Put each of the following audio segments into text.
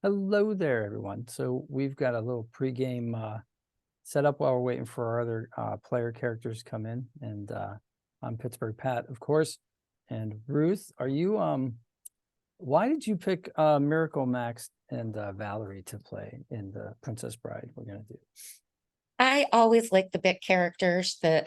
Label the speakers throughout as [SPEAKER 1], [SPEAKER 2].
[SPEAKER 1] Hello there, everyone. So we've got a little pregame set up while we're waiting for our other player characters to come in. And I'm Pittsburgh Pat, of course. And Ruth, are you why did you pick Miracle Max and Valerie to play in the Princess Bride we're gonna do?
[SPEAKER 2] I always like the bit characters that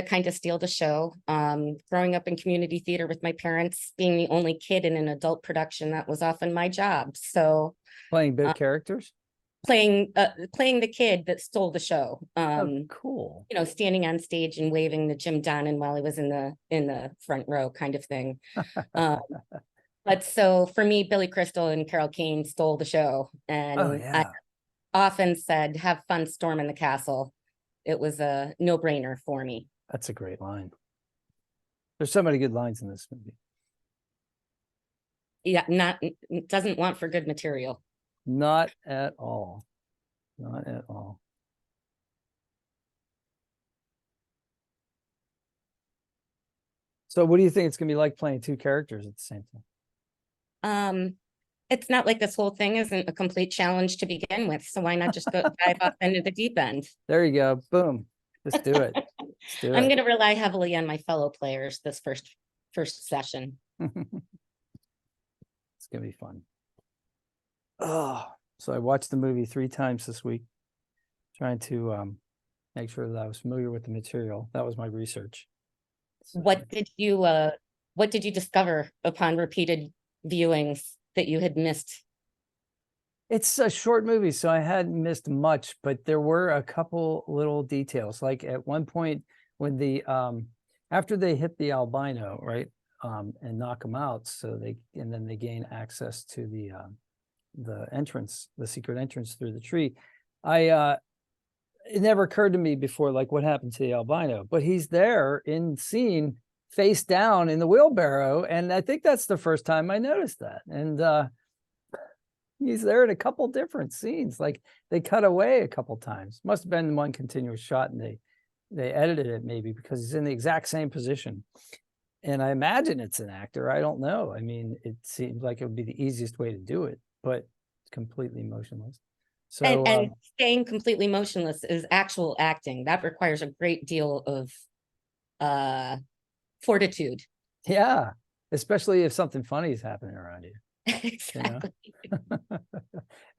[SPEAKER 2] kind of steal the show. Growing up in community theater with my parents, being the only kid in an adult production, that was often my job. So
[SPEAKER 1] Playing bit
[SPEAKER 2] uh,
[SPEAKER 1] characters?
[SPEAKER 2] playing the kid that stole the show.
[SPEAKER 1] Oh, cool.
[SPEAKER 2] Standing on stage and waving the Jim Donnan while he was in the front row, kind of thing. Um, but so for me, Billy Crystal and Carol Kane stole the show,
[SPEAKER 1] Oh
[SPEAKER 2] and I
[SPEAKER 1] yeah,
[SPEAKER 2] often said, "Have fun storming the castle." It was a no-brainer for me.
[SPEAKER 1] that's a great line. There's so many good lines in this movie.
[SPEAKER 2] Yeah, doesn't want for good material.
[SPEAKER 1] Not at all. Not at all. So what do you think it's gonna be like playing two characters at the same time?
[SPEAKER 2] It's not like this whole thing isn't a complete challenge to begin with, so why not just go dive off into the deep end?
[SPEAKER 1] There you go. Boom. Let's do it. Let's do
[SPEAKER 2] I'm
[SPEAKER 1] it.
[SPEAKER 2] going to rely heavily on my fellow players this first session.
[SPEAKER 1] It's gonna be fun. Oh, so I watched the movie 3 times this week, trying to make sure that I was familiar with the material. That was my research. So,
[SPEAKER 2] What did you discover upon repeated viewings that you had missed?
[SPEAKER 1] it's a short movie, so I hadn't missed much, but there were a couple little details. Like at one point when the after they hit the albino, right, and knock him out, and then they gain access to the entrance, the secret entrance through the tree. It never occurred to me before, like what happened to the albino, but he's there in scene face down in the wheelbarrow. And I think that's the first time I noticed that. And he's there in a couple different scenes. Like they cut away a couple times. Must have been one continuous shot, and they edited it maybe because he's in the exact same position. And I imagine it's an actor. I don't know. I mean, it seems like it would be the easiest way to do it, but it's completely motionless. So
[SPEAKER 2] And staying completely motionless is actual acting. That requires a great deal of fortitude.
[SPEAKER 1] yeah, especially if something funny is happening around you,
[SPEAKER 2] Exactly.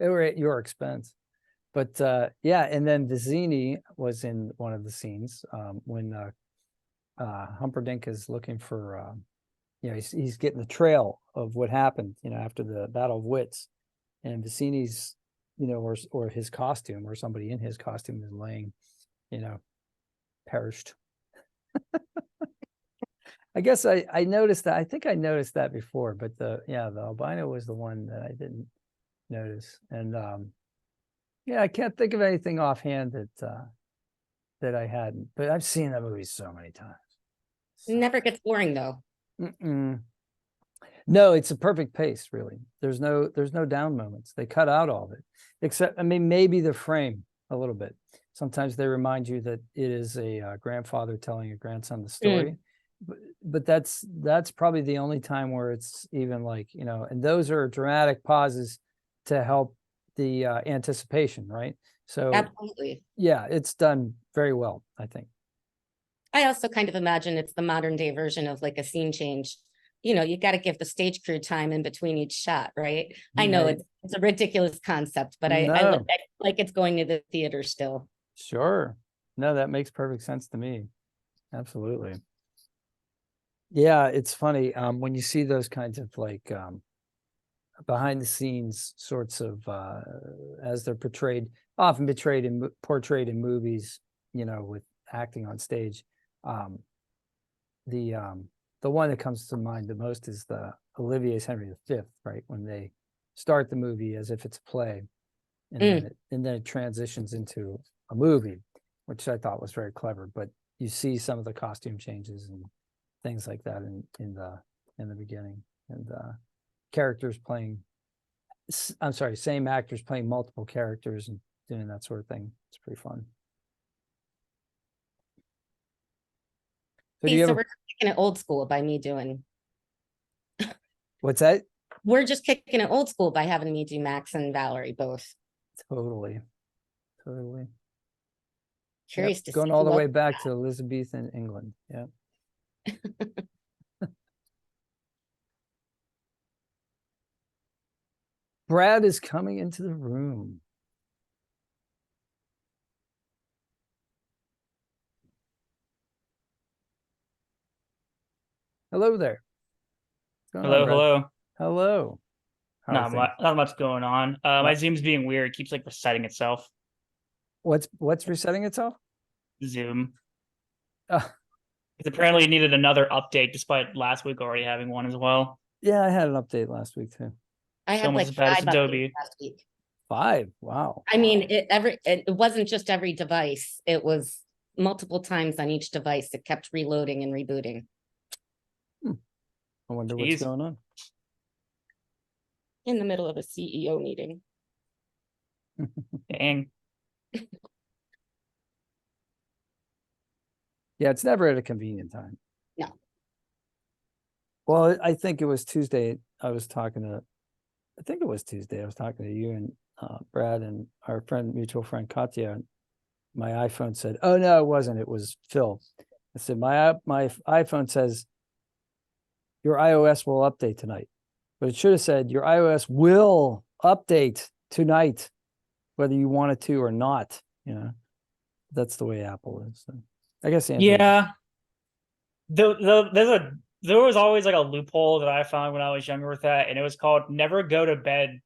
[SPEAKER 1] or at your expense. But yeah, and then Vizzini was in one of the scenes when Humperdinck is looking for, he's getting the trail of what happened, after the Battle of Wits, and Vizzini's, or his costume, or somebody in his costume is laying, perished. I guess I noticed that. I think I noticed that before, but the albino was the one that I didn't notice. And yeah, I can't think of anything offhand that I hadn't, but I've seen that movie so many times.
[SPEAKER 2] Never gets boring though.
[SPEAKER 1] No, it's a perfect pace, really. There's no down moments. They cut out all of it, except, I mean, maybe the frame a little bit. Sometimes they remind you that it is a grandfather telling a grandson the story. But that's probably the only time where it's even like, and those are dramatic pauses to help the anticipation, right? So
[SPEAKER 2] Absolutely.
[SPEAKER 1] yeah, it's done very well, I think.
[SPEAKER 2] I also kind of imagine it's the modern day version of like a scene change. You got to give the stage crew time in between each shot, right? I know
[SPEAKER 1] Right.
[SPEAKER 2] it's a ridiculous concept, but I
[SPEAKER 1] No,
[SPEAKER 2] like it's going to the theater still.
[SPEAKER 1] sure. No, that makes perfect sense to me. Absolutely. Yeah, it's funny when you see those kinds of like behind the scenes sorts of as they're often portrayed in movies, with acting on stage. um the one that comes to mind the most is the Olivier's Henry V, right? When they start the movie as if it's a play, and then it transitions into a movie, which I thought was very clever. But you see some of the costume changes and things like that in the beginning, and characters playing, I'm sorry, same actors playing multiple characters and doing that sort of thing. It's pretty fun. So do
[SPEAKER 2] See,
[SPEAKER 1] you
[SPEAKER 2] so
[SPEAKER 1] ever,
[SPEAKER 2] we're taking it old school by me doing.
[SPEAKER 1] what's that?
[SPEAKER 2] we're just kicking it old school by having me do Max and Valerie both.
[SPEAKER 1] Totally. Yep.
[SPEAKER 2] Curious to
[SPEAKER 1] Going
[SPEAKER 2] see
[SPEAKER 1] all
[SPEAKER 2] who
[SPEAKER 1] the
[SPEAKER 2] else-
[SPEAKER 1] way back to Elizabethan England. Yeah. Brad is coming into the room. Hello there. What's going on, Brad?
[SPEAKER 3] Hello.
[SPEAKER 1] Hello. How are things?
[SPEAKER 3] Not much going on. My Zoom's being weird. It keeps like resetting itself.
[SPEAKER 1] What's resetting itself?
[SPEAKER 3] Zoom.
[SPEAKER 1] Uh,
[SPEAKER 3] Because apparently it needed another update despite last week already having one as well.
[SPEAKER 1] yeah, I had an update last week too.
[SPEAKER 2] I
[SPEAKER 3] It's
[SPEAKER 2] had
[SPEAKER 3] almost
[SPEAKER 2] like
[SPEAKER 3] as bad as
[SPEAKER 2] 5
[SPEAKER 3] Adobe.
[SPEAKER 2] updates last week.
[SPEAKER 1] 5. Wow.
[SPEAKER 2] I mean, it wasn't just every device. It was multiple times on each device. It kept reloading and rebooting.
[SPEAKER 1] I wonder
[SPEAKER 3] Jeez.
[SPEAKER 1] what's going on.
[SPEAKER 2] In the middle of a CEO meeting.
[SPEAKER 3] Dang.
[SPEAKER 1] Yeah, it's never at a convenient time.
[SPEAKER 2] No.
[SPEAKER 1] Well, I think it was Tuesday. I think it was Tuesday. I was talking to you and Brad and our mutual friend Katya. And my iPhone said, "Oh no, it wasn't. It was Phil." I said, "My iPhone says your iOS will update tonight," but it should have said your iOS will update tonight, whether you want it to or not. You know, that's the way Apple is. So I guess Android.
[SPEAKER 3] Yeah. There was always like a loophole that I found when I was younger with that, and it was called never go to bed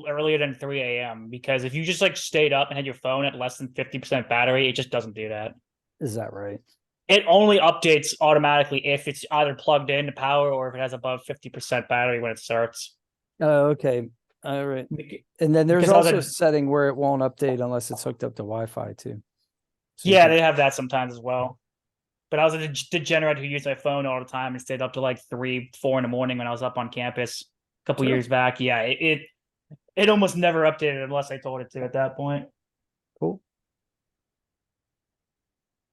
[SPEAKER 3] earlier than 3 a.m. because if you just like stayed up and had your phone at less than 50% battery, it just doesn't do that.
[SPEAKER 1] Is that right?
[SPEAKER 3] It only updates automatically if it's either plugged into power or if it has above 50% battery when it starts.
[SPEAKER 1] Oh, okay. All right. And then there's
[SPEAKER 3] Because
[SPEAKER 1] also a setting where it won't update unless it's hooked up to Wi-Fi too. So
[SPEAKER 3] yeah, they have that sometimes as well. But I was a degenerate who used my phone all the time and stayed up to like 3, 4 in the morning when I was up on campus a couple years back. Yeah, it almost never updated unless I told it to at that point.
[SPEAKER 1] Cool.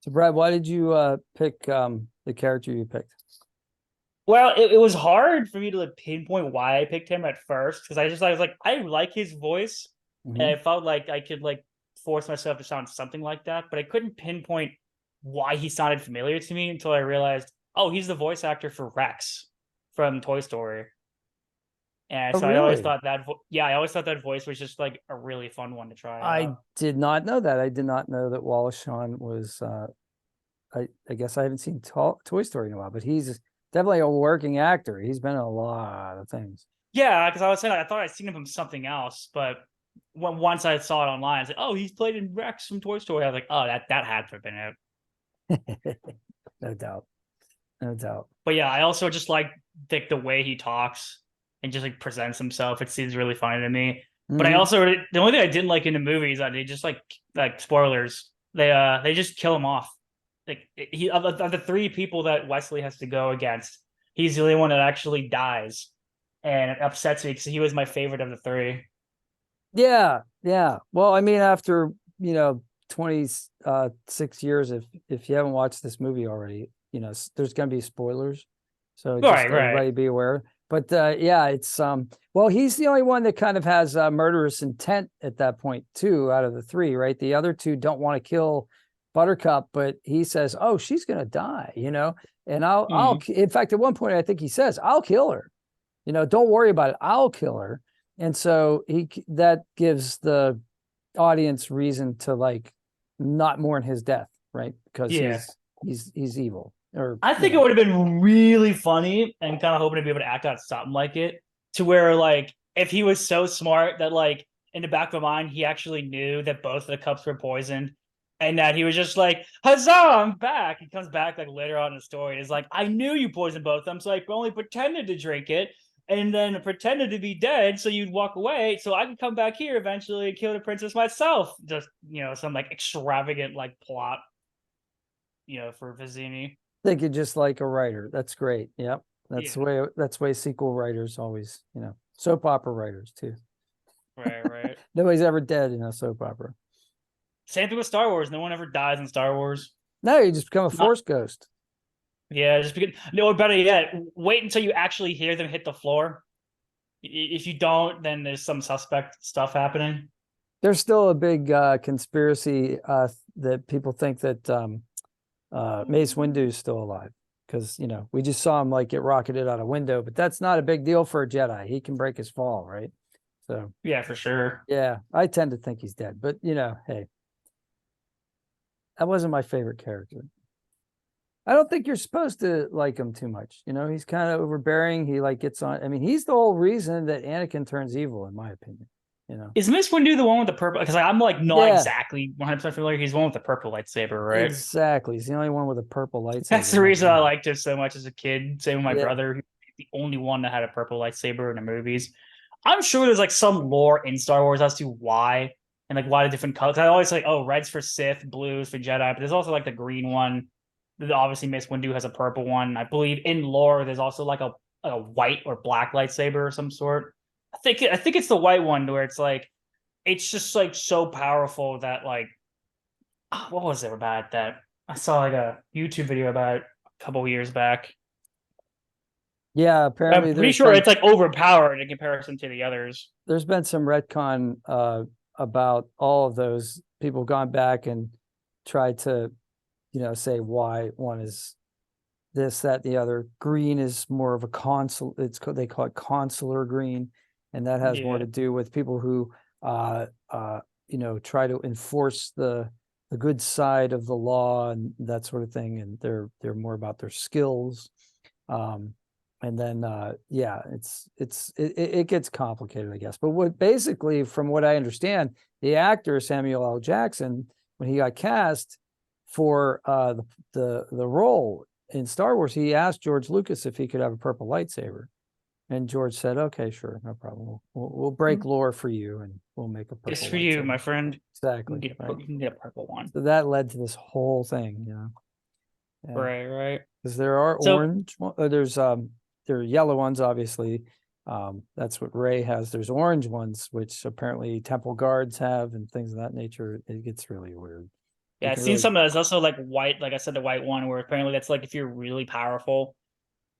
[SPEAKER 1] So Brad, why did you pick the character you picked?
[SPEAKER 3] Well, it was hard for me to like pinpoint why I picked him at first because I was like, I like his voice, and I felt like I could like force myself to sound something like that, but I couldn't pinpoint why he sounded familiar to me until I realized, oh, he's the voice actor for Rex from Toy Story. And so I always thought that, I always thought that voice was just like a really fun one to try.
[SPEAKER 1] I did not know that. I did not know that Wallace Shawn was. I guess I haven't seen Toy Story in a while, but he's definitely a working actor. He's been in a lot of things.
[SPEAKER 3] Yeah, because I was saying I thought I'd seen him from something else, but once I saw it online, I was like, oh, he's played in Rex from Toy Story. I was like, oh, that had to have been it.
[SPEAKER 1] No doubt. No doubt.
[SPEAKER 3] But yeah, I also just like the way he talks and just like presents himself. It seems really funny to me. But I also the only thing I didn't like in the movie is that they just like spoilers. They just kill him off. Like he of the 3 people that Wesley has to go against, he's the only one that actually dies, and it upsets me because he was my favorite of the 3.
[SPEAKER 1] Yeah. Well, I mean, after 26 years, if you haven't watched this movie already, there's going to be spoilers, so just everybody be aware. But yeah, it's well, he's the only one that kind of has murderous intent at that point too, out of the 3, right? The other 2 don't want to kill Buttercup, but he says, "Oh, she's going to die," and I'll. In fact, at one point, I think he says, "I'll kill her." Don't worry about it. I'll kill her. And so that gives the audience reason to like not mourn his death, right? Because he's evil. Or
[SPEAKER 3] I think it would have been really funny and kind of hoping to be able to act out something like it, to where like if he was so smart that like in the back of my mind he actually knew that both of the cups were poisoned, and that he was just like, "Huzzah, I'm back." He comes back like later on in the story and is like, "I knew you poisoned both of them, so I only pretended to drink it. And then pretended to be dead so you'd walk away so I could come back here eventually and kill the princess myself." Just, some like extravagant like plot, for Vizzini.
[SPEAKER 1] Think you're just like a writer. That's great. Yep. That's the way sequel writers always, soap opera writers too.
[SPEAKER 3] Right.
[SPEAKER 1] Nobody's ever dead in a soap opera.
[SPEAKER 3] Same thing with Star Wars. No one ever dies in Star Wars.
[SPEAKER 1] No, you just become a force ghost.
[SPEAKER 3] Yeah, just because, no, or better yet, wait until you actually hear them hit the floor. If you don't, then there's some suspect stuff happening.
[SPEAKER 1] There's still a big conspiracy that people think that Mace Windu is still alive, because we just saw him like get rocketed out a window, but that's not a big deal for a Jedi. He can break his fall, right? So
[SPEAKER 3] Yeah, for sure.
[SPEAKER 1] yeah, I tend to think he's dead, but hey, that wasn't my favorite character. I don't think you're supposed to like him too much. He's kind of overbearing. He like gets on. I mean, he's the whole reason that Anakin turns evil, in my opinion.
[SPEAKER 3] Is Miss Windu the one with the purple? Because I'm like not
[SPEAKER 1] Yeah.
[SPEAKER 3] exactly 100% familiar. He's the one with the purple lightsaber, right?
[SPEAKER 1] Exactly. He's the only one with a purple lightsaber.
[SPEAKER 3] That's the reason I liked him so much as a kid. Same with my
[SPEAKER 1] Yeah.
[SPEAKER 3] brother. He's the only one that had a purple lightsaber in the movies. I'm sure there's like some lore in Star Wars as to why and like why the different colors. I always like, oh, red's for Sith, blue's for Jedi, but there's also like the green one. Obviously, Miss Windu has a purple one. I believe in lore there's also like a white or black lightsaber or some sort. I think it's the white one where it's like it's just like so powerful that like what was there about that? I saw like a YouTube video about it a couple years back.
[SPEAKER 1] Yeah,
[SPEAKER 3] I'm
[SPEAKER 1] apparently
[SPEAKER 3] pretty sure it's like overpowered in comparison to the others.
[SPEAKER 1] there's been some retcon about all of those. People have gone back and tried to, say why one is this, that, the other. Green is more of a consul. They call it consular green, and that has more
[SPEAKER 3] Yeah.
[SPEAKER 1] to do with people who, try to enforce the good side of the law and that sort of thing, and they're more about their skills. And then it gets complicated, I guess. But what basically, from what I understand, the actor Samuel L. Jackson, when he got cast for the role in Star Wars, he asked George Lucas if he could have a purple lightsaber, and George said, "Okay, sure, no problem. We'll break lore for you, and we'll make a purple."
[SPEAKER 3] It's for you, my friend.
[SPEAKER 1] Exactly.
[SPEAKER 3] You can get a purple one.
[SPEAKER 1] So that led to this whole thing, Yeah.
[SPEAKER 3] Right.
[SPEAKER 1] Because there are
[SPEAKER 3] So-
[SPEAKER 1] orange. There are yellow ones, obviously. That's what Rey has. There's orange ones, which apparently temple guards have, and things of that nature. It gets really weird.
[SPEAKER 3] Yeah, I've seen some that's also like white, like I said, the white one, where apparently that's like if you're really powerful,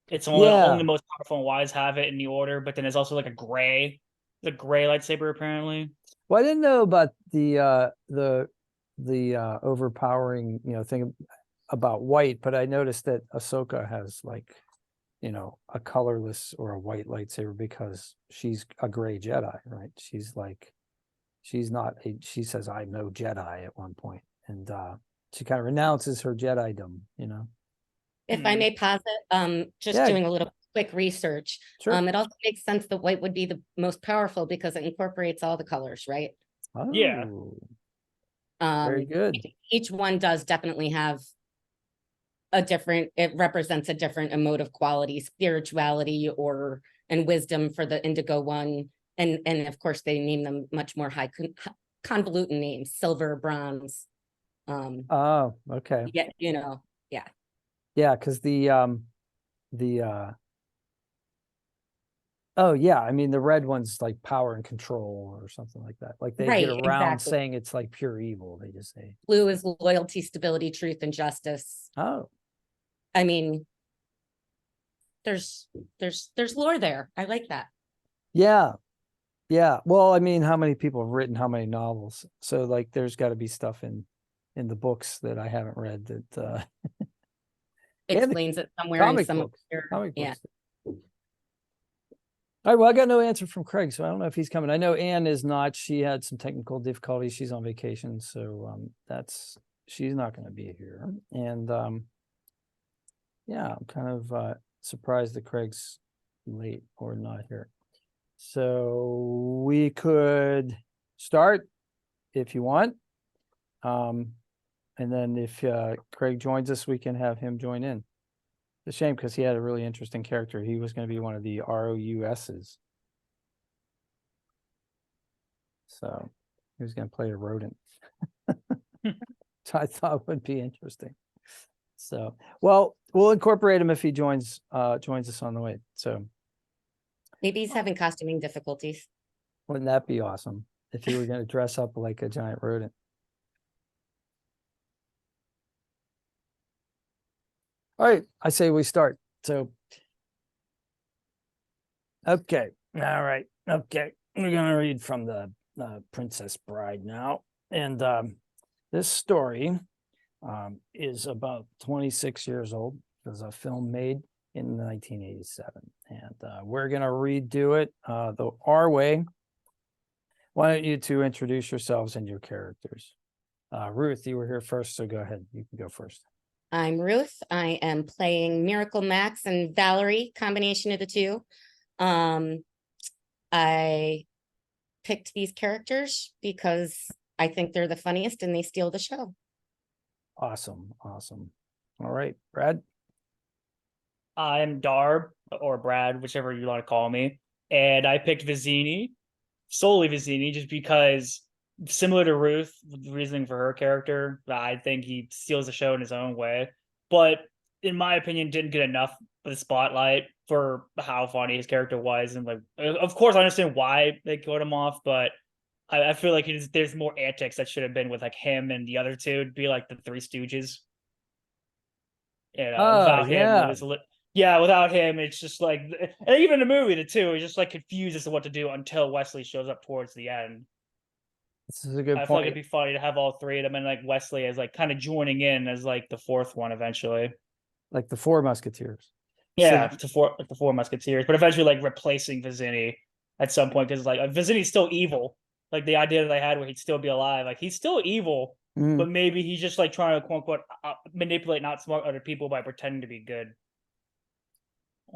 [SPEAKER 3] it's only the most powerful and wise have it in the order. But then there's also like the gray lightsaber apparently.
[SPEAKER 1] Well, I didn't know about the overpowering thing about white, but I noticed that Ahsoka has like a colorless or a white lightsaber because she's a gray Jedi, right? She's not she says I'm no Jedi at one point, and she kind of renounces her Jedidom.
[SPEAKER 2] If I may posit, just
[SPEAKER 1] Yeah.
[SPEAKER 2] doing a little quick research.
[SPEAKER 1] Sure.
[SPEAKER 2] It also makes sense that white would be the most powerful because it incorporates all the colors, right?
[SPEAKER 3] Yeah.
[SPEAKER 1] Very good.
[SPEAKER 2] Each one does definitely have it represents a different emotive quality, spirituality and wisdom for the indigo one. And of course they name them much more convoluted names, silver, bronze.
[SPEAKER 1] Oh, okay.
[SPEAKER 2] Yeah,
[SPEAKER 1] Yeah, because oh yeah, I mean the red one's like power and control or something like that. Like they
[SPEAKER 2] Right,
[SPEAKER 1] get around
[SPEAKER 2] exactly.
[SPEAKER 1] saying it's like pure evil. They just say
[SPEAKER 2] blue is loyalty, stability, truth, and justice.
[SPEAKER 1] Oh.
[SPEAKER 2] I mean, there's lore there. I like that.
[SPEAKER 1] Yeah. Yeah. Well, I mean, how many people have written how many novels? So like there's got to be stuff in the books that I haven't read that
[SPEAKER 2] Explains it somewhere in some
[SPEAKER 1] books.
[SPEAKER 2] of your,
[SPEAKER 1] Comic
[SPEAKER 2] yeah.
[SPEAKER 1] books. All right, well, I got no answer from Craig, so I don't know if he's coming. I know Anne is not. She had some technical difficulties. She's on vacation, so she's not going to be here. And yeah, I'm kind of surprised that Craig's late or not here. So we could start if you want. And then if Craig joins us, we can have him join in. It's a shame because he had a really interesting character. He was going to be one of the ROUSs. So he was going to play a rodent. So I thought would be interesting. So, well, we'll incorporate him if he joins us on the way. So
[SPEAKER 2] Maybe he's having costuming difficulties.
[SPEAKER 1] wouldn't that be awesome if he were going to dress up like a giant rodent? All right, I say we start. So, okay, All right. Okay. We're going to read from the Princess Bride now. And this story is about 26 years old. It was a film made in 1987. And we're going to redo it our way. Why don't you two introduce yourselves and your characters? Ruth, you were here first, so go ahead. You can go first.
[SPEAKER 2] I'm Ruth. I am playing Miracle Max and Valerie, combination of the two. I picked these characters because I think they're the funniest and they steal the show.
[SPEAKER 1] Awesome. Awesome. All right, Brad.
[SPEAKER 3] I'm Darb or Brad, whichever you want to call me. And I picked Vizzini, solely Vizzini, just because similar to Ruth, the reasoning for her character, I think he steals the show in his own way. But in my opinion, didn't get enough of the spotlight for how funny his character was. And like, of course, I understand why they cut him off, but I feel like there's more antics that should have been with like him and the other two. It'd be like the Three Stooges. And without him, it was without him, it's just like, and even in the movie, the two, it's just like confused as to what to do until Wesley shows up towards the end.
[SPEAKER 1] This is a good
[SPEAKER 3] I
[SPEAKER 1] point.
[SPEAKER 3] feel like it'd be funny to have all three of them, and like Wesley as like kind of joining in as like the fourth one eventually.
[SPEAKER 1] Like the Four Musketeers.
[SPEAKER 3] Yeah, the four Musketeers, but eventually like replacing Vizzini at some point because like Vizzini's still evil. Like the idea that they had where he'd still be alive, like he's still evil, but maybe he's just like trying to quote unquote manipulate, not smart other people by pretending to be good.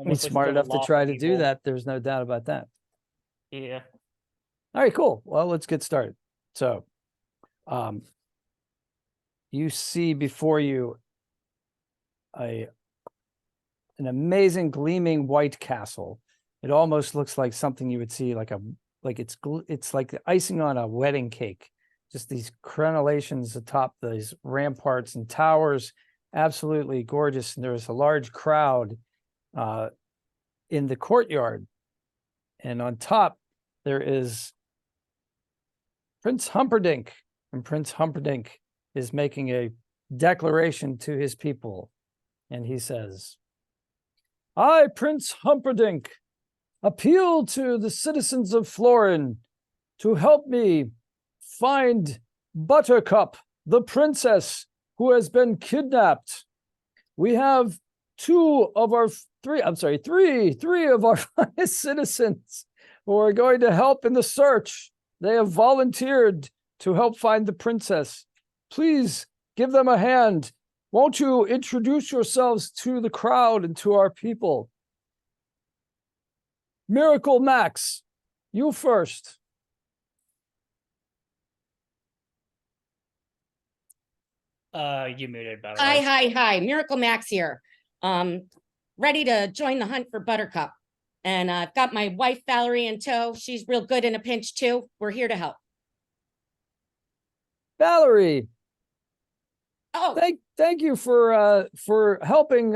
[SPEAKER 1] He's smart enough to try to do that. There's no doubt about that.
[SPEAKER 3] Yeah.
[SPEAKER 1] All right, cool. Well, let's get started. So, you see before you an amazing gleaming white castle. It almost looks like something you would see like it's like the icing on a wedding cake. Just these crenellations atop these ramparts and towers, absolutely gorgeous. And there's a large crowd in the courtyard, and on top there is Prince Humperdinck, and Prince Humperdinck is making a declaration to his people, and he says, "I, Prince Humperdinck, appeal to the citizens of Florin to help me find Buttercup, the princess who has been kidnapped. We have three of our finest citizens who are going to help in the search. They have volunteered to help find the princess. Please give them a hand. Won't you introduce yourselves to the crowd and to our people? Miracle Max, you first."
[SPEAKER 3] You muted, by the way.
[SPEAKER 2] Hi. Miracle Max here. Ready to join the hunt for Buttercup. And I've got my wife, Valerie, in tow. She's real good in a pinch, too. We're here to help.
[SPEAKER 1] Valerie.
[SPEAKER 2] Oh,
[SPEAKER 1] thank you for helping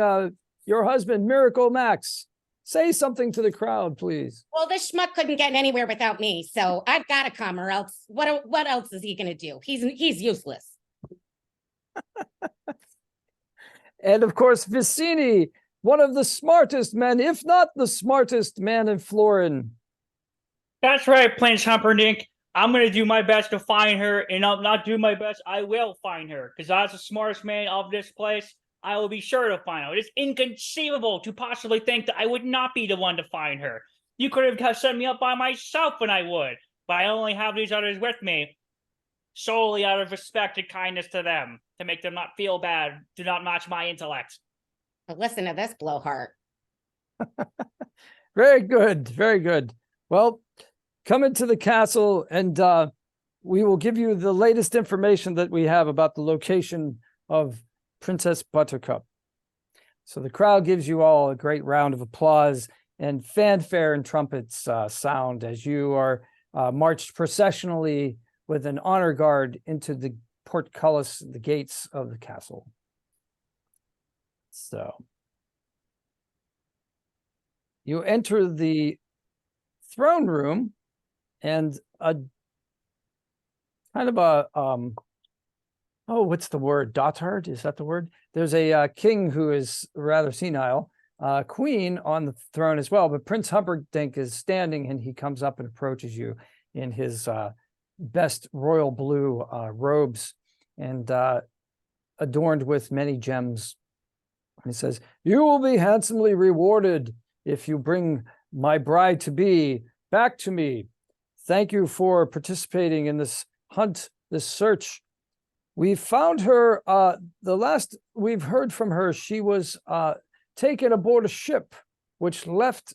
[SPEAKER 1] your husband, Miracle Max. Say something to the crowd, please.
[SPEAKER 2] well, this schmuck couldn't get anywhere without me, so I've got to come, or else what else is he going to do? He's useless.
[SPEAKER 1] And of course, Vizzini, one of the smartest men, if not the smartest man in Florin.
[SPEAKER 3] That's right, Prince Humperdinck. I'm going to do my best to find her, and I'll not do my best. I will find her, because as the smartest man of this place, I will be sure to find her. It is inconceivable to possibly think that I would not be the one to find her. You could have set me up by myself when I would, but I only have these others with me solely out of respect and kindness to them, to make them not feel bad, do not match my intellect.
[SPEAKER 2] But listen to this blowhard.
[SPEAKER 1] Very good, very good. Well, come into the castle and we will give you the latest information that we have about the location of Princess Buttercup. So the crowd gives you all a great round of applause, and fanfare and trumpets sound as you are marched processionally with an honor guard into the portcullis, the gates of the castle. So you enter the throne room, and a kind of a what's the word? Dotard? Is that the word? There's a king who is rather senile, queen on the throne as well. But Prince Humperdinck is standing, and he comes up and approaches you in his best royal blue robes and adorned with many gems. He says, "You will be handsomely rewarded if you bring my bride to be back to me. Thank you for participating in this hunt, this search. We found her, the last we've heard from her, she was taken aboard a ship which left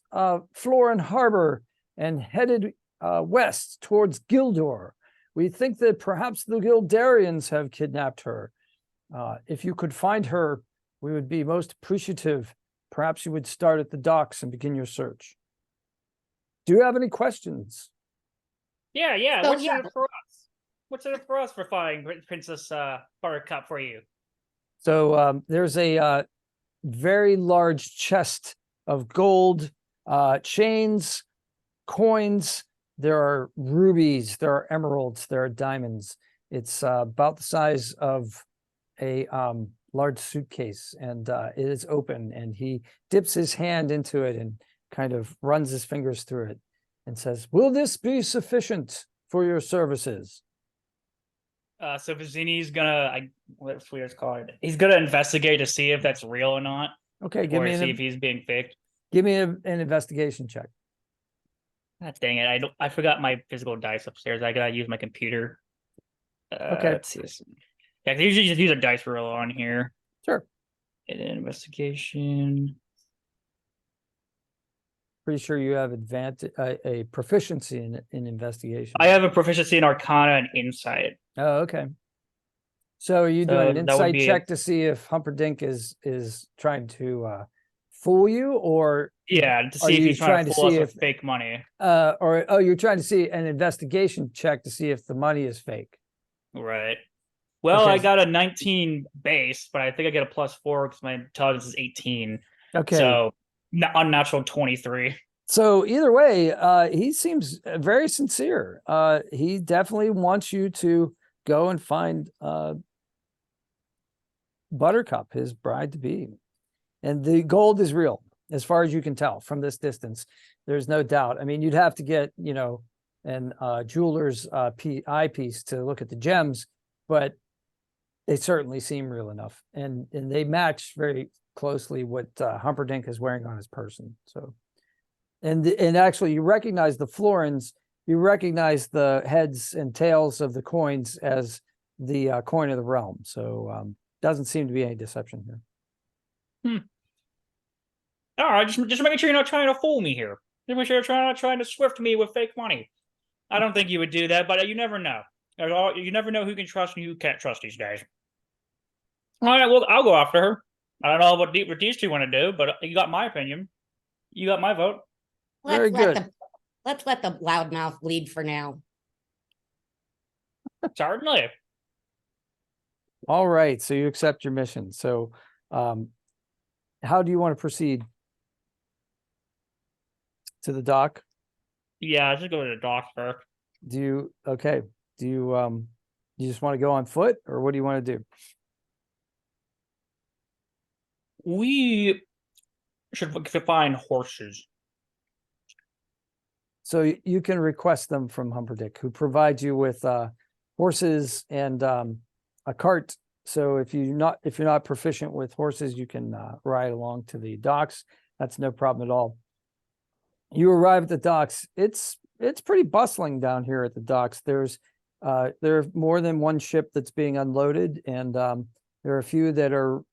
[SPEAKER 1] Florin Harbor and headed west towards Gildor. We think that perhaps the Gildarians have kidnapped her. If you could find her, we would be most appreciative. Perhaps you would start at the docks and begin your search." Do you have any questions?
[SPEAKER 3] Yeah.
[SPEAKER 2] So,
[SPEAKER 3] What's
[SPEAKER 2] yeah.
[SPEAKER 3] in it for us? What's in it for us for finding Princess Buttercup for you?
[SPEAKER 1] So there's a very large chest of gold, chains, coins. There are rubies, there are emeralds, there are diamonds. It's about the size of a large suitcase, and it is open, and he dips his hand into it and kind of runs his fingers through it and says, "Will this be sufficient for your services?"
[SPEAKER 3] So Vizzini's gonna, what's Weir's called? He's gonna investigate to see if that's real or not,
[SPEAKER 1] Okay, give
[SPEAKER 3] or
[SPEAKER 1] me
[SPEAKER 3] to see
[SPEAKER 1] an,
[SPEAKER 3] if he's being faked.
[SPEAKER 1] an investigation check.
[SPEAKER 3] God dang it! I forgot my physical dice upstairs. I gotta use my computer.
[SPEAKER 1] Okay.
[SPEAKER 3] Let's see this. Yeah, they usually just use a dice roll on here.
[SPEAKER 1] Sure.
[SPEAKER 3] And then investigation.
[SPEAKER 1] Pretty sure you have a proficiency in investigation.
[SPEAKER 3] I have a proficiency in Arcana and Insight.
[SPEAKER 1] Oh, okay. So are you
[SPEAKER 3] So
[SPEAKER 1] doing an
[SPEAKER 3] that would
[SPEAKER 1] insight
[SPEAKER 3] be
[SPEAKER 1] check to see if Humperdinck is trying to fool you, or
[SPEAKER 3] Yeah, to
[SPEAKER 1] are
[SPEAKER 3] see if
[SPEAKER 1] you
[SPEAKER 3] he's trying to fool us
[SPEAKER 1] see
[SPEAKER 3] with
[SPEAKER 1] if
[SPEAKER 3] fake money.
[SPEAKER 1] or you're trying to see an investigation check to see if the money is fake?
[SPEAKER 3] Right. Well,
[SPEAKER 1] Okay.
[SPEAKER 3] I got a 19 base, but I think I get a +4 because my intelligence is 18.
[SPEAKER 1] Okay.
[SPEAKER 3] So unnatural 23.
[SPEAKER 1] So either way, he seems very sincere. He definitely wants you to go and find Buttercup, his bride to be. And the gold is real, as far as you can tell from this distance. There's no doubt. I mean, you'd have to get, an jeweler's eyepiece to look at the gems, but they certainly seem real enough. And they match very closely what Humperdinck is wearing on his person. So, and actually you recognize the florins, you recognize the heads and tails of the coins as the coin of the realm. So doesn't seem to be any deception here.
[SPEAKER 3] All right, just making sure you're not trying to fool me here. Just make sure you're not trying to swift me with fake money. I don't think you would do that, but you never know. You never know who can trust and who can't trust these days. All right, well, I'll go after her. I don't know what these two want to do, but you got my opinion. You got my vote.
[SPEAKER 1] Very good.
[SPEAKER 2] Let's let the loudmouth lead for now.
[SPEAKER 3] Certainly.
[SPEAKER 1] All right, so you accept your mission. So how do you want to proceed? To the dock?
[SPEAKER 3] Yeah, just go to the dock first.
[SPEAKER 1] Do you you just want to go on foot, or what do you want to do?
[SPEAKER 3] We should find horses.
[SPEAKER 1] So you can request them from Humperdinck, who provides you with horses and a cart. So if you're not proficient with horses, you can ride along to the docks. That's no problem at all. You arrive at the docks. It's pretty bustling down here at the docks. There are more than one ship that's being unloaded, and there are a few that are,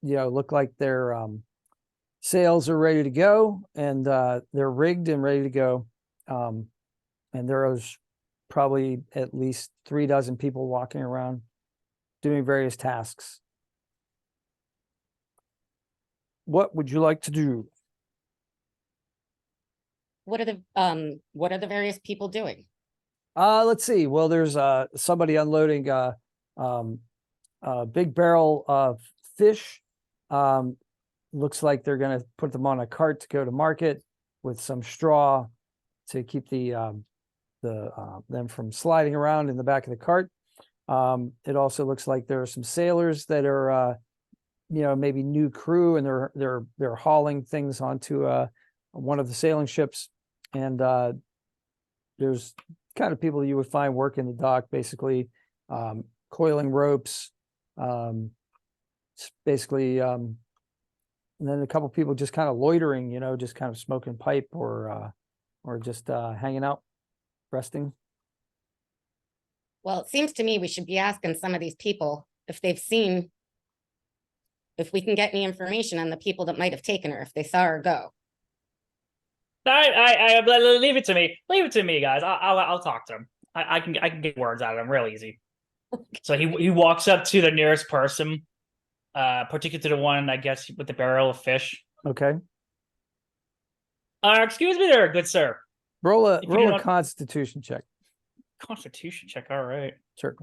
[SPEAKER 1] look like their sails are ready to go, and they're rigged and ready to go. And there's probably at least 36 people walking around doing various tasks. What would you like to do?
[SPEAKER 2] What are the various people doing?
[SPEAKER 1] Let's see. Well, there's somebody unloading a big barrel of fish. Looks like they're going to put them on a cart to go to market with some straw to keep them from sliding around in the back of the cart. It also looks like there are some sailors that are maybe new crew, and they're hauling things onto one of the sailing ships, and there's kind of people you would find working the dock, basically coiling ropes, basically, and then a couple people just kind of loitering, just kind of smoking pipe or just hanging out, resting.
[SPEAKER 2] Well, it seems to me we should be asking some of these people if we can get any information on the people that might have taken her, if they saw her go.
[SPEAKER 3] I leave it to me. Leave it to me, guys. I'll talk to him. I can get words out of him real easy. So he walks up to the nearest person, particularly to the one, I guess, with the barrel of fish.
[SPEAKER 1] Okay.
[SPEAKER 3] Excuse me there, good sir.
[SPEAKER 1] Roll a constitution check.
[SPEAKER 3] Constitution check. All right.
[SPEAKER 1] Sure.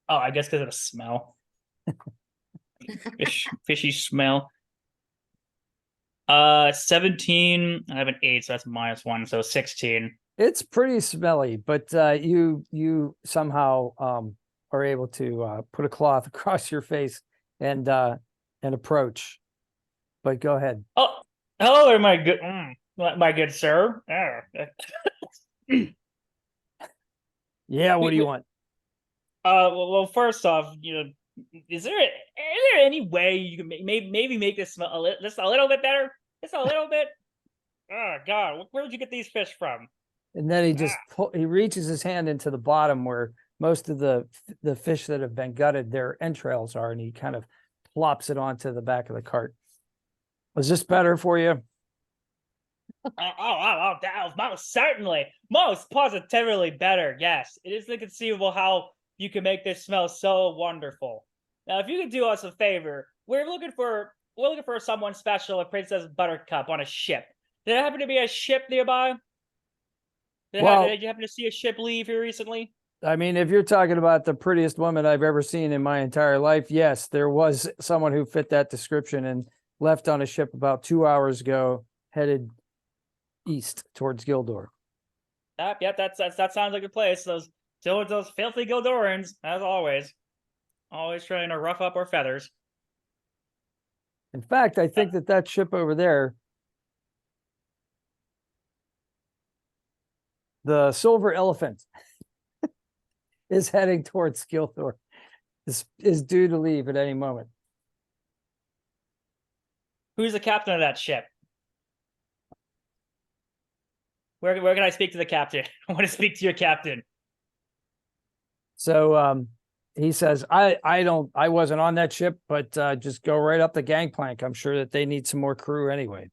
[SPEAKER 3] I guess because of the smell. Fishy smell. 17. I have an 8, so that's -1, so 16.
[SPEAKER 1] It's pretty smelly, but you somehow are able to put a cloth across your face and approach. But go ahead.
[SPEAKER 3] Oh, hello there, my good sir.
[SPEAKER 1] Yeah, what do you want?
[SPEAKER 3] Well, first off, is there any way you can maybe make this smell just a little bit better? Just a little bit. Oh God, where did you get these fish from?
[SPEAKER 1] And then he reaches his hand into the bottom where most of the fish that have been gutted, their entrails are, and he kind of plops it onto the back of the cart. Was this better for you?
[SPEAKER 3] Most certainly, most positively better. Yes, it is inconceivable how you can make this smell so wonderful. Now, if you could do us a favor, we're looking for someone special, a Princess Buttercup on a ship. Did there happen to be a ship nearby? Did you happen to see a ship leave here recently?
[SPEAKER 1] I mean, if you're talking about the prettiest woman I've ever seen in my entire life, yes, there was someone who fit that description and left on a ship about 2 hours ago, headed east towards Gildor.
[SPEAKER 3] Yep, that sounds like a place. Those filthy Gildorans, as always trying to rough up our feathers.
[SPEAKER 1] In fact, I think that ship over there, the Silver Elephant, is heading towards Gildor. Is due to leave at any moment.
[SPEAKER 3] Who's the captain of that ship? Where can I speak to the captain? I want to speak to your captain.
[SPEAKER 1] So he says, I wasn't on that ship, but just go right up the gangplank. I'm sure that they need some more crew anyway.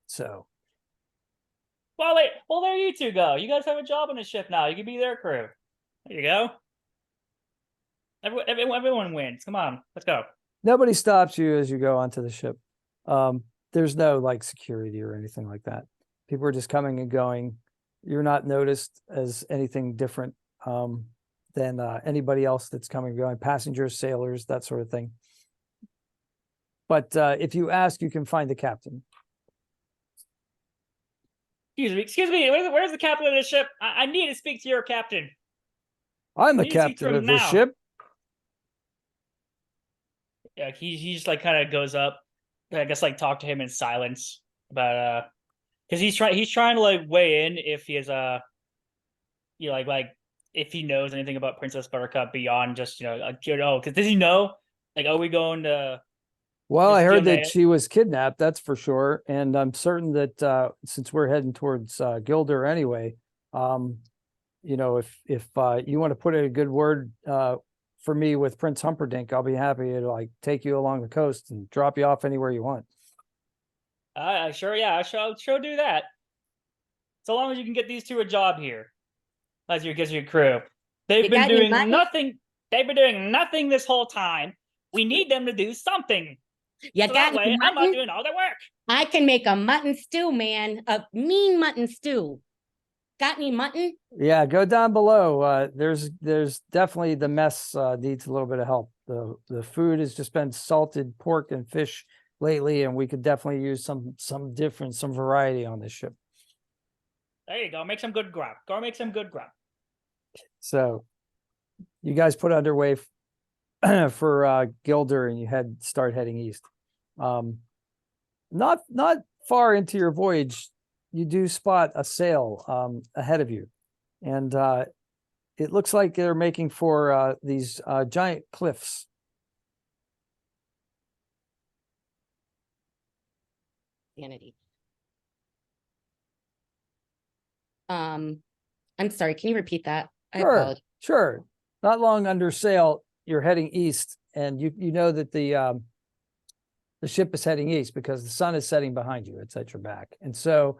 [SPEAKER 1] So.
[SPEAKER 3] Well, there you two go. You guys have a job on the ship now. You can be their crew. There you go. Everyone wins. Come on, let's go.
[SPEAKER 1] Nobody stops you as you go onto the ship. There's no like security or anything like that. People are just coming and going. You're not noticed as anything different than anybody else that's coming and going, passengers, sailors, that sort of thing. But if you ask, you can find the captain.
[SPEAKER 3] Excuse me. Where's the captain of the ship? I need to speak to your captain.
[SPEAKER 1] I'm the captain of this ship.
[SPEAKER 3] Yeah, he just like kind of goes up. I guess like talk to him in silence about because he's trying to like weigh in if he is like if he knows anything about Princess Buttercup beyond just because does he know like are we going to?
[SPEAKER 1] Well, I heard that she was kidnapped. That's for sure, and I'm certain that since we're heading towards Gildor anyway, if you want to put in a good word for me with Prince Humperdinck, I'll be happy to like take you along the coast and drop you off anywhere you want.
[SPEAKER 3] Sure, yeah, I'll sure do that. So long as you can get these two a job here, as your crew. They've been doing nothing. They've been doing nothing this whole time. We need them to do something.
[SPEAKER 2] You
[SPEAKER 3] so
[SPEAKER 2] got
[SPEAKER 3] that way, I'm not doing all the work.
[SPEAKER 2] I can make a mutton stew, man. A mean mutton stew. Got any mutton?
[SPEAKER 1] Yeah, go down below. There's definitely the mess needs a little bit of help. The food has just been salted pork and fish lately, and we could definitely use some variety on this ship.
[SPEAKER 3] There you go. Make some good grub. Go make some good grub.
[SPEAKER 1] So you guys put underway for Gilder, and you start heading east. Not far into your voyage, you do spot a sail ahead of you, and it looks like they're making for these giant cliffs.
[SPEAKER 2] Vanity. I'm sorry, can you repeat that? I apologize.
[SPEAKER 1] Sure. Not long under sail, you're heading east, and you know that the ship is heading east because the sun is setting behind you. It's at your back. And so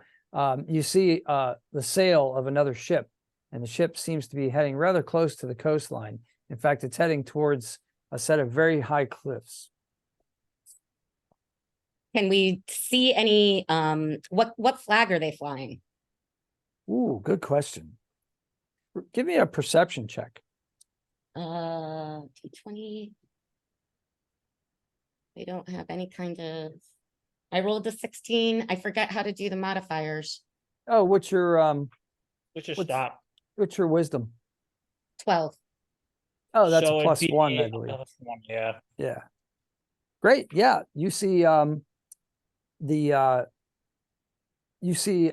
[SPEAKER 1] you see the sail of another ship, and the ship seems to be heading rather close to the coastline. In fact, it's heading towards a set of very high cliffs.
[SPEAKER 2] Can we see any, what flag are they flying?
[SPEAKER 1] Ooh, good question. Give me a perception check.
[SPEAKER 2] T20. They don't have any kind of, I rolled a 16. I forget how to do the modifiers.
[SPEAKER 1] Oh, what's your
[SPEAKER 3] stop.
[SPEAKER 1] what's your wisdom?
[SPEAKER 2] 12.
[SPEAKER 1] Oh, that's
[SPEAKER 3] So
[SPEAKER 1] a
[SPEAKER 3] it'd
[SPEAKER 1] plus
[SPEAKER 3] be
[SPEAKER 1] one, I believe.
[SPEAKER 3] +1, yeah.
[SPEAKER 1] Yeah. Great. Yeah. You see you see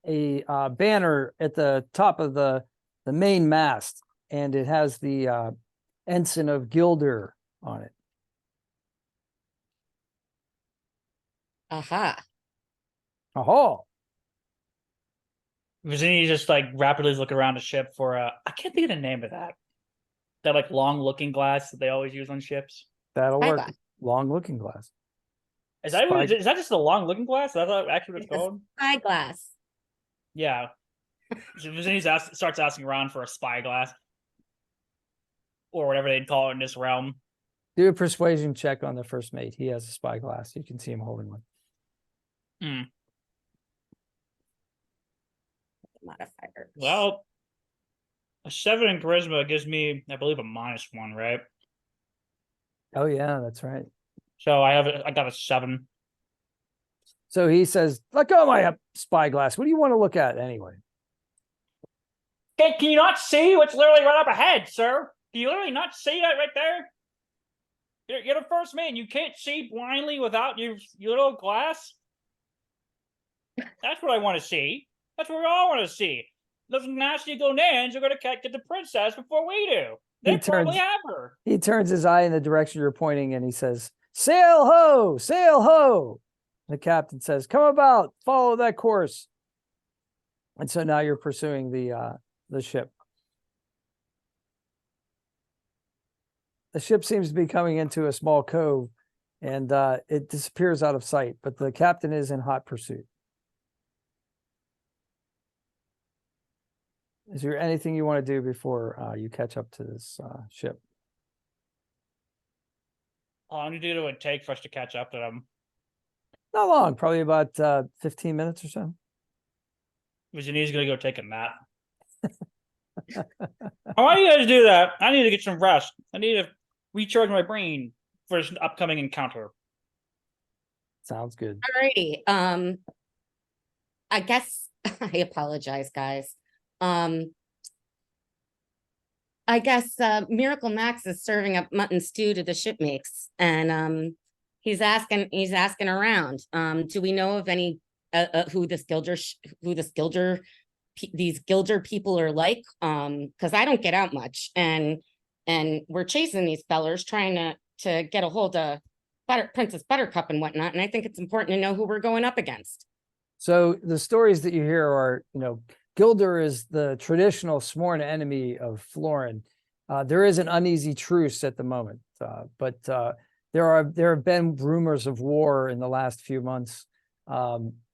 [SPEAKER 1] a banner at the top of the main mast, and it has the ensign of Gilder on it.
[SPEAKER 2] Aha.
[SPEAKER 1] Oh,
[SPEAKER 3] Virginia just like rapidly look around the ship for I can't think of the name of that. That like long looking glass that they always use on ships.
[SPEAKER 1] that'll work.
[SPEAKER 2] Spyglass.
[SPEAKER 1] Long looking glass.
[SPEAKER 3] Is that
[SPEAKER 1] Spy-
[SPEAKER 3] is that just a long looking glass? That's actually what it's called.
[SPEAKER 2] Spyglass.
[SPEAKER 3] Yeah. So Virginia starts asking around for a spyglass. Or whatever they'd call it in this realm.
[SPEAKER 1] Do a persuasion check on the first mate. He has a spyglass. You can see him holding one.
[SPEAKER 2] Modifier.
[SPEAKER 3] Well, a 7 in charisma gives me, I believe, a -1, right?
[SPEAKER 1] Oh yeah, that's right.
[SPEAKER 3] So I got a 7.
[SPEAKER 1] So he says, "Let go of my spyglass. What do you want to look at anyway?"
[SPEAKER 3] Can you not see what's literally right up ahead, sir? Can you literally not see that right there? You're the first man. You can't see blindly without your little glass. That's what I want to see. That's what we all want to see. Those nasty Gonans are going to get the princess before we do. They probably have her.
[SPEAKER 1] He turns his eye in the direction you're pointing, and he says, "Sail ho! Sail ho!" The captain says, "Come about, follow that course." And so now you're pursuing the ship. The ship seems to be coming into a small cove, and it disappears out of sight, but the captain is in hot pursuit. Is there anything you want to do before you catch up to this ship?
[SPEAKER 3] How long do it would take for us to catch up to them?
[SPEAKER 1] Not long, probably about 15 minutes or so.
[SPEAKER 3] Virginia's going to go take a nap. Why do you guys do that? I need to get some rest. I need to recharge my brain for this upcoming encounter.
[SPEAKER 1] Sounds good.
[SPEAKER 2] Alrighty. I guess I apologize, guys. I guess Miracle Max is serving up mutton stew to the shipmates, and he's asking around. Do we know of any who these Gilder people are like? Because I don't get out much, and we're chasing these fellers trying to get a hold of Princess Buttercup and whatnot, and I think it's important to know who we're going up against.
[SPEAKER 1] So the stories that you hear are, Gilder is the traditional sworn enemy of Florin. There is an uneasy truce at the moment, but there have been rumors of war in the last few months,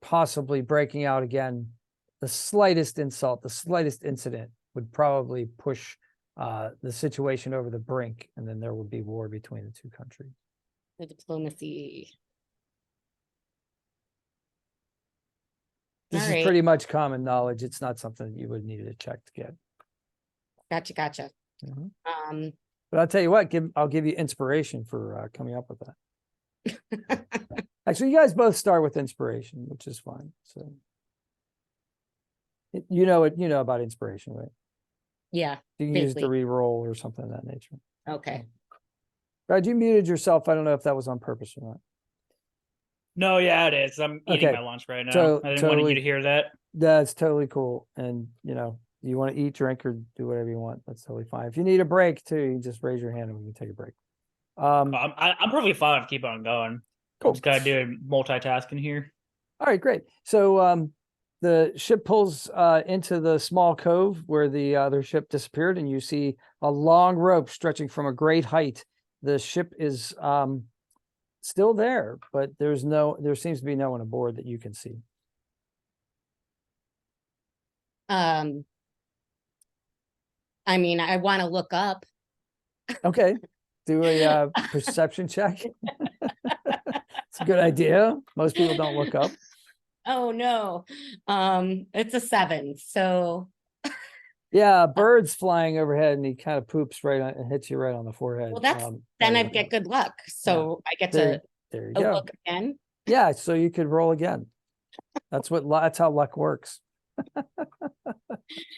[SPEAKER 1] possibly breaking out again. The slightest insult, the slightest incident would probably push the situation over the brink, and then there would be war between the two countries.
[SPEAKER 2] The diplomacy.
[SPEAKER 1] This is pretty much common knowledge. It's not something that you would need to check to get.
[SPEAKER 2] Gotcha.
[SPEAKER 1] Mm-hmm. But I'll tell you what, I'll give you inspiration for coming up with that. Actually, you guys both start with inspiration, which is fine. So you know about inspiration, right?
[SPEAKER 2] Yeah.
[SPEAKER 1] You can use the re-roll or something of that nature.
[SPEAKER 2] Okay.
[SPEAKER 1] Brad, you muted yourself. I don't know if that was on purpose or not.
[SPEAKER 3] No, yeah, it is. I'm eating
[SPEAKER 1] Okay.
[SPEAKER 3] my lunch right now.
[SPEAKER 1] So-
[SPEAKER 3] I didn't want you
[SPEAKER 1] totally-
[SPEAKER 3] to hear that.
[SPEAKER 1] That's totally cool. And you want to eat, drink, or do whatever you want. That's totally fine. If you need a break too, you just raise your hand and we can take a break.
[SPEAKER 3] I'm perfectly fine to keep on going.
[SPEAKER 1] Cool.
[SPEAKER 3] Just gotta do multitasking here.
[SPEAKER 1] All right, great. So the ship pulls into the small cove where the other ship disappeared, and you see a long rope stretching from a great height. The ship is still there, but there seems to be no one aboard that you can see.
[SPEAKER 2] I mean, I want to look up.
[SPEAKER 1] Okay, do a perception check. It's a good idea. Most people don't look up.
[SPEAKER 2] Oh no. It's a 7. So
[SPEAKER 1] Yeah, a bird's flying overhead, and he kind of poops right on and hits you right on the forehead.
[SPEAKER 2] well, then
[SPEAKER 1] while
[SPEAKER 2] I
[SPEAKER 1] you're
[SPEAKER 2] get
[SPEAKER 1] looking up.
[SPEAKER 2] good luck. So I get
[SPEAKER 1] There,
[SPEAKER 2] to
[SPEAKER 1] there you go.
[SPEAKER 2] look again.
[SPEAKER 1] Yeah, so you could roll again. That's how luck works.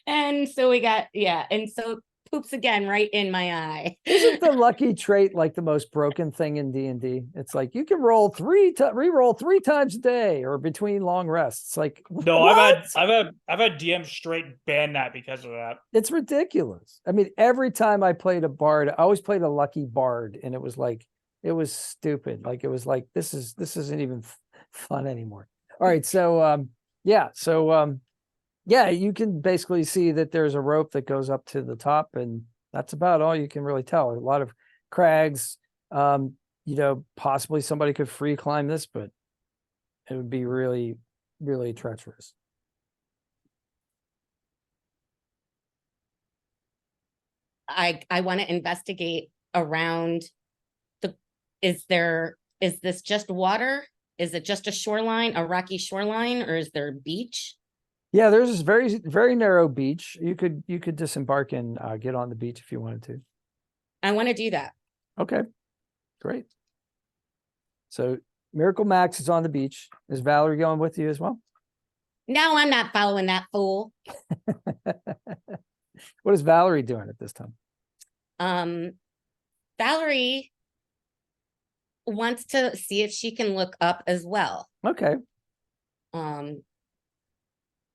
[SPEAKER 2] And so we got, and so poops again right in my eye.
[SPEAKER 1] Isn't the lucky trait like the most broken thing in D&D? It's like you can roll re-roll 3 times a day or between long rests. Like,
[SPEAKER 3] No,
[SPEAKER 1] what?
[SPEAKER 3] I've had DM straight ban that because of that.
[SPEAKER 1] It's ridiculous. I mean, every time I played a bard, I always played a lucky bard, and it was stupid. Like it was like this isn't even fun anymore. All right, so yeah, you can basically see that there's a rope that goes up to the top, and that's about all you can really tell. A lot of crags, possibly somebody could free climb this, but it would be really, really treacherous.
[SPEAKER 2] I want to investigate around is this just water? Is it just a shoreline, a rocky shoreline, or is there a beach?
[SPEAKER 1] Yeah, there's this very, very narrow beach. You could disembark and get on the beach if you wanted to.
[SPEAKER 2] I want to do that.
[SPEAKER 1] Okay, great. So Miracle Max is on the beach. Is Valerie going with you as well?
[SPEAKER 2] No, I'm not following that fool.
[SPEAKER 1] What is Valerie doing at this time?
[SPEAKER 2] Valerie wants to see if she can look up as well.
[SPEAKER 1] Okay.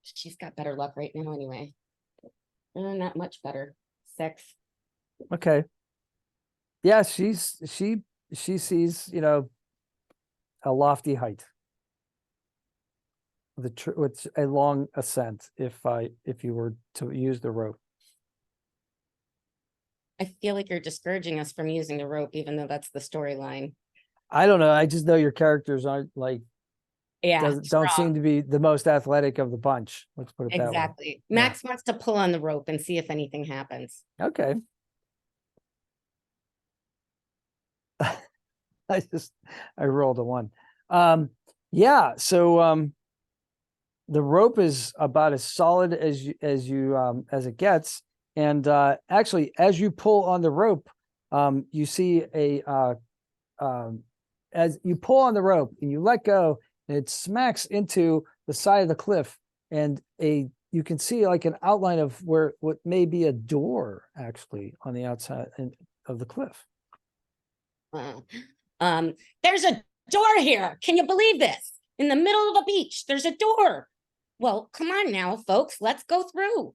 [SPEAKER 2] She's got better luck right now anyway. Not much better. 6.
[SPEAKER 1] Okay. Yeah, she sees, a lofty height with a long ascent if you were to use the rope.
[SPEAKER 2] I feel like you're discouraging us from using the rope, even though that's the storyline.
[SPEAKER 1] I don't know. I just know your characters aren't like don't seem to be the most athletic of the bunch. Let's put it that way.
[SPEAKER 2] Exactly. Max wants to pull on the rope and see if anything happens.
[SPEAKER 1] Okay. I rolled a 1. Yeah, so the rope is about as solid as it gets, and actually as you pull on the rope, you see as you pull on the rope and you let go, it smacks into the side of the cliff, and you can see like an outline of what may be a door actually on the outside of the cliff.
[SPEAKER 2] There's a door here. Can you believe this? In the middle of the beach, there's a door. Well, come on now, folks. Let's go through.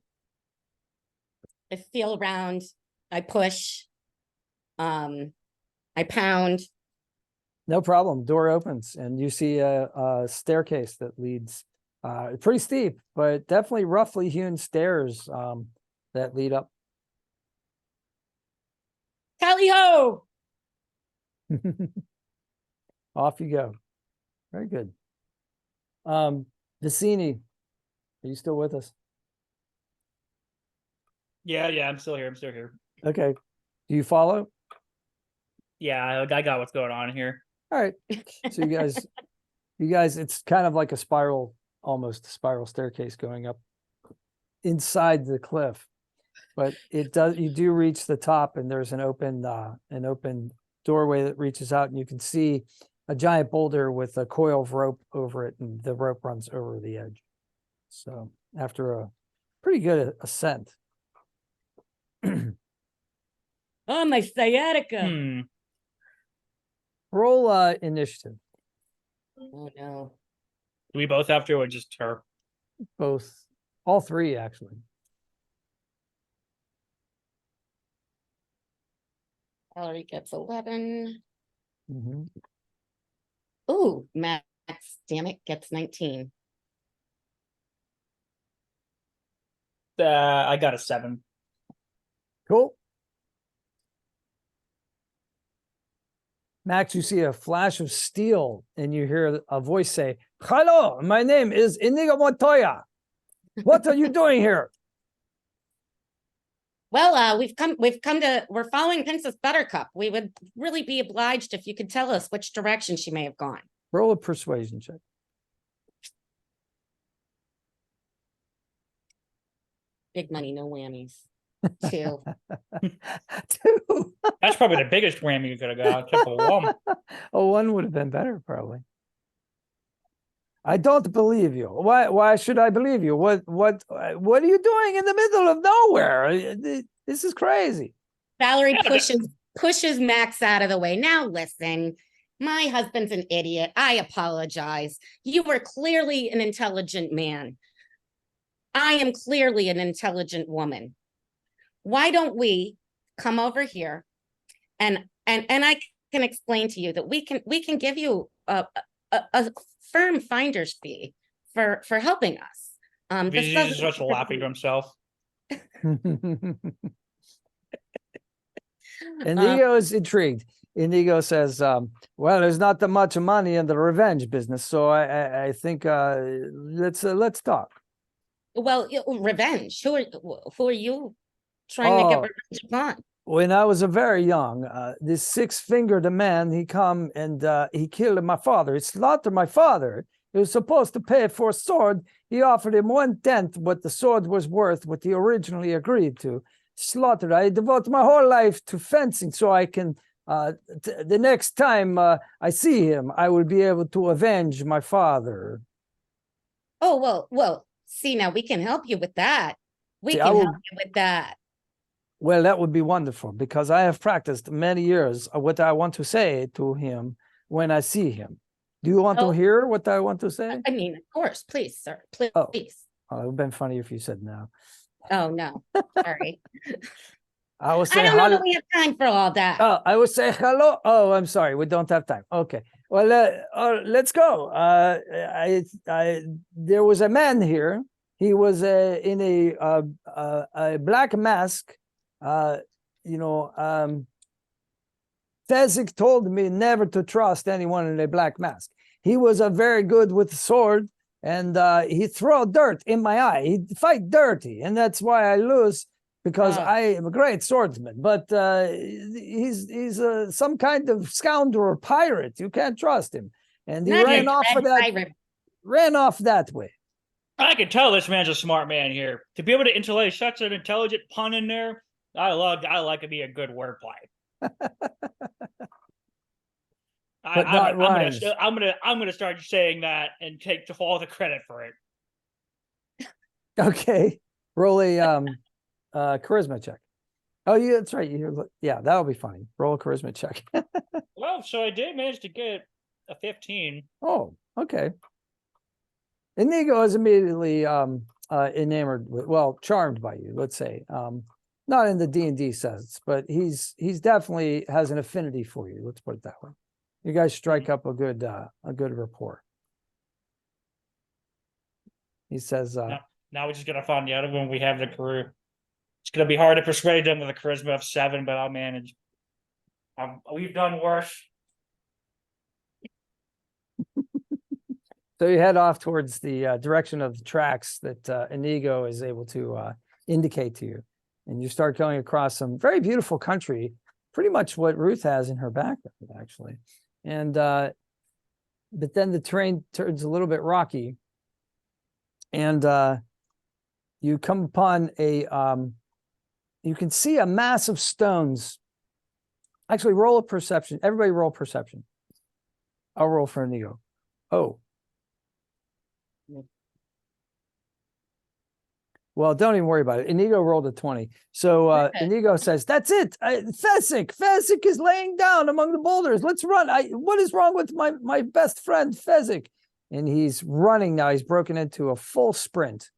[SPEAKER 2] I feel around. I push. I pound.
[SPEAKER 1] No problem. Door opens, and you see a staircase that leads. Pretty steep, but definitely roughly hewn stairs that lead up.
[SPEAKER 2] Tally ho!
[SPEAKER 1] Off you go. Very good. Vicini, are you still with us?
[SPEAKER 3] Yeah, I'm still here.
[SPEAKER 1] Okay. Do you follow?
[SPEAKER 3] Yeah, I got what's going on here.
[SPEAKER 1] All right. So you guys, it's kind of like almost a spiral staircase going up inside the cliff, but you do reach the top, and there's an open doorway that reaches out, and you can see a giant boulder with a coil of rope over it, and the rope runs over the edge. So after a pretty good ascent.
[SPEAKER 2] Oh, my sciatica.
[SPEAKER 1] Roll initiative.
[SPEAKER 2] Oh no.
[SPEAKER 3] Do we both have to, or just her?
[SPEAKER 1] Both, all three actually.
[SPEAKER 2] Valerie gets 11.
[SPEAKER 1] Mhm.
[SPEAKER 2] Ooh, Max, damn it, gets 19.
[SPEAKER 3] I got a 7.
[SPEAKER 1] Cool. Max, you see a flash of steel and you hear a voice say, "Hello, my name is Inigo Montoya. What are you doing here?"
[SPEAKER 2] Well, we're following Princess Buttercup. We would really be obliged if you could tell us which direction she may have gone.
[SPEAKER 1] Roll a persuasion check.
[SPEAKER 2] Big money, no whammies. 2.
[SPEAKER 1] Two.
[SPEAKER 3] That's probably the biggest whammy you could have got. Except for one.
[SPEAKER 1] Oh, one would have been better, probably. I don't believe you. Why should I believe you? What are you doing in the middle of nowhere? This is crazy.
[SPEAKER 2] Valerie
[SPEAKER 3] Yeah,
[SPEAKER 2] pushes Max out of the way. Now listen, my husband's an idiot. I apologize. You were clearly an intelligent man. I am clearly an intelligent woman. Why don't we come over here and I can explain to you that we can give you a firm finder's fee for helping us.
[SPEAKER 3] He's just starts laughing to himself.
[SPEAKER 1] Inigo is intrigued. Inigo says, well, there's not that much money in the revenge business, so I think let's talk.
[SPEAKER 2] Well, revenge. Who are you trying to get revenge upon?
[SPEAKER 1] When I was very young, this six-fingered man, he come and he killed my father. He slaughtered my father. He was supposed to pay for a sword. He offered him 1/10 what the sword was worth, what he originally agreed to. Slaughtered. I devote my whole life to fencing so I can, the next time I see him, I will be able to avenge my father.
[SPEAKER 2] Oh, well, see, now we can help you with that. We
[SPEAKER 1] See,
[SPEAKER 2] can help you with that.
[SPEAKER 1] Well, that would be wonderful because I have practiced many years of what I want to say to him when I see him. Do you want to hear what I want to say?
[SPEAKER 2] I mean, of course, please, sir, please.
[SPEAKER 1] Oh, it would have been funny if you said no.
[SPEAKER 2] Oh, no, sorry.
[SPEAKER 1] I will say
[SPEAKER 2] I don't know that we have time for all that.
[SPEAKER 1] Oh, I will say hello. Oh, I'm sorry. We don't have time. Okay. Well, let's go. There was a man here. He was in a black mask. Fezzik told me never to trust anyone in a black mask. He was a very good with the sword, and he throw dirt in my eye. He fight dirty, and that's why I lose because I am a great swordsman. But he's some kind of scoundrel or pirate. You can't trust him, and he ran off that way.
[SPEAKER 3] I can tell this man's a smart man here. To be able to interlay such an intelligent pun in there, I like to be a good wordplay. I'm gonna start saying that and take all the credit for it.
[SPEAKER 1] Okay, roll a charisma check. Oh, yeah, that's right. Yeah, that'll be funny. Roll a charisma check.
[SPEAKER 3] Well, so I did manage to get a 15.
[SPEAKER 1] Oh, okay. Inigo is immediately enamored with, well, charmed by you, let's say. Not in the D&D sense, but he's definitely has an affinity for you. Let's put it that way. You guys strike up a good rapport. He says,
[SPEAKER 3] now we're just gonna find out when we have the crew. It's gonna be hard to persuade them with a charisma of 7, but I'll manage. We've done worse.
[SPEAKER 1] So you head off towards the direction of the tracks that Inigo is able to indicate to you. And you start going across some very beautiful country, pretty much what Ruth has in her background, actually. And but then the terrain turns a little bit rocky. And you come upon you can see a mass of stones. Actually, roll a perception. Everybody roll perception. I'll roll for Inigo. Oh. Well, don't even worry about it. Inigo rolled a 20. So
[SPEAKER 2] Okay.
[SPEAKER 1] Inigo says, that's it. Fezzik is laying down among the boulders. Let's run. What is wrong with my best friend, Fezzik? And he's running now. He's broken into a full sprint.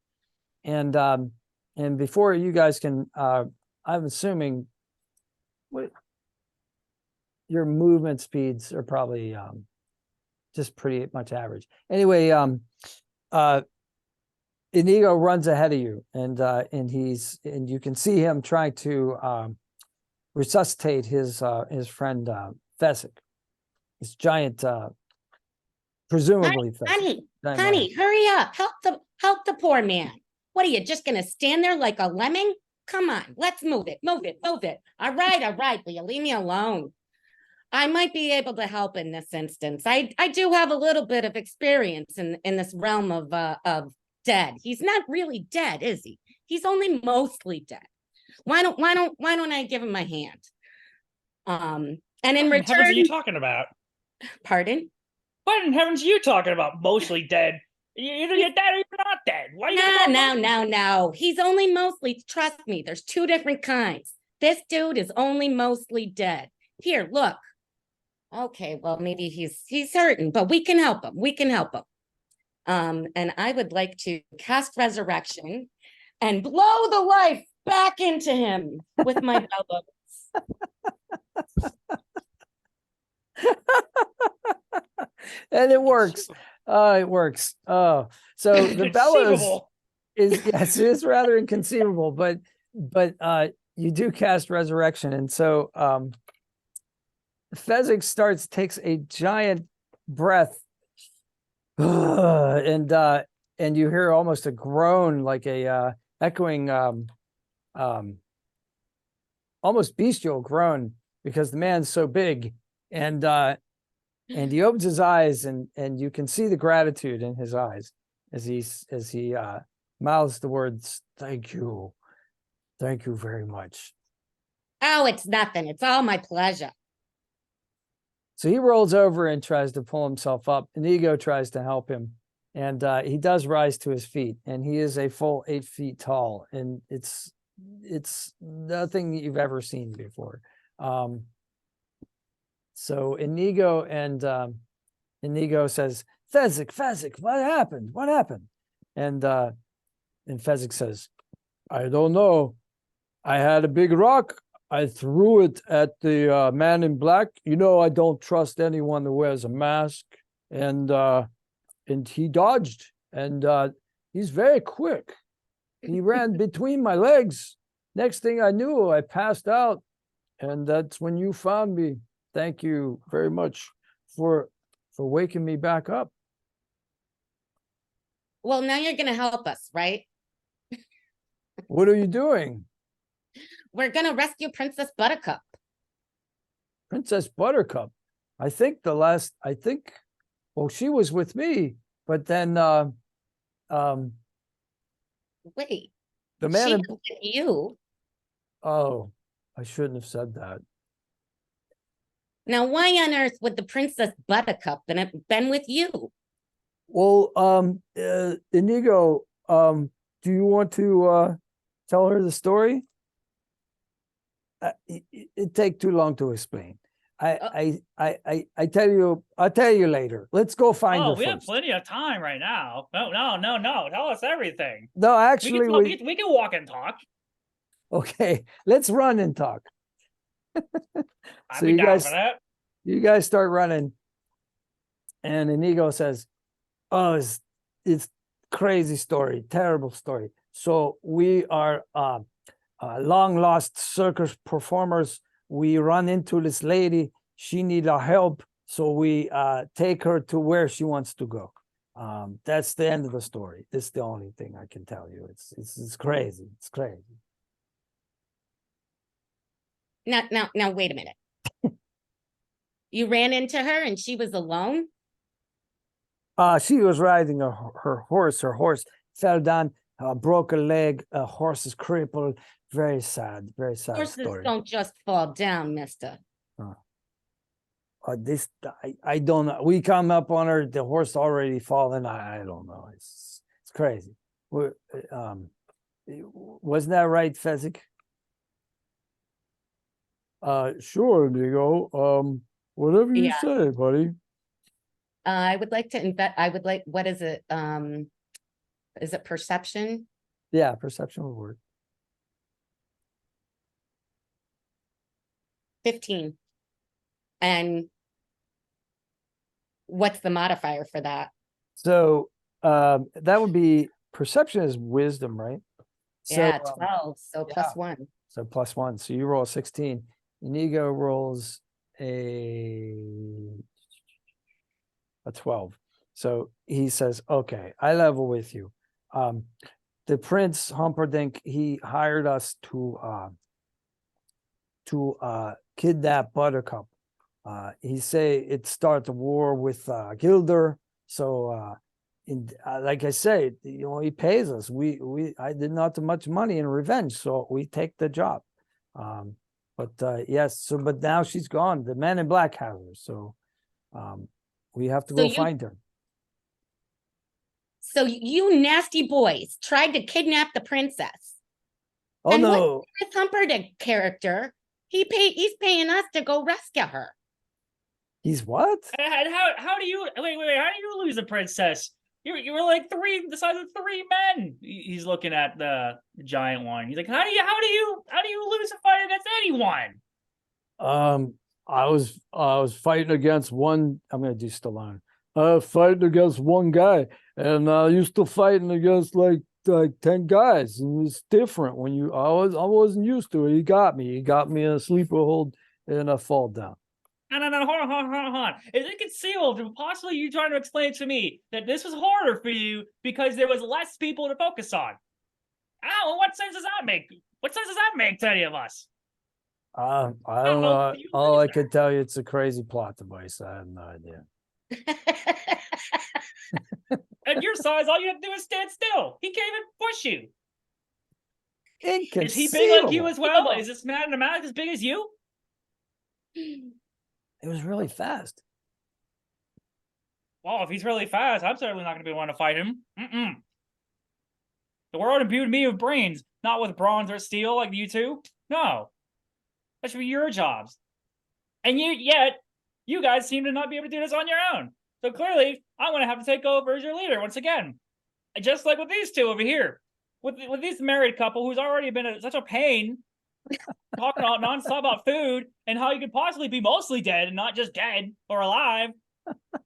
[SPEAKER 1] And before you guys can, I'm assuming your movement speeds are probably just pretty much average. Anyway, Inigo runs ahead of you, and you can see him trying to resuscitate his friend Fezzik, this giant, presumably Fezzik.
[SPEAKER 2] Honey, hurry up. Help the poor man. What are you just gonna stand there like a lemming? Come on, let's move it. All right. Will you leave me alone? I might be able to help in this instance. I do have a little bit of experience in this realm of dead. He's not really dead, is he? He's only mostly dead. Why don't I give him a hand? And in
[SPEAKER 3] What in heavens are you
[SPEAKER 2] return,
[SPEAKER 3] talking about?
[SPEAKER 2] pardon?
[SPEAKER 3] What in heavens are you talking about? Mostly dead. Either you're dead or you're not dead. Why are you
[SPEAKER 2] No. He's only mostly, trust me, there's two different kinds. This dude is only mostly dead. Here, look. Okay, well, maybe he's hurting, but we can help him. And I would like to cast resurrection and blow the life back into him with my bellows.
[SPEAKER 1] And it works. It works. Oh, so the bellows is rather inconceivable, but you do cast resurrection, and so Fezzik takes a giant breath, and you hear almost a groan, like a echoing, almost bestial groan, because the man's so big, and he opens his eyes, and you can see the gratitude in his eyes as he mouths the words, thank you very much.
[SPEAKER 2] Oh, it's nothing. It's all my pleasure.
[SPEAKER 1] So he rolls over and tries to pull himself up. Inigo tries to help him, and he does rise to his feet, and he is a full 8 feet tall, and it's nothing that you've ever seen before. So Inigo says, Fezzik, what happened? And Fezzik says, I don't know. I had a big rock. I threw it at the man in black. You know, I don't trust anyone who wears a mask. And he dodged, and he's very quick. He ran between my legs. Next thing I knew, I passed out, and that's when you found me. Thank you very much for waking me back up.
[SPEAKER 2] Well, now you're going to help us, right?
[SPEAKER 1] What are you doing?
[SPEAKER 2] We're going to rescue Princess Buttercup.
[SPEAKER 1] Princess Buttercup. I think, well, she was with me, but then
[SPEAKER 2] Wait.
[SPEAKER 1] the man
[SPEAKER 2] She
[SPEAKER 1] in,
[SPEAKER 2] was with you.
[SPEAKER 1] oh, I shouldn't have said that.
[SPEAKER 2] Now, why on earth would the Princess Buttercup been with you?
[SPEAKER 1] Well, Inigo, do you want to tell her the story? It'd take too long to explain. I'll tell you later. Let's go find her
[SPEAKER 3] we have
[SPEAKER 1] first.
[SPEAKER 3] plenty of time right now. No. Tell us everything.
[SPEAKER 1] No, actually,
[SPEAKER 3] we can walk and talk.
[SPEAKER 1] Okay, let's run and talk.
[SPEAKER 3] I'd be down for that.
[SPEAKER 1] You guys start running, and Inigo says, "Oh, it's crazy story, terrible story. So we are long lost circus performers. We run into this lady. She needs our help, so we take her to where she wants to go. That's the end of the story. This is the only thing I can tell you. It's crazy. It's crazy."
[SPEAKER 2] Now, wait a minute. You ran into her and she was alone?
[SPEAKER 1] She was riding her horse. Her horse fell down, broke a leg. A horse is crippled. Very sad
[SPEAKER 2] Horses
[SPEAKER 1] story.
[SPEAKER 2] don't just fall down, mister.
[SPEAKER 1] I don't know. We come up on her. The horse already fallen. I don't know. It's crazy. Wasn't that right, Fezzik? Sure, Inigo. Whatever you
[SPEAKER 2] Yeah.
[SPEAKER 1] say, buddy.
[SPEAKER 2] I would like to invent, I would like, what is it? Is it perception?
[SPEAKER 1] Yeah, perception will work.
[SPEAKER 2] 15. And what's the modifier for that?
[SPEAKER 1] So that would be perception is wisdom, right? So,
[SPEAKER 2] Yeah, 12, so
[SPEAKER 1] yeah.
[SPEAKER 2] plus 1.
[SPEAKER 1] So +1. So you roll a 16. Inigo rolls a 12. So he says, okay, I level with you. The Prince Humperdinck, he hired us to kidnap Buttercup. He say it start the war with Gilder. So like I say, he pays us. I did not too much money in revenge, so we take the job. But yes, but now she's gone. The man in black has her, so we have to go find her.
[SPEAKER 2] So you nasty boys tried to kidnap the princess.
[SPEAKER 1] Oh
[SPEAKER 2] and
[SPEAKER 1] no!
[SPEAKER 2] This Humperdinck character, he's paying us to go rescue her.
[SPEAKER 1] He's what?
[SPEAKER 3] And how do you how do you lose a princess? You were like the size of 3 men. He's looking at the giant one. He's like, how do you lose a fight against anyone?
[SPEAKER 1] I was fighting against one. I'm gonna do Stallone. Fighting against one guy, and used to fighting against like 10 guys. And it's different when I wasn't used to it. He got me in a sleeper hold and I fall down.
[SPEAKER 3] No, hold on. Is it concealed? Possibly you trying to explain to me that this was harder for you because there was less people to focus on? Oh, what sense does that make? What sense does that make to any of us?
[SPEAKER 1] I don't know. All I could tell you, it's a crazy plot device. I have no idea.
[SPEAKER 3] At your size, all you have to do is stand still. He can't even push you.
[SPEAKER 1] Inconceivable.
[SPEAKER 3] Is he big like you as well? Is this man in a mask as big as you?
[SPEAKER 1] It was really fast.
[SPEAKER 3] Well, if he's really fast, I'm certainly not going to be one to fight him. The world imbued me with brains, not with bronze or steel like you two. No. That should be your jobs. And yet, you guys seem to not be able to do this on your own. So clearly, I'm going to have to take over as your leader once again. Just like with these two over here. With this married couple who's already been such a pain, talking nonstop about food and how you could possibly be mostly dead and not just dead or alive.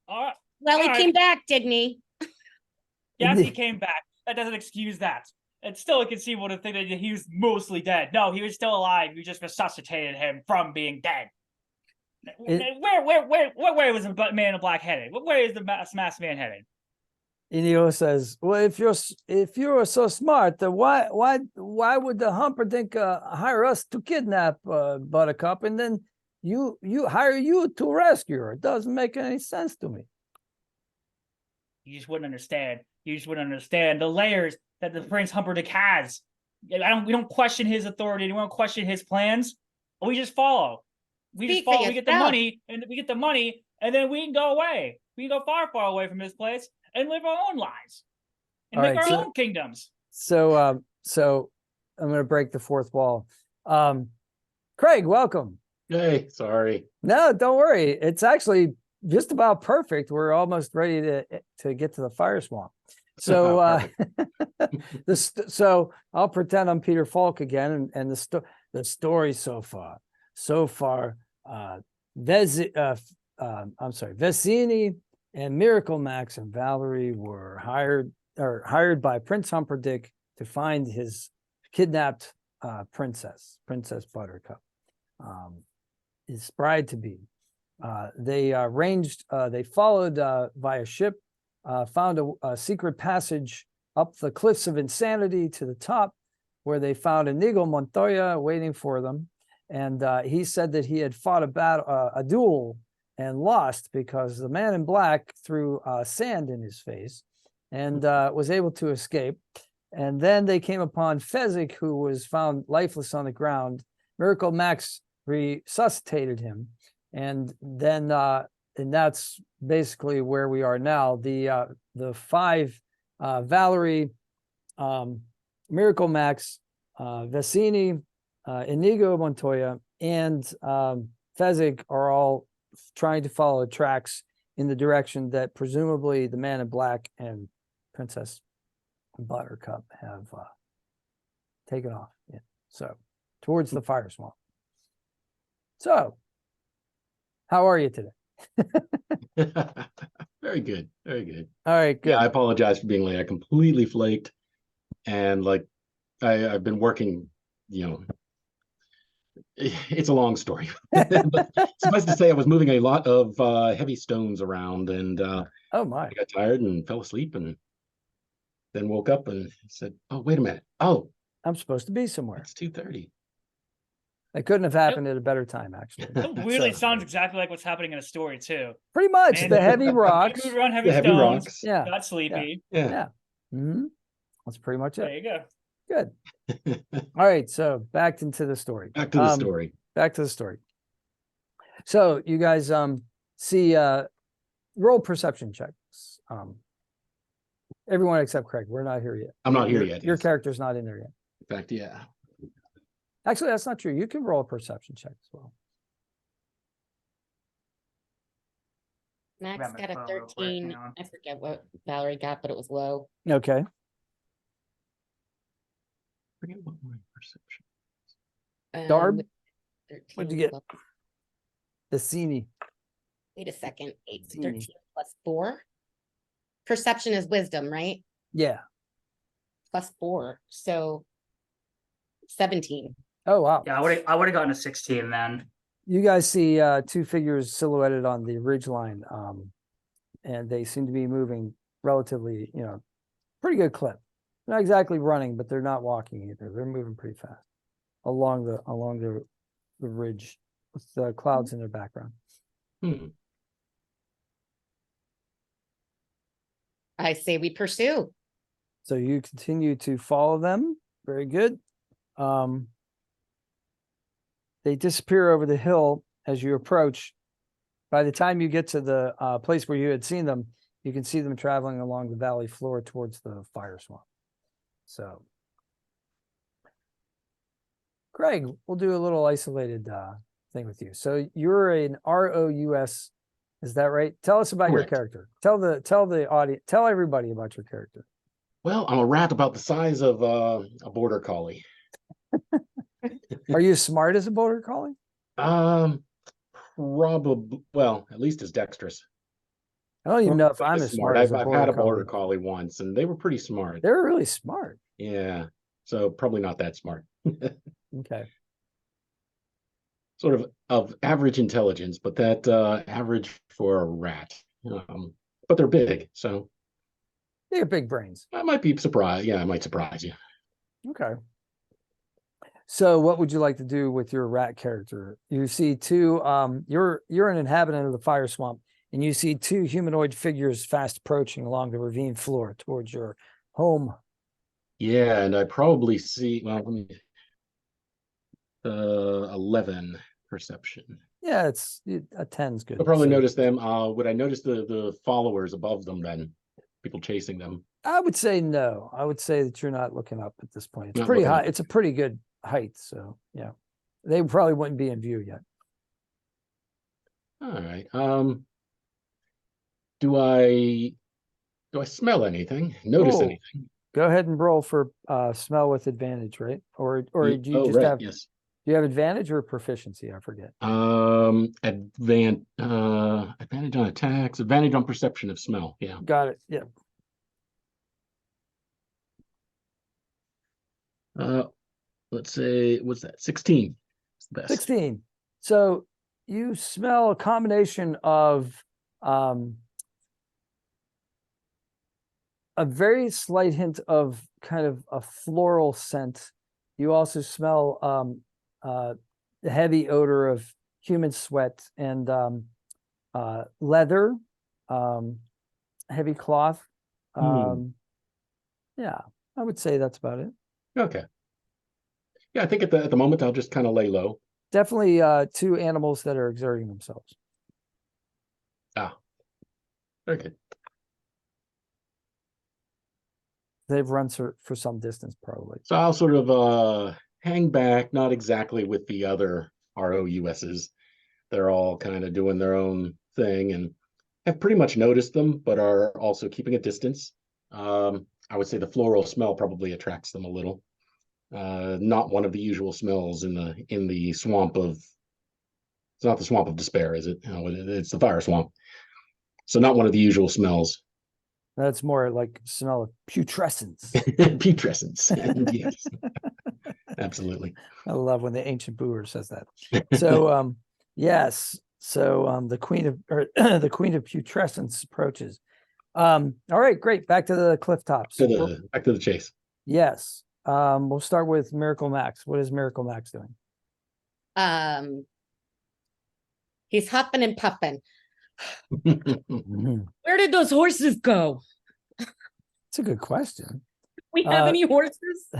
[SPEAKER 2] Well, he came back, didn't he?
[SPEAKER 3] Yes, he came back. That doesn't excuse that. It's still inconceivable to think that he was mostly dead. No, he was still alive. You just resuscitated him from being dead. Where was the man in black headed? Where is the masked man headed?
[SPEAKER 1] Inigo says, "Well, if you're so smart, then why would the Humperdinck hire us to kidnap Buttercup, and then you hire you to rescue her? It doesn't make any sense to me."
[SPEAKER 3] You just wouldn't understand. You just wouldn't understand the layers that the Prince Humperdinck has. We don't question his authority. We don't question his plans. We just follow. We just follow. We get the money, and then we can go away. We can go far, far away from this place and live our own lives and make our own kingdoms.
[SPEAKER 1] So I'm going to break the fourth wall. Craig, welcome.
[SPEAKER 4] Hey, sorry.
[SPEAKER 1] No, don't worry. It's actually just about perfect. We're almost ready to get to the fire swamp. So so I'll pretend I'm Peter Falk again, and the story so far. Vesini and Miracle Max and Valerie were hired by Prince Humperdinck to find his kidnapped Princess Buttercup, his bride to be. They followed via ship, found a secret passage up the cliffs of insanity to the top, where they found Inigo Montoya waiting for them. And he said that he had fought a duel and lost because the man in black threw sand in his face and was able to escape. And then they came upon Fezzik, who was found lifeless on the ground. Miracle Max resuscitated him. And then and that's basically where we are now. The five, Valerie, Miracle Max, Vecini, Inigo Montoya, and Fezzik are all trying to follow tracks in the direction that presumably the Man in Black and Princess Buttercup have taken off. Yeah. So towards the fire swamp. So, how are you today?
[SPEAKER 4] Very good. Very good.
[SPEAKER 1] All right, good.
[SPEAKER 4] Yeah, I apologize for being late. I completely flaked. And like I've been working, it's a long story. But suffice to say, I was moving a lot of heavy stones around, and
[SPEAKER 1] Oh my.
[SPEAKER 4] I got tired and fell asleep, and then woke up and said, "Oh, wait a minute. Oh,
[SPEAKER 1] I'm supposed to be somewhere.
[SPEAKER 4] it's 2:30."
[SPEAKER 1] It couldn't have happened at a better time, actually.
[SPEAKER 3] It weirdly
[SPEAKER 1] So,
[SPEAKER 3] sounds exactly like what's happening in a story too.
[SPEAKER 1] pretty much
[SPEAKER 3] Man,
[SPEAKER 1] the heavy rocks.
[SPEAKER 3] Moved around heavy
[SPEAKER 4] The heavy
[SPEAKER 3] stones.
[SPEAKER 4] rocks.
[SPEAKER 1] Yeah.
[SPEAKER 3] Got sleepy.
[SPEAKER 4] Yeah.
[SPEAKER 1] Yeah. Mhm. That's pretty much
[SPEAKER 3] There
[SPEAKER 1] it.
[SPEAKER 3] you go.
[SPEAKER 1] Good. All right. So back into the story.
[SPEAKER 4] Back to the story.
[SPEAKER 1] Back to the story. So you guys see roll perception checks. Everyone except Craig. We're not here yet.
[SPEAKER 4] I'm not here
[SPEAKER 1] Your-
[SPEAKER 4] yet.
[SPEAKER 1] Your
[SPEAKER 4] yes.
[SPEAKER 1] character's not in there yet.
[SPEAKER 4] In fact, yeah.
[SPEAKER 1] Actually, that's not true. You can roll a perception check as well.
[SPEAKER 2] Max
[SPEAKER 3] Grab my
[SPEAKER 2] got a
[SPEAKER 3] phone real quick,
[SPEAKER 2] 13.
[SPEAKER 3] hang on.
[SPEAKER 2] I forget what Valerie got, but it was low.
[SPEAKER 1] Okay.
[SPEAKER 4] Forget what my perception.
[SPEAKER 1] Darb,
[SPEAKER 2] 13
[SPEAKER 1] what'd you get?
[SPEAKER 2] plus-
[SPEAKER 1] Vecini.
[SPEAKER 2] Wait a second. 8,
[SPEAKER 1] Teeny.
[SPEAKER 2] 13 plus 4. Perception is wisdom, right?
[SPEAKER 1] Yeah.
[SPEAKER 2] Plus 4. So 17.
[SPEAKER 1] Oh wow.
[SPEAKER 3] Yeah, I would have gotten a 16 then.
[SPEAKER 1] You guys see two figures silhouetted on the ridge line, and they seem to be moving relatively, pretty good clip. Not exactly running, but they're not walking either. They're moving pretty fast along the ridge with the clouds in their background.
[SPEAKER 4] Hmm.
[SPEAKER 2] I say we pursue.
[SPEAKER 1] So you continue to follow them. Very good. They disappear over the hill as you approach. By the time you get to the place where you had seen them, you can see them traveling along the valley floor towards the fire swamp. So, Craig, we'll do a little isolated thing with you. So you're an ROUS, is that right? Tell us about
[SPEAKER 4] Correct.
[SPEAKER 1] your character. Tell the audience, tell everybody about your character.
[SPEAKER 4] Well, I'm a rat about the size of a border collie.
[SPEAKER 1] Are you smart as a border collie?
[SPEAKER 4] Probably. Well, at least as dexterous.
[SPEAKER 1] I don't even know if
[SPEAKER 4] Probably
[SPEAKER 1] I'm
[SPEAKER 4] as
[SPEAKER 1] as smart as a
[SPEAKER 4] I've
[SPEAKER 1] border
[SPEAKER 4] had a
[SPEAKER 1] collie.
[SPEAKER 4] border collie once, and they were pretty smart.
[SPEAKER 1] They're really smart.
[SPEAKER 4] Yeah, so probably not that smart.
[SPEAKER 1] Okay.
[SPEAKER 4] Sort of average intelligence, but that average for a rat. But they're big, so
[SPEAKER 1] They're big brains.
[SPEAKER 4] I might be surprised. Yeah, I might surprise you.
[SPEAKER 1] Okay. So what would you like to do with your rat character? You see two, you're an inhabitant of the fire swamp, and you see two humanoid figures fast approaching along the ravine floor towards your home.
[SPEAKER 4] Yeah, and I probably see. Well, let me. 11 perception.
[SPEAKER 1] Yeah, a 10's good.
[SPEAKER 4] I'll probably
[SPEAKER 1] So
[SPEAKER 4] notice them. Would I notice the followers above them then? People chasing them.
[SPEAKER 1] I would say no. I would say that you're not looking up at this point. It's
[SPEAKER 4] Not
[SPEAKER 1] pretty
[SPEAKER 4] looking
[SPEAKER 1] high.
[SPEAKER 4] up.
[SPEAKER 1] It's a pretty good height. So yeah, they probably wouldn't be in view yet.
[SPEAKER 4] All right. Do I smell anything? Notice
[SPEAKER 1] Oh.
[SPEAKER 4] anything?
[SPEAKER 1] Go ahead and roll for smell with advantage, right? Or do you
[SPEAKER 4] Oh,
[SPEAKER 1] just
[SPEAKER 4] right,
[SPEAKER 1] have
[SPEAKER 4] yes.
[SPEAKER 1] do you have advantage or proficiency? I forget.
[SPEAKER 4] Advantage on attacks, advantage on perception of smell. Yeah.
[SPEAKER 1] Got it. Yeah.
[SPEAKER 4] Let's say, what's that? 16. It's the best.
[SPEAKER 1] 16. So you smell a combination of a very slight hint of kind of a floral scent. You also smell the heavy odor of human sweat and leather, heavy cloth. Yeah, I would say that's about it.
[SPEAKER 4] Okay. Yeah, I think at the moment I'll just kind of lay low.
[SPEAKER 1] Definitely two animals that are exerting themselves.
[SPEAKER 4] Ah, very good.
[SPEAKER 1] They've run for some distance, probably.
[SPEAKER 4] So I'll sort of hang back, not exactly with the other ROUSs. They're all kind of doing their own thing and have pretty much noticed them, but are also keeping a distance. I would say the floral smell probably attracts them a little. Not one of the usual smells in the swamp of. It's not the swamp of despair, is it? No, it's the fire swamp. So not one of the usual smells.
[SPEAKER 1] That's more like smell of putrescence.
[SPEAKER 4] Putrescence. Yes, absolutely.
[SPEAKER 1] I love when the ancient brewer says that. So yes. So the queen of the queen of putrescence approaches. All right, great. Back to the cliff tops.
[SPEAKER 4] Back to the chase.
[SPEAKER 1] Yes. We'll start with Miracle Max. What is Miracle Max doing?
[SPEAKER 2] He's huffing and puffing.
[SPEAKER 1] Mhm.
[SPEAKER 2] Where did those horses go?
[SPEAKER 1] It's a good question.
[SPEAKER 2] We have any horses?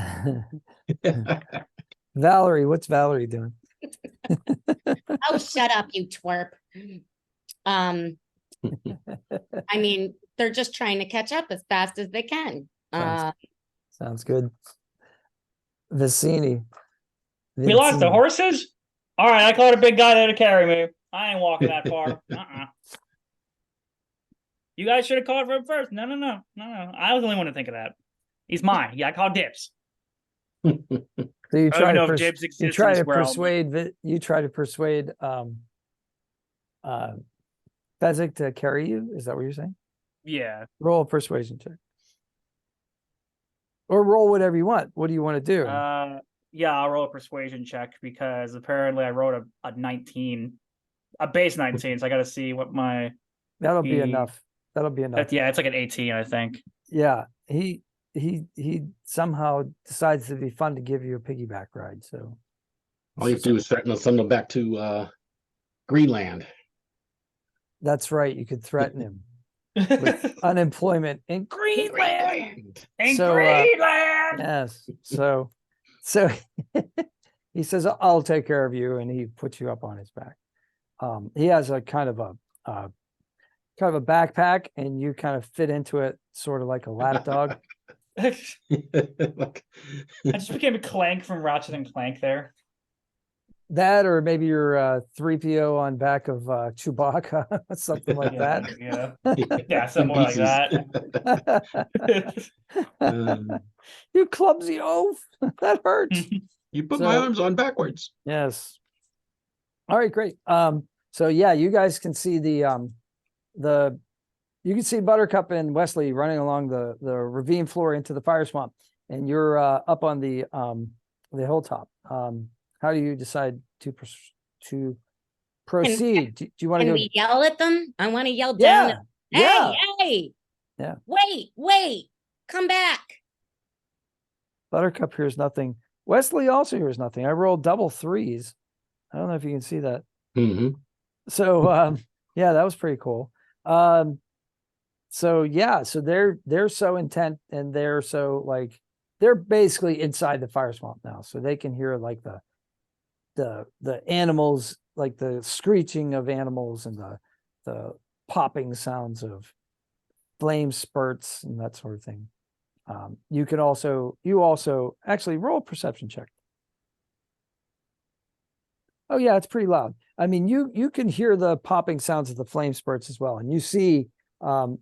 [SPEAKER 1] Valerie, what's Valerie doing?
[SPEAKER 2] Oh, shut up, you twerp. I mean, they're just trying to catch up as fast as they can.
[SPEAKER 1] Sounds good. Vicini.
[SPEAKER 3] We lost the horses? All right, I called a big guy there to carry me. I ain't walking that far. You guys should have called for him first. No. I was the only one to think of that. He's mine. Yeah, I called dibs.
[SPEAKER 1] So you
[SPEAKER 3] I
[SPEAKER 1] try
[SPEAKER 3] don't know
[SPEAKER 1] to
[SPEAKER 3] if dibs exist
[SPEAKER 1] you try
[SPEAKER 3] in
[SPEAKER 1] to
[SPEAKER 3] this world.
[SPEAKER 1] persuade Fezzik to carry you. Is that what you're saying?
[SPEAKER 3] Yeah.
[SPEAKER 1] Roll a persuasion check. Or roll whatever you want. What do you want to do?
[SPEAKER 3] Yeah, I'll roll a persuasion check because apparently I wrote a 19, a base 19. So I got to see what my.
[SPEAKER 1] That'll be enough. That'll be enough.
[SPEAKER 3] Yeah, it's like an 18, I think.
[SPEAKER 1] Yeah, he somehow decides to be fun to give you a piggyback ride. So
[SPEAKER 4] all you have to do is send them back to Greenland.
[SPEAKER 1] That's right. You could threaten him with unemployment in Greenland.
[SPEAKER 3] Greenland.
[SPEAKER 1] Yes. So he says, "I'll take care of you," and he puts you up on his back. He has a kind of a backpack, and you kind of fit into it, sort of like a lapdog.
[SPEAKER 3] I just became a Clank from Ratchet and Clank there.
[SPEAKER 1] That, or maybe you're 3PO on back of Chewbacca, something like that.
[SPEAKER 3] Yeah, something more like that.
[SPEAKER 1] You clumsy oaf, that hurts.
[SPEAKER 4] You put my arms on backwards.
[SPEAKER 1] Yes. All right, great. So yeah, you guys can see you can see Buttercup and Wesley running along the ravine floor into the fire swamp, and you're up on the hilltop. How do you decide to proceed? Do you want to
[SPEAKER 2] Can
[SPEAKER 1] go?
[SPEAKER 2] we yell at them? I want to yell down.
[SPEAKER 1] Yeah.
[SPEAKER 2] Hey!
[SPEAKER 1] Yeah.
[SPEAKER 2] Wait! Come back!
[SPEAKER 1] Buttercup hears nothing. Wesley also hears nothing. I rolled double threes. I don't know if you can see that.
[SPEAKER 4] Mm-hmm.
[SPEAKER 1] So yeah, that was pretty cool. So they're so intent, and they're so like they're basically inside the fire swamp now, so they can hear like the animals, like the screeching of animals and the popping sounds of flame spurts and that sort of thing. You also actually roll a perception check. Oh yeah, it's pretty loud. I mean, you can hear the popping sounds of the flame spurts as well, and you see now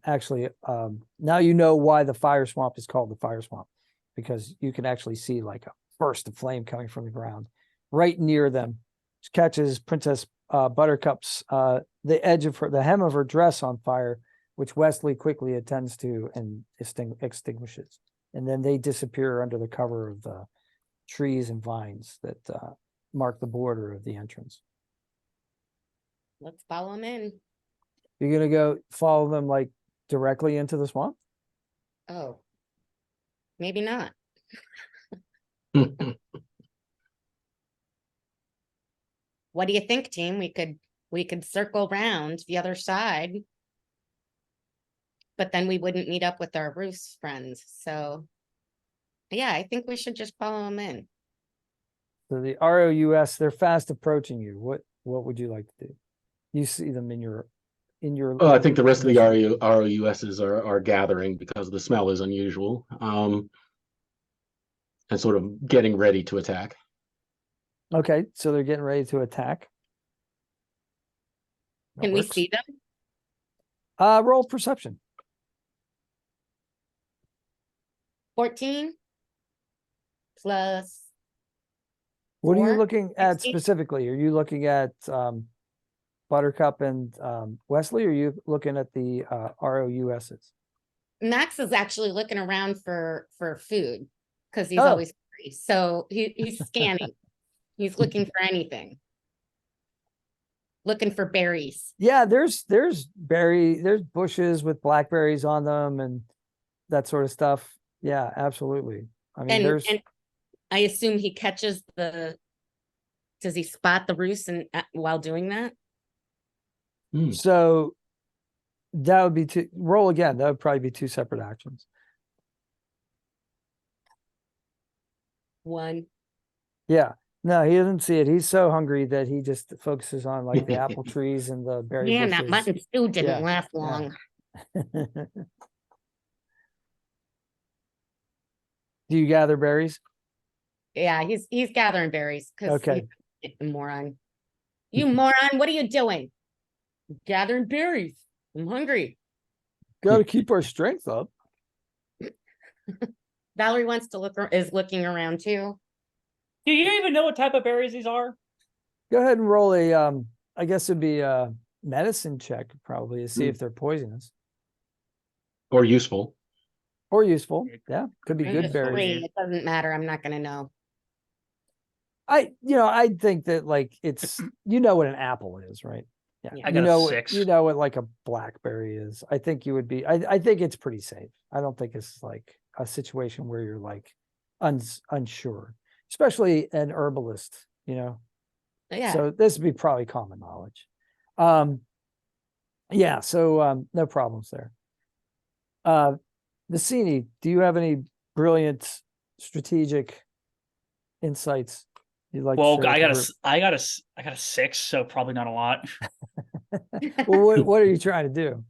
[SPEAKER 1] you know why the fire swamp is called the fire swamp, because you can actually see like a burst of flame coming from the ground right near them, which catches Princess Buttercup's the edge of the hem of her dress on fire, which Wesley quickly attends to and extinguishes, and then they disappear under the cover of the trees and vines that mark the border of the entrance.
[SPEAKER 2] Let's follow them in.
[SPEAKER 1] You're gonna go follow them like directly into the swamp?
[SPEAKER 2] Oh, maybe not. What do you think, team? We could circle round the other side, but then we wouldn't meet up with our Roos friends. So yeah, I think we should just follow them in.
[SPEAKER 1] So the ROUS, they're fast approaching you. What would you like to do? You see them in your in your?
[SPEAKER 4] Oh, I think the rest of the
[SPEAKER 1] vision?
[SPEAKER 4] ROUSs are gathering because the smell is unusual, and sort of getting ready to attack.
[SPEAKER 1] Okay, so they're getting ready to attack. That
[SPEAKER 2] Can we
[SPEAKER 1] works.
[SPEAKER 2] see them?
[SPEAKER 1] Roll perception.
[SPEAKER 2] 14 plus
[SPEAKER 1] What are you
[SPEAKER 2] 4,
[SPEAKER 1] looking at
[SPEAKER 2] 16.
[SPEAKER 1] specifically? Are you looking at Buttercup and Wesley, or are you looking at the ROUSs?
[SPEAKER 2] Max is actually looking around for food because he's
[SPEAKER 1] Oh.
[SPEAKER 2] always hungry. So he's scanning. He's looking for anything. Looking for berries.
[SPEAKER 1] Yeah, there's bushes with blackberries on them and that sort of stuff. Yeah, absolutely. I mean, there's
[SPEAKER 2] And I assume he catches does he spot the roost and while doing that?
[SPEAKER 1] so that would be roll again. That would probably be 2 separate actions.
[SPEAKER 2] 1.
[SPEAKER 1] Yeah. No, he doesn't see it. He's so hungry that he just focuses on like the apple trees and the berry
[SPEAKER 2] Man, that
[SPEAKER 1] bushes.
[SPEAKER 2] mutton stew didn't
[SPEAKER 1] Yeah,
[SPEAKER 2] last
[SPEAKER 1] yeah.
[SPEAKER 2] long.
[SPEAKER 1] Do you gather berries?
[SPEAKER 2] Yeah, he's gathering berries because
[SPEAKER 1] Okay.
[SPEAKER 2] moron. You moron, what are you doing? Gathering berries. I'm hungry.
[SPEAKER 1] Got to keep our strength up.
[SPEAKER 2] Valerie wants to is looking around too.
[SPEAKER 3] Do you even know what type of berries these are?
[SPEAKER 1] Go ahead and roll a I guess it'd be a medicine check probably to see if they're poisonous
[SPEAKER 4] Or useful.
[SPEAKER 1] or useful. Yeah, could be
[SPEAKER 2] I'm
[SPEAKER 1] good
[SPEAKER 2] just
[SPEAKER 1] berries.
[SPEAKER 2] 3. It doesn't matter. I'm not gonna know.
[SPEAKER 1] I think that like it's what an apple is, right? Yeah.
[SPEAKER 2] Yeah.
[SPEAKER 3] I got a 6.
[SPEAKER 1] You know what like a blackberry is. I think you would be I think it's pretty safe. I don't think it's like a situation where you're like unsure, especially an herbalist,
[SPEAKER 2] Yeah.
[SPEAKER 1] So this would be probably common knowledge. Yeah, so no problems there. Vicini, do you have any brilliant strategic insights you'd like to
[SPEAKER 3] Well,
[SPEAKER 1] share with
[SPEAKER 3] I
[SPEAKER 1] the
[SPEAKER 3] got
[SPEAKER 1] group?
[SPEAKER 3] I got a 6, so probably not a lot.
[SPEAKER 1] Well, what are you trying to do?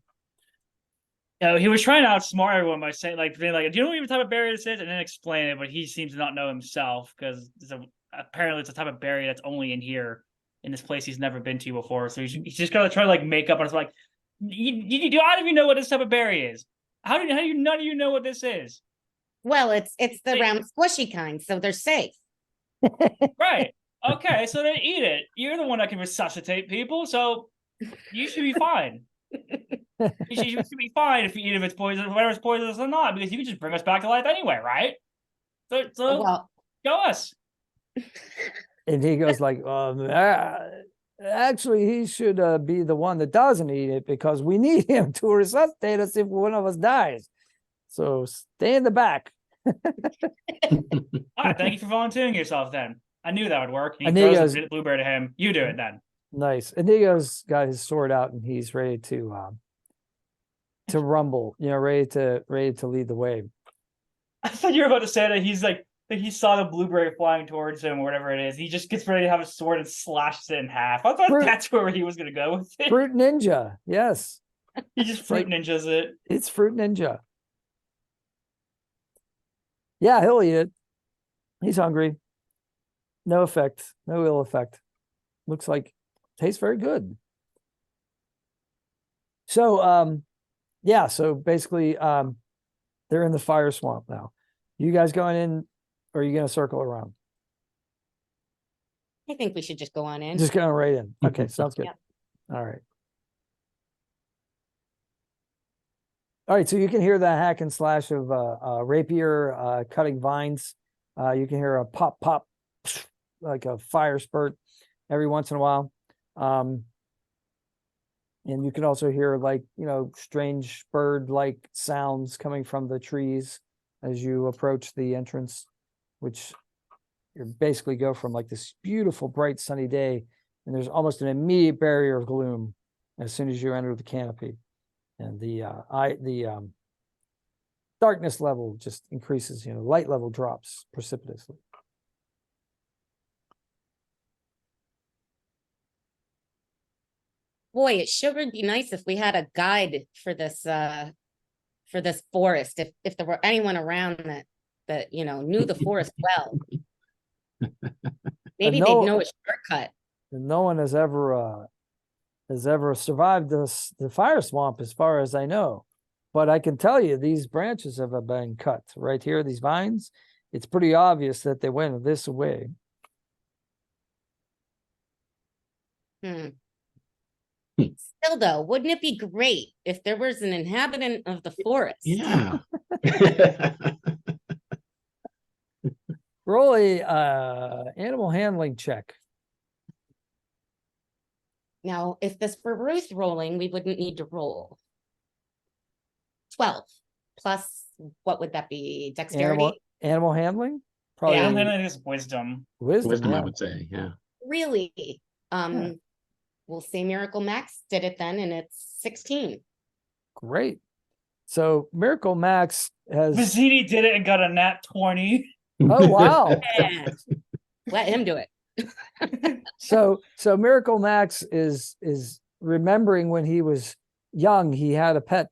[SPEAKER 3] He was trying to outsmart everyone by saying, like, being like, "Do you know what even type of berry this is?" And then explain it, but he seems to not know himself because apparently it's a type of berry that's only in here in this place he's never been to before. So he's just gonna try to like make up, and it's like, you don't even know what this type of berry is. How do you none of you know what this is?
[SPEAKER 2] Well, it's the round squishy kind, so they're safe.
[SPEAKER 3] Right. Okay, so then eat it. You're the one that can resuscitate people, so you should be fine. You should be fine if you eat if it's poisonous, whether it's poisonous or not, because you can just bring us back to life anyway, right? So
[SPEAKER 2] Well,
[SPEAKER 3] show us.
[SPEAKER 1] And he goes like, actually, he should be the one that doesn't eat it because we need him to resuscitate us if one of us dies. So stay in the back.
[SPEAKER 3] All right, thank you for volunteering yourself then. I knew that would work. And
[SPEAKER 1] And
[SPEAKER 3] he
[SPEAKER 1] he
[SPEAKER 3] throws
[SPEAKER 1] goes-
[SPEAKER 3] the blueberry to him. You do it then.
[SPEAKER 1] Nice. Inigo's got his sword out and he's ready to rumble, ready to lead the way.
[SPEAKER 3] I thought you were about to say that he's like that he saw the blueberry flying towards him or whatever it is. He just gets ready to have a sword and slashes it in half. I thought that's where he was gonna go with it.
[SPEAKER 1] Fruit Ninja. Yes.
[SPEAKER 3] He just fruit ninjas it.
[SPEAKER 1] It's Fruit Ninja. Yeah, he'll eat it. He's hungry. No effect. No ill effect. Looks like tastes very good. So yeah, so basically they're in the fire swamp now. You guys going in or are you gonna circle around?
[SPEAKER 2] I think we should just go on in.
[SPEAKER 1] Just going right in. Okay, sounds good.
[SPEAKER 2] Yep.
[SPEAKER 1] All right. All right, so you can hear the hack and slash of rapier cutting vines. You can hear a pop, pop, like a fire spurt every once in a while. And you can also hear like, strange bird-like sounds coming from the trees as you approach the entrance, which you basically go from like this beautiful, bright, sunny day, and there's almost an immediate barrier of gloom as soon as you enter the canopy. And the darkness level just increases, light level drops precipitously.
[SPEAKER 2] Boy, it sure would be nice if we had a guide for this forest. If there were anyone around that knew the forest well, maybe they'd know a shortcut.
[SPEAKER 1] No one has ever survived the fire swamp, as far as I know. But I can tell you, these branches have been cut right here. These vines. It's pretty obvious that they went this way.
[SPEAKER 2] Hmm. Still, though, wouldn't it be great if there was an inhabitant of the forest?
[SPEAKER 4] Yeah.
[SPEAKER 1] Roll a animal handling check.
[SPEAKER 2] Now, if this were Ruth rolling, we wouldn't need to roll. 12 plus, what would that be? Dexterity?
[SPEAKER 1] Animal handling? Probably
[SPEAKER 3] Yeah, I'm handling is wisdom.
[SPEAKER 4] Wisdom,
[SPEAKER 1] yeah.
[SPEAKER 4] I would say. Yeah.
[SPEAKER 2] Really? We'll say Miracle Max did it then, and it's 16.
[SPEAKER 1] Great. So Miracle Max has.
[SPEAKER 3] Vizzini did it and got a nat 20.
[SPEAKER 1] Oh wow!
[SPEAKER 2] Yeah. Let him do it.
[SPEAKER 1] So Miracle Max is remembering when he was young, he had a pet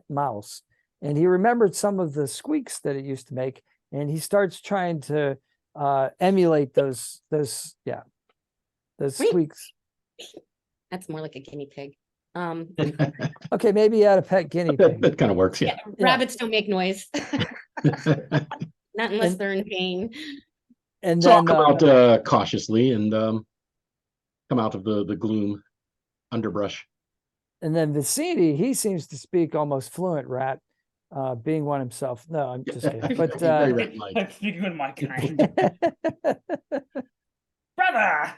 [SPEAKER 1] mouse, and he remembered some of the squeaks that it used to make, and he starts trying to emulate those squeaks.
[SPEAKER 2] That's more like a guinea pig.
[SPEAKER 1] Okay, maybe he had a pet guinea pig.
[SPEAKER 4] That kind of works. Yeah.
[SPEAKER 2] Rabbits don't make noise. Not unless they're in pain.
[SPEAKER 1] And
[SPEAKER 4] So
[SPEAKER 1] then
[SPEAKER 4] I'll come out cautiously and come out of the gloom underbrush.
[SPEAKER 1] and then Vicini, he seems to speak almost fluent rat, being one himself. No, I'm just kidding. But
[SPEAKER 4] Very rat-like.
[SPEAKER 3] I'm speaking with my kind. Brother!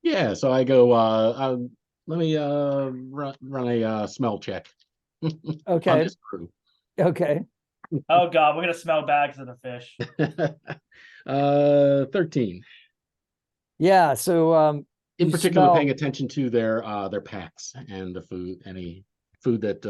[SPEAKER 4] Yeah, so I go, let me run a smell check on
[SPEAKER 1] okay,
[SPEAKER 4] this crew.
[SPEAKER 1] okay.
[SPEAKER 3] Oh god, we're gonna smell bad because of the fish.
[SPEAKER 4] 13.
[SPEAKER 1] Yeah, so
[SPEAKER 4] In
[SPEAKER 1] you
[SPEAKER 4] particular,
[SPEAKER 1] smell-
[SPEAKER 4] paying attention to their packs and the food, any food that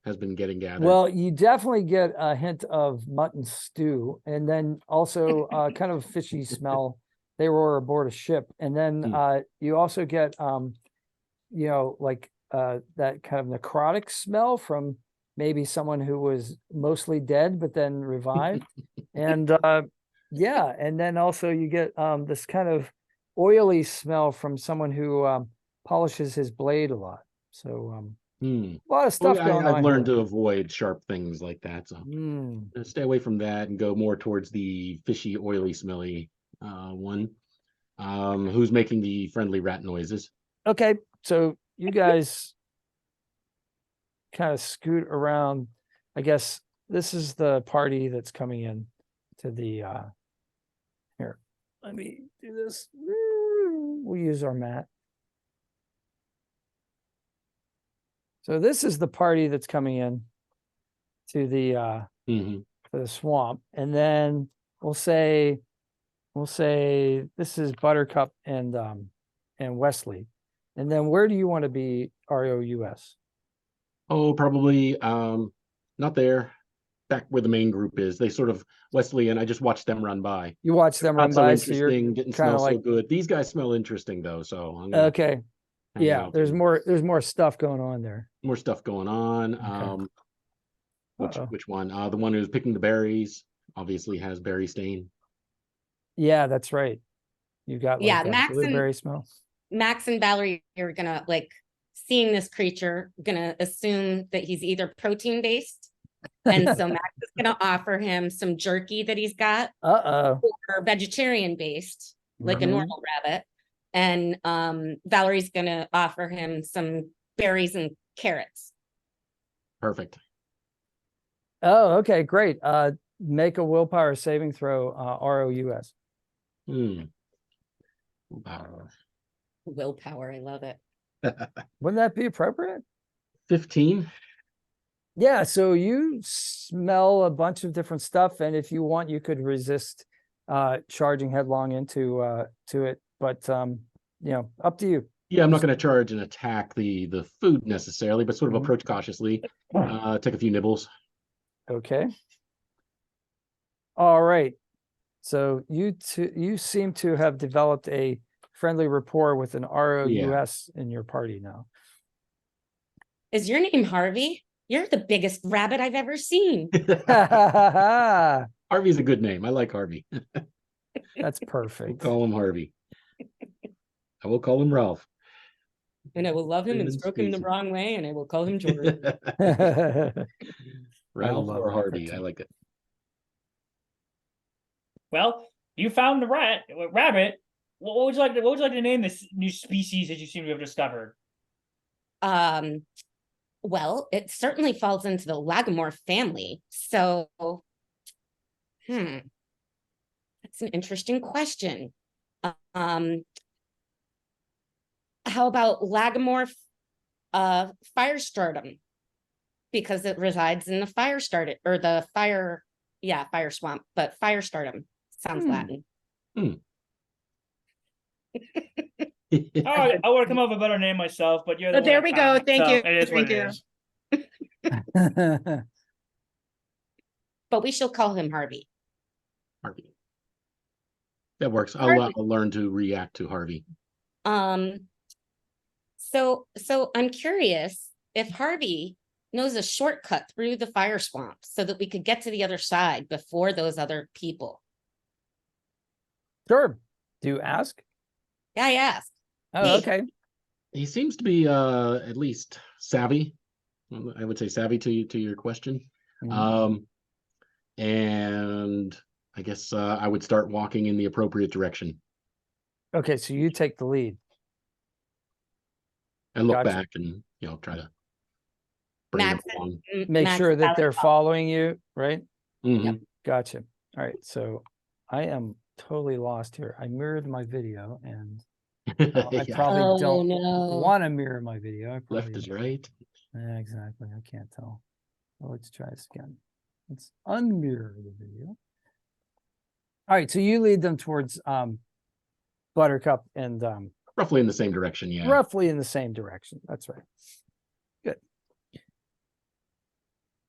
[SPEAKER 4] has been getting gathered.
[SPEAKER 1] Well, you definitely get a hint of mutton stew, and then also kind of fishy smell. They were aboard a ship, and then you also get like that kind of necrotic smell from maybe someone who was mostly dead but then revived, and and then also you get this kind of oily smell from someone who polishes his blade a lot. So a lot of stuff going on.
[SPEAKER 4] I've learned
[SPEAKER 1] here.
[SPEAKER 4] to avoid sharp things like that, so stay away from that and go more towards the fishy, oily, smelly one. Who's making the friendly rat noises?
[SPEAKER 1] Okay, so you guys kind of scoot around. I guess this is the party that's coming in to the here. Let me do this. We'll use our mat. So this is the party that's coming in to the to the swamp, and then we'll say this is Buttercup and Wesley, and then where do you want to be, ROUS?
[SPEAKER 4] Oh, probably not there. Back where the main group is. They sort of Wesley and I just watched them run by.
[SPEAKER 1] You watch them run
[SPEAKER 4] Not so
[SPEAKER 1] by, so you're
[SPEAKER 4] interesting. Didn't
[SPEAKER 1] kinda
[SPEAKER 4] smell so
[SPEAKER 1] like-
[SPEAKER 4] good. These guys smell interesting though, so I'm gonna
[SPEAKER 1] okay.
[SPEAKER 4] hang
[SPEAKER 1] Yeah,
[SPEAKER 4] out
[SPEAKER 1] there's
[SPEAKER 4] and
[SPEAKER 1] more stuff going on there.
[SPEAKER 4] more stuff going on.
[SPEAKER 1] Okay.
[SPEAKER 4] Which one? The one who's picking the berries obviously has berry stain.
[SPEAKER 1] Yeah, that's right. You got
[SPEAKER 2] Yeah,
[SPEAKER 1] like a
[SPEAKER 2] Max and-
[SPEAKER 1] blueberry smell.
[SPEAKER 2] Max and Valerie are gonna seeing this creature, gonna assume that he's either protein based. And so Max is gonna offer him some jerky that he's got,
[SPEAKER 1] Uh-oh.
[SPEAKER 2] or vegetarian based, like a
[SPEAKER 1] Mhm.
[SPEAKER 2] normal rabbit. And Valerie's gonna offer him some berries and carrots.
[SPEAKER 4] Perfect.
[SPEAKER 1] Oh, okay, great. Make a willpower saving throw, ROUS.
[SPEAKER 2] Willpower, I love it.
[SPEAKER 1] Wouldn't that be appropriate?
[SPEAKER 4] 15.
[SPEAKER 1] Yeah, so you smell a bunch of different stuff, and if you want, you could resist charging headlong into to it, but up to you.
[SPEAKER 4] Yeah, I'm not going to charge and attack the food necessarily, but sort of
[SPEAKER 1] Mhm.
[SPEAKER 4] approach cautiously. Take a few nibbles.
[SPEAKER 1] Okay. All right. So you seem to have developed a friendly rapport with an
[SPEAKER 4] Yeah.
[SPEAKER 1] ROUS in your party now.
[SPEAKER 2] Is your name Harvey? You're the biggest rabbit I've ever seen.
[SPEAKER 4] Harvey's a good name. I like Harvey.
[SPEAKER 1] That's
[SPEAKER 4] We'll
[SPEAKER 1] perfect.
[SPEAKER 4] call him Harvey. I will call him Ralph.
[SPEAKER 2] And I will love him and
[SPEAKER 4] Raymond
[SPEAKER 2] stroke him the
[SPEAKER 4] Stacy.
[SPEAKER 2] wrong way, and I will call him George.
[SPEAKER 4] Ralph
[SPEAKER 1] love
[SPEAKER 4] or
[SPEAKER 1] that
[SPEAKER 4] Harvey. I
[SPEAKER 1] cartoon.
[SPEAKER 4] like it.
[SPEAKER 3] Well, you found the rabbit. What would you like? What would you like to name this new species that you seem to have discovered?
[SPEAKER 2] Well, it certainly falls into the lagomorph family. So, that's an interesting question. How about lagomorph firestartum? Because it resides in the fire swamp, but firestartum sounds Latin.
[SPEAKER 3] Oh, I would have come up with a better name myself, but you're the
[SPEAKER 2] But
[SPEAKER 3] one
[SPEAKER 2] there
[SPEAKER 3] that
[SPEAKER 2] we
[SPEAKER 3] found
[SPEAKER 2] go.
[SPEAKER 3] it,
[SPEAKER 2] Thank
[SPEAKER 3] so
[SPEAKER 2] you.
[SPEAKER 3] It is what
[SPEAKER 2] Thank
[SPEAKER 3] it
[SPEAKER 2] you.
[SPEAKER 3] is.
[SPEAKER 2] But we shall call him Harvey.
[SPEAKER 4] Harvey. That works.
[SPEAKER 2] Harvey.
[SPEAKER 4] I'll learn to react to Harvey.
[SPEAKER 2] So I'm curious if Harvey knows a shortcut through the fire swamp so that we could get to the other side before those other people.
[SPEAKER 1] Sure. Do you ask?
[SPEAKER 2] Yeah, I asked.
[SPEAKER 1] Oh,
[SPEAKER 2] Yeah.
[SPEAKER 1] okay.
[SPEAKER 4] He seems to be at least savvy. I would say savvy to your question.
[SPEAKER 1] Mhm.
[SPEAKER 4] And I guess I would start walking in the appropriate direction.
[SPEAKER 1] Okay, so you take the lead.
[SPEAKER 4] I look
[SPEAKER 1] Gotcha.
[SPEAKER 4] back and try to bring them along.
[SPEAKER 1] Make
[SPEAKER 2] Max
[SPEAKER 1] sure that
[SPEAKER 2] Valley
[SPEAKER 1] they're
[SPEAKER 2] Pub.
[SPEAKER 1] following you, right?
[SPEAKER 4] Mhm.
[SPEAKER 1] Gotcha. All right, so I am totally lost here. I mirrored my video, and I
[SPEAKER 4] Yeah,
[SPEAKER 1] probably
[SPEAKER 2] Oh,
[SPEAKER 1] don't
[SPEAKER 2] no.
[SPEAKER 1] want to mirror my video. I
[SPEAKER 4] left
[SPEAKER 1] probably,
[SPEAKER 4] is right.
[SPEAKER 1] yeah, exactly. I can't tell. Well, let's try this again. Let's unmirror the video. All right, so you lead them towards Buttercup and
[SPEAKER 4] Roughly in the same direction, yeah.
[SPEAKER 1] roughly in the same direction. That's right. Good.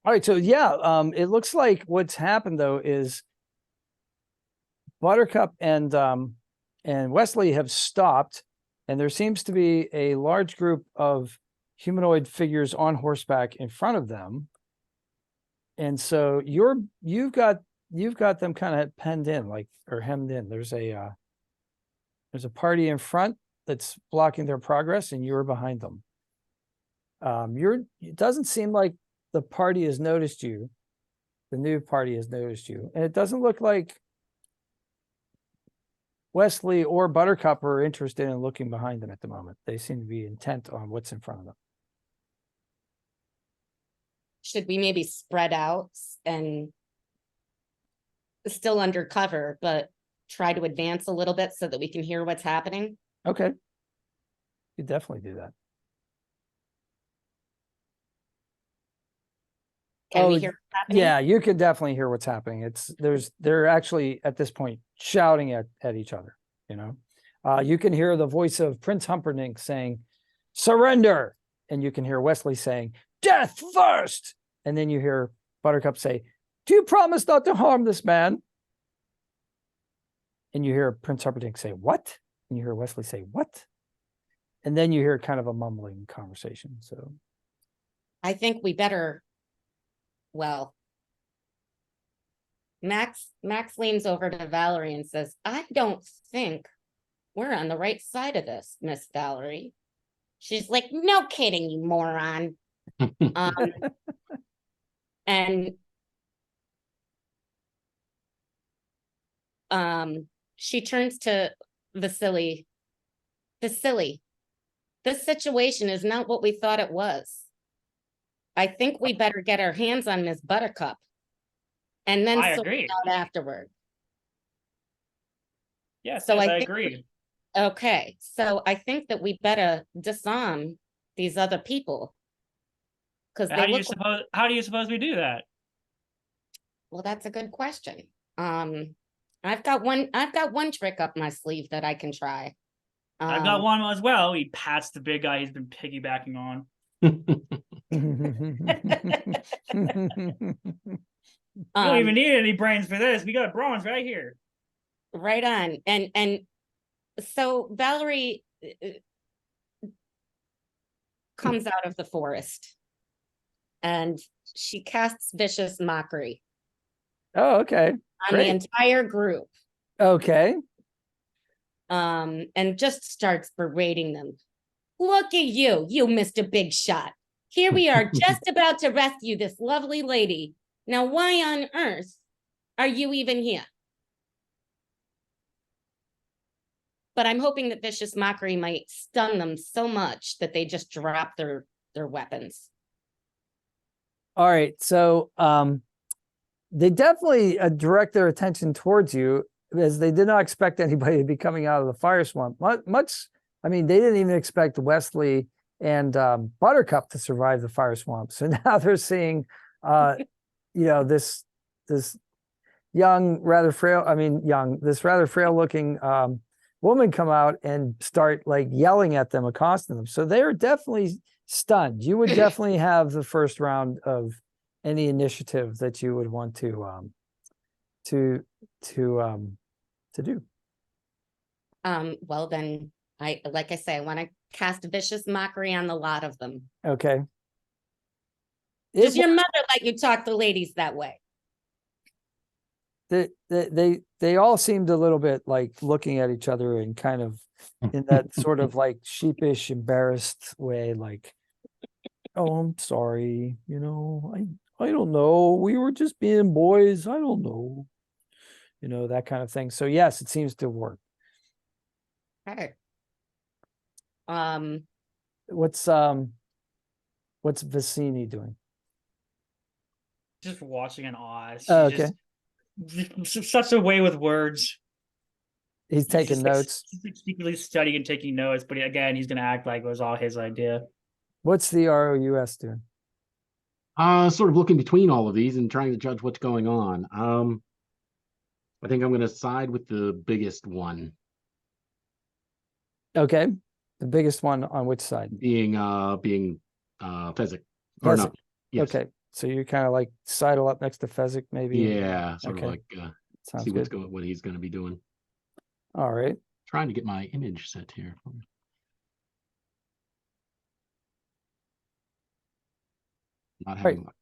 [SPEAKER 1] All right, so yeah, it looks like what's happened though is Buttercup and Wesley have stopped, and there seems to be a large group of humanoid figures on horseback in front of them. And so you've got them kind of penned in, like, or hemmed in. There's a party in front that's blocking their progress, and you're behind them. It doesn't seem like the party has noticed you. The new party has noticed you, and it doesn't look like Wesley or Buttercup are interested in looking behind them at the moment. They seem to be intent on what's in front of them.
[SPEAKER 2] Should we maybe spread out and still under cover, but try to advance a little bit so that we can hear what's happening?
[SPEAKER 1] Okay. You definitely do that.
[SPEAKER 2] Can
[SPEAKER 1] Oh,
[SPEAKER 2] we hear what's happening?
[SPEAKER 1] Yeah, you can definitely hear what's happening. They're actually at this point shouting at each other, You can hear the voice of Prince Humperdinck saying, "Surrender." And you can hear Wesley saying, "Death first." And then you hear Buttercup say, "Do you promise not to harm this man?" And you hear Prince Humperdinck say, "What?" And you hear Wesley say, "What?" And then you hear kind of a mumbling conversation. So
[SPEAKER 2] I think we better, well, Max leans over to Valerie and says, "I don't think we're on the right side of this, Miss Valerie." She's like, "No kidding, you moron." And she turns to Vasily. "Vasily, this situation is not what we thought it was. I think we better get our hands on Miss Buttercup and then
[SPEAKER 3] I
[SPEAKER 2] sort it
[SPEAKER 3] agree.
[SPEAKER 2] out afterward."
[SPEAKER 3] Yes,
[SPEAKER 2] So
[SPEAKER 3] yes,
[SPEAKER 2] I
[SPEAKER 3] I
[SPEAKER 2] think
[SPEAKER 3] agree.
[SPEAKER 2] Okay, so I think that we better disarm these other people because
[SPEAKER 3] How
[SPEAKER 2] they
[SPEAKER 3] do you
[SPEAKER 2] look.
[SPEAKER 3] suppose? How do you suppose we do that?
[SPEAKER 2] Well, that's a good question. I've got one trick up my sleeve that I can try.
[SPEAKER 3] I've got one as well. He pats the big guy he's been piggybacking on. We don't even need any brains for this. We got bronze right here.
[SPEAKER 2] Right on. And So Valerie comes out of the forest and she casts vicious mockery
[SPEAKER 1] Oh, okay.
[SPEAKER 2] on the
[SPEAKER 1] Great.
[SPEAKER 2] entire group.
[SPEAKER 1] Okay.
[SPEAKER 2] And just starts berating them. Look at you, Mr. Big Shot. Here we are just about to rescue this lovely lady. Now, why on earth are you even here? But I'm hoping that vicious mockery might stun them so much that they just drop their weapons.
[SPEAKER 1] All right. So they definitely direct their attention towards you, as they did not expect anybody to be coming out of the fire swamp. I mean, they didn't even expect Wesley and Buttercup to survive the fire swamp. So now they're seeing, this young, rather frail, this rather frail looking woman come out and start like yelling at them, accosting them. So they're definitely stunned. You would definitely have the first round of any initiative that you would want to do.
[SPEAKER 2] Well then, I want to cast vicious mockery on the lot of them.
[SPEAKER 1] Okay.
[SPEAKER 2] Does your mother let you talk to ladies that way?
[SPEAKER 1] They all seemed a little bit like looking at each other and kind of in that sort of like sheepish, embarrassed way, like, oh, I'm sorry, I don't know. We were just being boys. I don't know. That kind of thing. So yes, it seems to work.
[SPEAKER 2] Okay.
[SPEAKER 1] What's Vicini doing?
[SPEAKER 3] Just watching in awe.
[SPEAKER 1] Okay.
[SPEAKER 3] Just such a way with words.
[SPEAKER 1] He's taking notes.
[SPEAKER 3] He's secretly studying and taking notes, but again, he's gonna act like it was all his idea.
[SPEAKER 1] What's the ROUS doing?
[SPEAKER 4] Sort of looking between all of these and trying to judge what's going on. I think I'm going to side with the biggest one.
[SPEAKER 1] Okay. The biggest one on which side?
[SPEAKER 4] Being Fezzik. Or
[SPEAKER 1] Fezzik.
[SPEAKER 4] no. Yes.
[SPEAKER 1] Okay. So you kind of like sidle up next to Fezzik, maybe?
[SPEAKER 4] Yeah. Sort
[SPEAKER 1] Okay.
[SPEAKER 4] of like
[SPEAKER 1] Sounds
[SPEAKER 4] see
[SPEAKER 1] good.
[SPEAKER 4] what he's going to be doing.
[SPEAKER 1] All right.
[SPEAKER 4] Trying to get my image set here. Not having luck.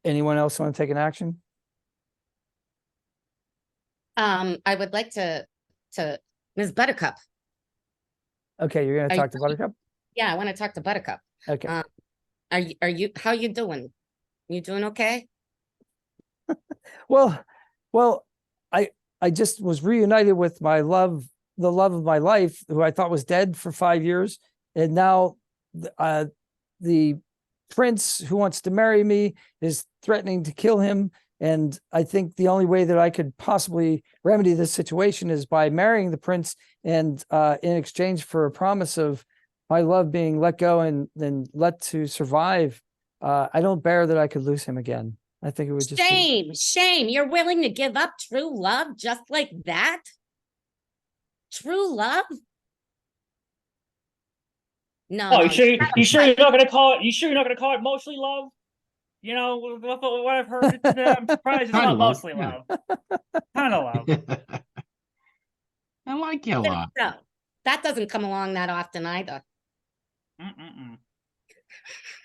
[SPEAKER 1] Anyone else want to take an action?
[SPEAKER 2] I would like to Ms. Buttercup.
[SPEAKER 1] Okay, you're going to talk to Buttercup?
[SPEAKER 2] Yeah, I want to talk to Buttercup.
[SPEAKER 1] Okay.
[SPEAKER 2] How you doing? You doing okay?
[SPEAKER 1] Well, I just was reunited with the love of my life, who I thought was dead for 5 years. And now the prince who wants to marry me is threatening to kill him. And I think the only way that I could possibly remedy this situation is by marrying the prince, and in exchange for a promise of my love being let go and then let to survive. I don't bear that I could lose him again. I think it would just
[SPEAKER 2] shame. You're willing to give up true love just like that? True love? No.
[SPEAKER 3] Oh, you sure you're not gonna call it mostly love? What I've heard, I'm surprised it's not mostly love. Kind of love.
[SPEAKER 4] I like you a lot.
[SPEAKER 2] No, that doesn't come along that often either.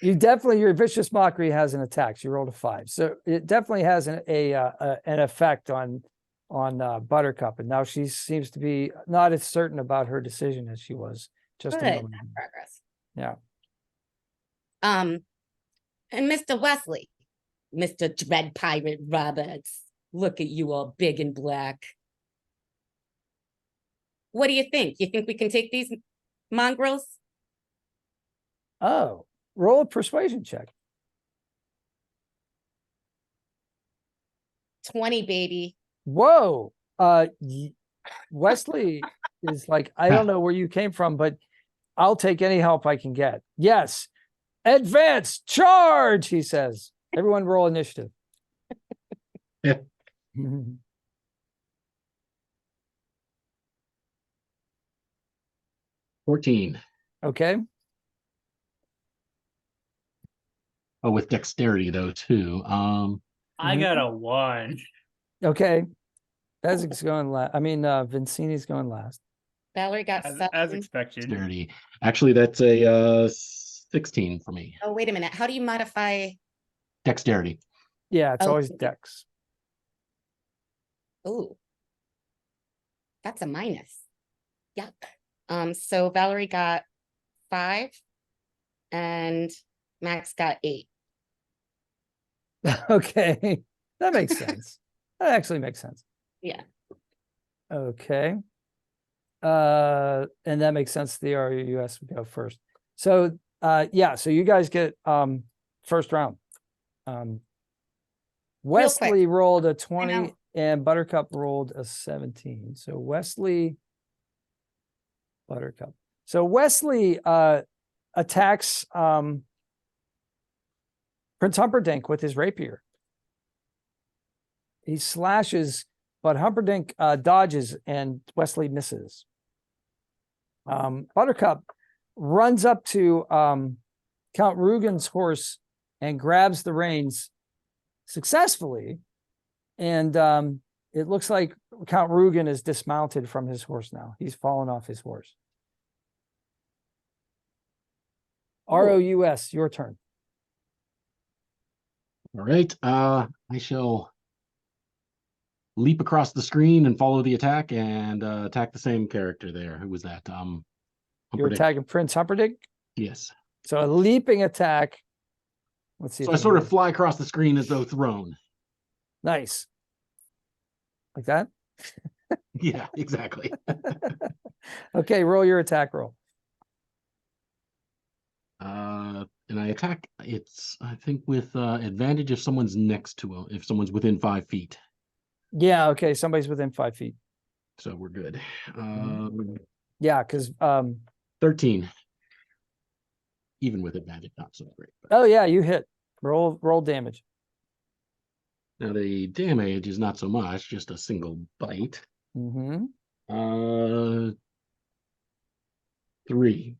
[SPEAKER 1] Your vicious mockery has an attack. She rolled a 5, so it definitely has an effect on Buttercup, and now she seems to be not as certain about her decision as she was just a moment ago.
[SPEAKER 2] Progress.
[SPEAKER 1] Yeah.
[SPEAKER 2] And Mr. Wesley, Mr. Dread Pirate Roberts, look at you all big and black. What do you think? You think we can take these mongrels?
[SPEAKER 1] Oh, roll a persuasion check.
[SPEAKER 2] 20, baby.
[SPEAKER 1] Whoa. Wesley is like, I don't know where you came from, but I'll take any help I can get. Yes. Advance, charge, he says. Everyone roll initiative.
[SPEAKER 4] Yeah. 14.
[SPEAKER 1] Okay.
[SPEAKER 4] Oh, with dexterity though too.
[SPEAKER 3] I got a 1.
[SPEAKER 1] Okay. Bezik's going last. I mean, Vincini's going last.
[SPEAKER 2] Valerie got
[SPEAKER 3] As
[SPEAKER 2] 7.
[SPEAKER 3] expected.
[SPEAKER 4] Dexterity. Actually, that's a 16 for me.
[SPEAKER 2] Oh, wait a minute. How do you modify?
[SPEAKER 4] Dexterity.
[SPEAKER 1] Yeah, it's
[SPEAKER 2] Oh,
[SPEAKER 1] always Dex.
[SPEAKER 2] Oh, that's a minus. Yuck. So Valerie got 5 and Max got 8.
[SPEAKER 1] Okay, that makes sense. That actually makes sense.
[SPEAKER 2] Yeah.
[SPEAKER 1] Okay. And that makes sense. The RUS would go first. So yeah, so you guys get first round. Wesley rolled a 20 and Buttercup rolled a 17. So Wesley, Buttercup. So Wesley attacks Prince Humperdinck with his rapier. He slashes, but Humperdinck dodges and Wesley misses. Buttercup runs up to Count Rugen's horse and grabs the reins successfully. And it looks like Count Rugen is dismounted from his horse now. He's fallen off his horse. ROUS, your turn.
[SPEAKER 4] All right. I shall leap across the screen and follow the attack and attack the same character there. Who was that?
[SPEAKER 1] You're
[SPEAKER 4] Humperdinck.
[SPEAKER 1] attacking Prince Humperdinck.
[SPEAKER 4] Yes.
[SPEAKER 1] So a leaping attack. Let's see.
[SPEAKER 4] So
[SPEAKER 1] if
[SPEAKER 4] I sort
[SPEAKER 1] can-
[SPEAKER 4] of fly across the screen as though thrown.
[SPEAKER 1] Nice. Like that?
[SPEAKER 4] Yeah, exactly.
[SPEAKER 1] Okay, roll your attack roll.
[SPEAKER 4] And I attack. It's I think with advantage if someone's next to him, if someone's within 5 feet.
[SPEAKER 1] Yeah, okay. Somebody's within 5 feet.
[SPEAKER 4] So we're good.
[SPEAKER 1] Yeah, because
[SPEAKER 4] 13. Even with advantage, not so great. But
[SPEAKER 1] oh yeah, you hit. Roll damage.
[SPEAKER 4] now the damage is not so much, just a single bite.
[SPEAKER 1] Mm-hmm.
[SPEAKER 4] 3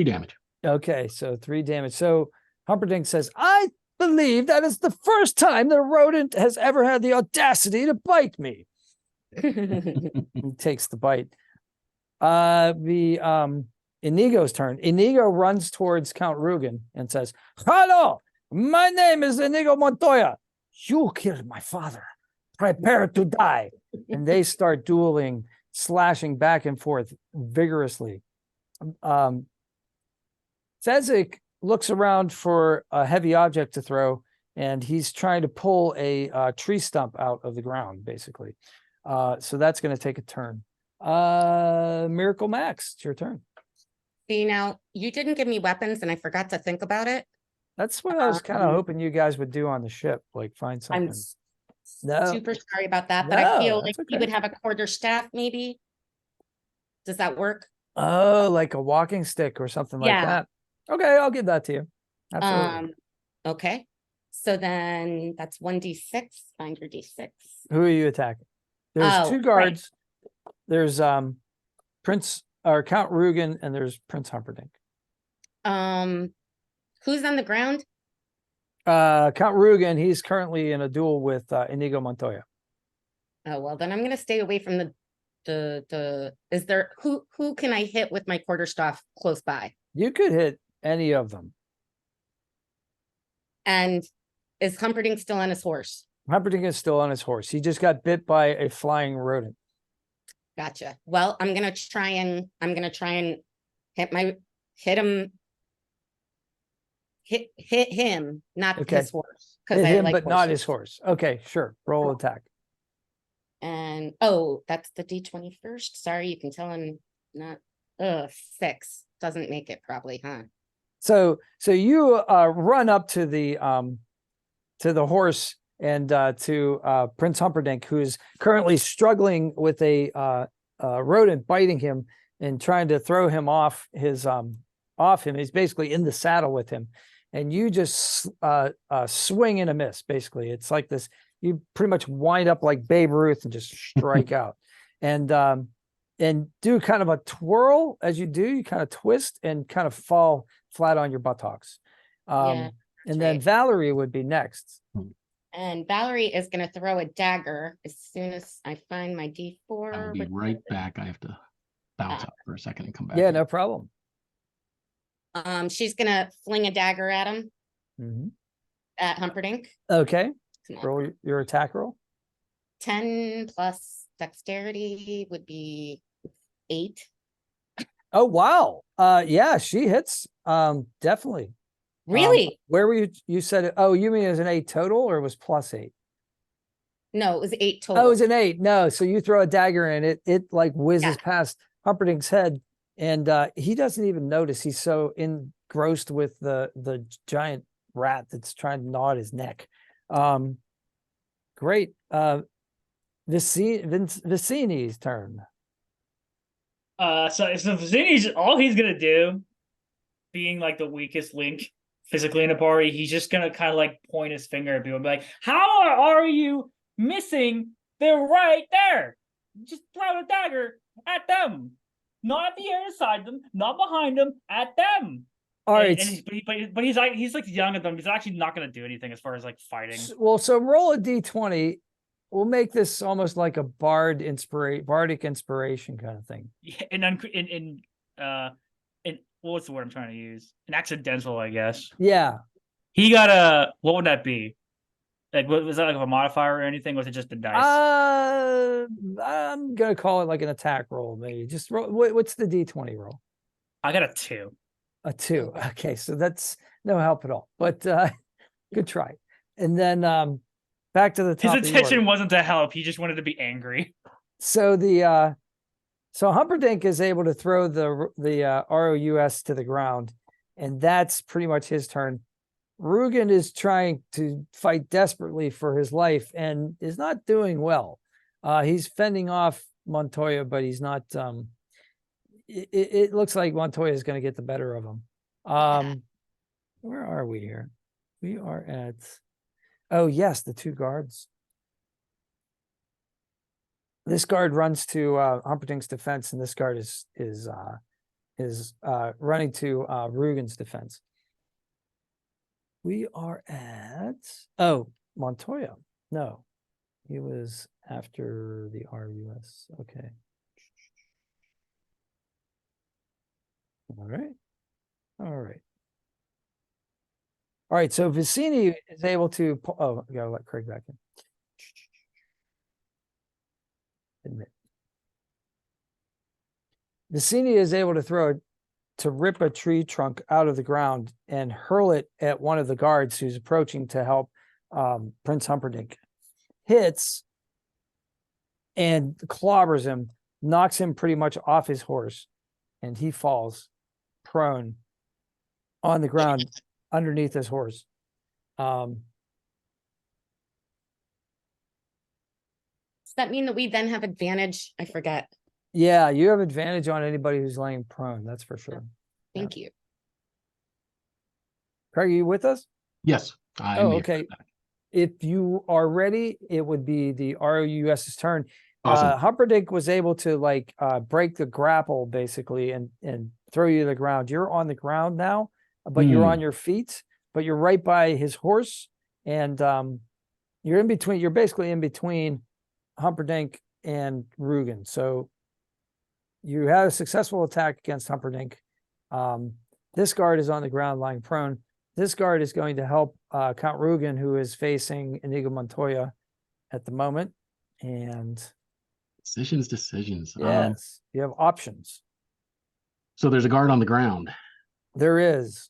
[SPEAKER 4] damage.
[SPEAKER 1] Okay, so 3 damage. So Humperdinck says, I believe that is the first time the rodent has ever had the audacity to bite me. He takes the bite. Inigo's turn. Inigo runs towards Count Rugen and says, hello, my name is Inigo Montoya. You killed my father. Prepare to die. And they start dueling, slashing back and forth vigorously. Fezzik looks around for a heavy object to throw, and he's trying to pull a tree stump out of the ground, basically. So that's going to take a turn. Miracle Max, it's your turn.
[SPEAKER 2] See, now you didn't give me weapons and I forgot to think about it.
[SPEAKER 1] That's what I was kind of hoping you guys would do on the ship, like find
[SPEAKER 2] I'm
[SPEAKER 1] something. No,
[SPEAKER 2] super sorry about that, but I
[SPEAKER 1] No,
[SPEAKER 2] feel like
[SPEAKER 1] that's
[SPEAKER 2] we
[SPEAKER 1] okay.
[SPEAKER 2] would have a quarterstaff maybe. Does that work?
[SPEAKER 1] oh, like a walking stick or something like
[SPEAKER 2] Yeah.
[SPEAKER 1] that. Okay, I'll give that to you. Absolutely.
[SPEAKER 2] Okay. So then that's 1d6. Find your d6.
[SPEAKER 1] Who are you attacking? There's
[SPEAKER 2] Oh,
[SPEAKER 1] 2
[SPEAKER 2] right.
[SPEAKER 1] guards. There's Prince or Count Rugen, and there's Prince Humperdinck.
[SPEAKER 2] Who's on the ground?
[SPEAKER 1] Count Rugen, he's currently in a duel with Inigo Montoya.
[SPEAKER 2] Oh, well, then I'm gonna stay away from the is there who can I hit with my quarterstaff close by?
[SPEAKER 1] You could hit any of them.
[SPEAKER 2] And is Humperdinck still on his horse?
[SPEAKER 1] Humperdinck is still on his horse. He just got bit by a flying rodent.
[SPEAKER 2] Gotcha. Well, I'm gonna try and hit him, not
[SPEAKER 1] Okay.
[SPEAKER 2] his horse. Because
[SPEAKER 1] Hit
[SPEAKER 2] I
[SPEAKER 1] him,
[SPEAKER 2] like
[SPEAKER 1] but not his
[SPEAKER 2] horses.
[SPEAKER 1] horse. Okay, sure. Roll attack.
[SPEAKER 2] And oh, that's the D20 first. Sorry, you can tell I'm not 6. Doesn't make it probably, huh?
[SPEAKER 1] So you run up to the horse and to Prince Humperdinck, who is currently struggling with a rodent biting him and trying to throw him off his off him. He's basically in the saddle with him, and you just swing and a miss. Basically, it's like this. You pretty much wind up like Babe Ruth and just strike out, and do kind of a twirl as you do. You kind of twist and kind of fall flat on your buttocks.
[SPEAKER 2] Yeah,
[SPEAKER 1] And then
[SPEAKER 2] right.
[SPEAKER 1] Valerie would be next.
[SPEAKER 2] And Valerie is going to throw a dagger as soon as I find my
[SPEAKER 4] I'll
[SPEAKER 2] D4.
[SPEAKER 4] be right back. I have to bounce out for a second and come back.
[SPEAKER 1] Yeah,
[SPEAKER 4] in.
[SPEAKER 1] no problem.
[SPEAKER 2] She's going to fling a dagger at him,
[SPEAKER 1] Mhm.
[SPEAKER 2] at Humperdinck.
[SPEAKER 1] Okay,
[SPEAKER 2] Come on.
[SPEAKER 1] roll your attack roll.
[SPEAKER 2] 10 plus dexterity would be 8.
[SPEAKER 1] Oh wow. Yeah, she hits. Definitely.
[SPEAKER 2] Really?
[SPEAKER 1] Where were you? You said it. Oh, you mean it was an 8 total or it was +8?
[SPEAKER 2] No, it was 8
[SPEAKER 1] Oh,
[SPEAKER 2] total.
[SPEAKER 1] it was an 8. No, so you throw a dagger and it like whizzes
[SPEAKER 2] Yeah.
[SPEAKER 1] past Humperdinck's head, and he doesn't even notice. He's so engrossed with the giant rat that's trying to gnaw at his neck. Great. Vicini's turn.
[SPEAKER 3] So Vizzini's all he's gonna do, being like the weakest link physically in a party, he's just gonna kind of like point his finger at people and be like, "How are you missing? They're right there. Just throw a dagger at them, not at the air beside them, not behind them, at them."
[SPEAKER 1] All right.
[SPEAKER 3] But he's like young at them. He's actually not gonna do anything as far as like fighting.
[SPEAKER 1] Well, so roll a d20. We'll make this almost like a bardic inspiration kind of thing.
[SPEAKER 3] Yeah, in what's the word I'm trying to use? An accidental, I guess.
[SPEAKER 1] Yeah.
[SPEAKER 3] He got what would that be? Like, was that like a modifier or anything? Was it just the dice?
[SPEAKER 1] I'm gonna call it like an attack roll, maybe. Just roll. What's the d20 roll?
[SPEAKER 3] I got a 2.
[SPEAKER 1] A 2. Okay, so that's no help at all. But good try. And then back to the top.
[SPEAKER 3] His intention wasn't to help. He just wanted to be angry.
[SPEAKER 1] So so Humperdinck is able to throw the ROUS to the ground, and that's pretty much his turn. Rugen is trying to fight desperately for his life and is not doing well. He's fending off Montoya, but he's not. It looks like Montoya is going to get the better of him. Where are we here? We are at. Oh yes, the 2 guards. This guard runs to Humperdinck's defense, and this guard is running to Rugen's defense. We are at Montoya. No, he was after the RUS. Okay. All right. So Vicini is able to. I gotta let Craig back in. Admit. Vicini is able to rip a tree trunk out of the ground and hurl it at one of the guards who's approaching to help Prince Humperdinck. Hits and clobbers him, knocks him pretty much off his horse, and he falls prone on the ground underneath his horse.
[SPEAKER 2] Does that mean that we then have advantage? I forget.
[SPEAKER 1] Yeah, you have advantage on anybody who's laying prone. That's for sure.
[SPEAKER 2] Thank you.
[SPEAKER 1] Craig, are you with us?
[SPEAKER 4] Yes. I'm here.
[SPEAKER 1] Okay. If you are ready, it would be the ROUS's turn.
[SPEAKER 4] Awesome.
[SPEAKER 1] Humperdinck was able to break the grapple basically and throw you to the ground. You're on the ground now, but you're on your feet, but you're right by his horse, and you're in between. You're basically in between Humperdinck and Rugen. So you had a successful attack against Humperdinck. This guard is on the ground lying prone. This guard is going to help Count Rugen, who is facing Inigo Montoya at the moment. And
[SPEAKER 4] Decisions.
[SPEAKER 1] yes, you have options.
[SPEAKER 4] So there's a guard on the ground.
[SPEAKER 1] There is.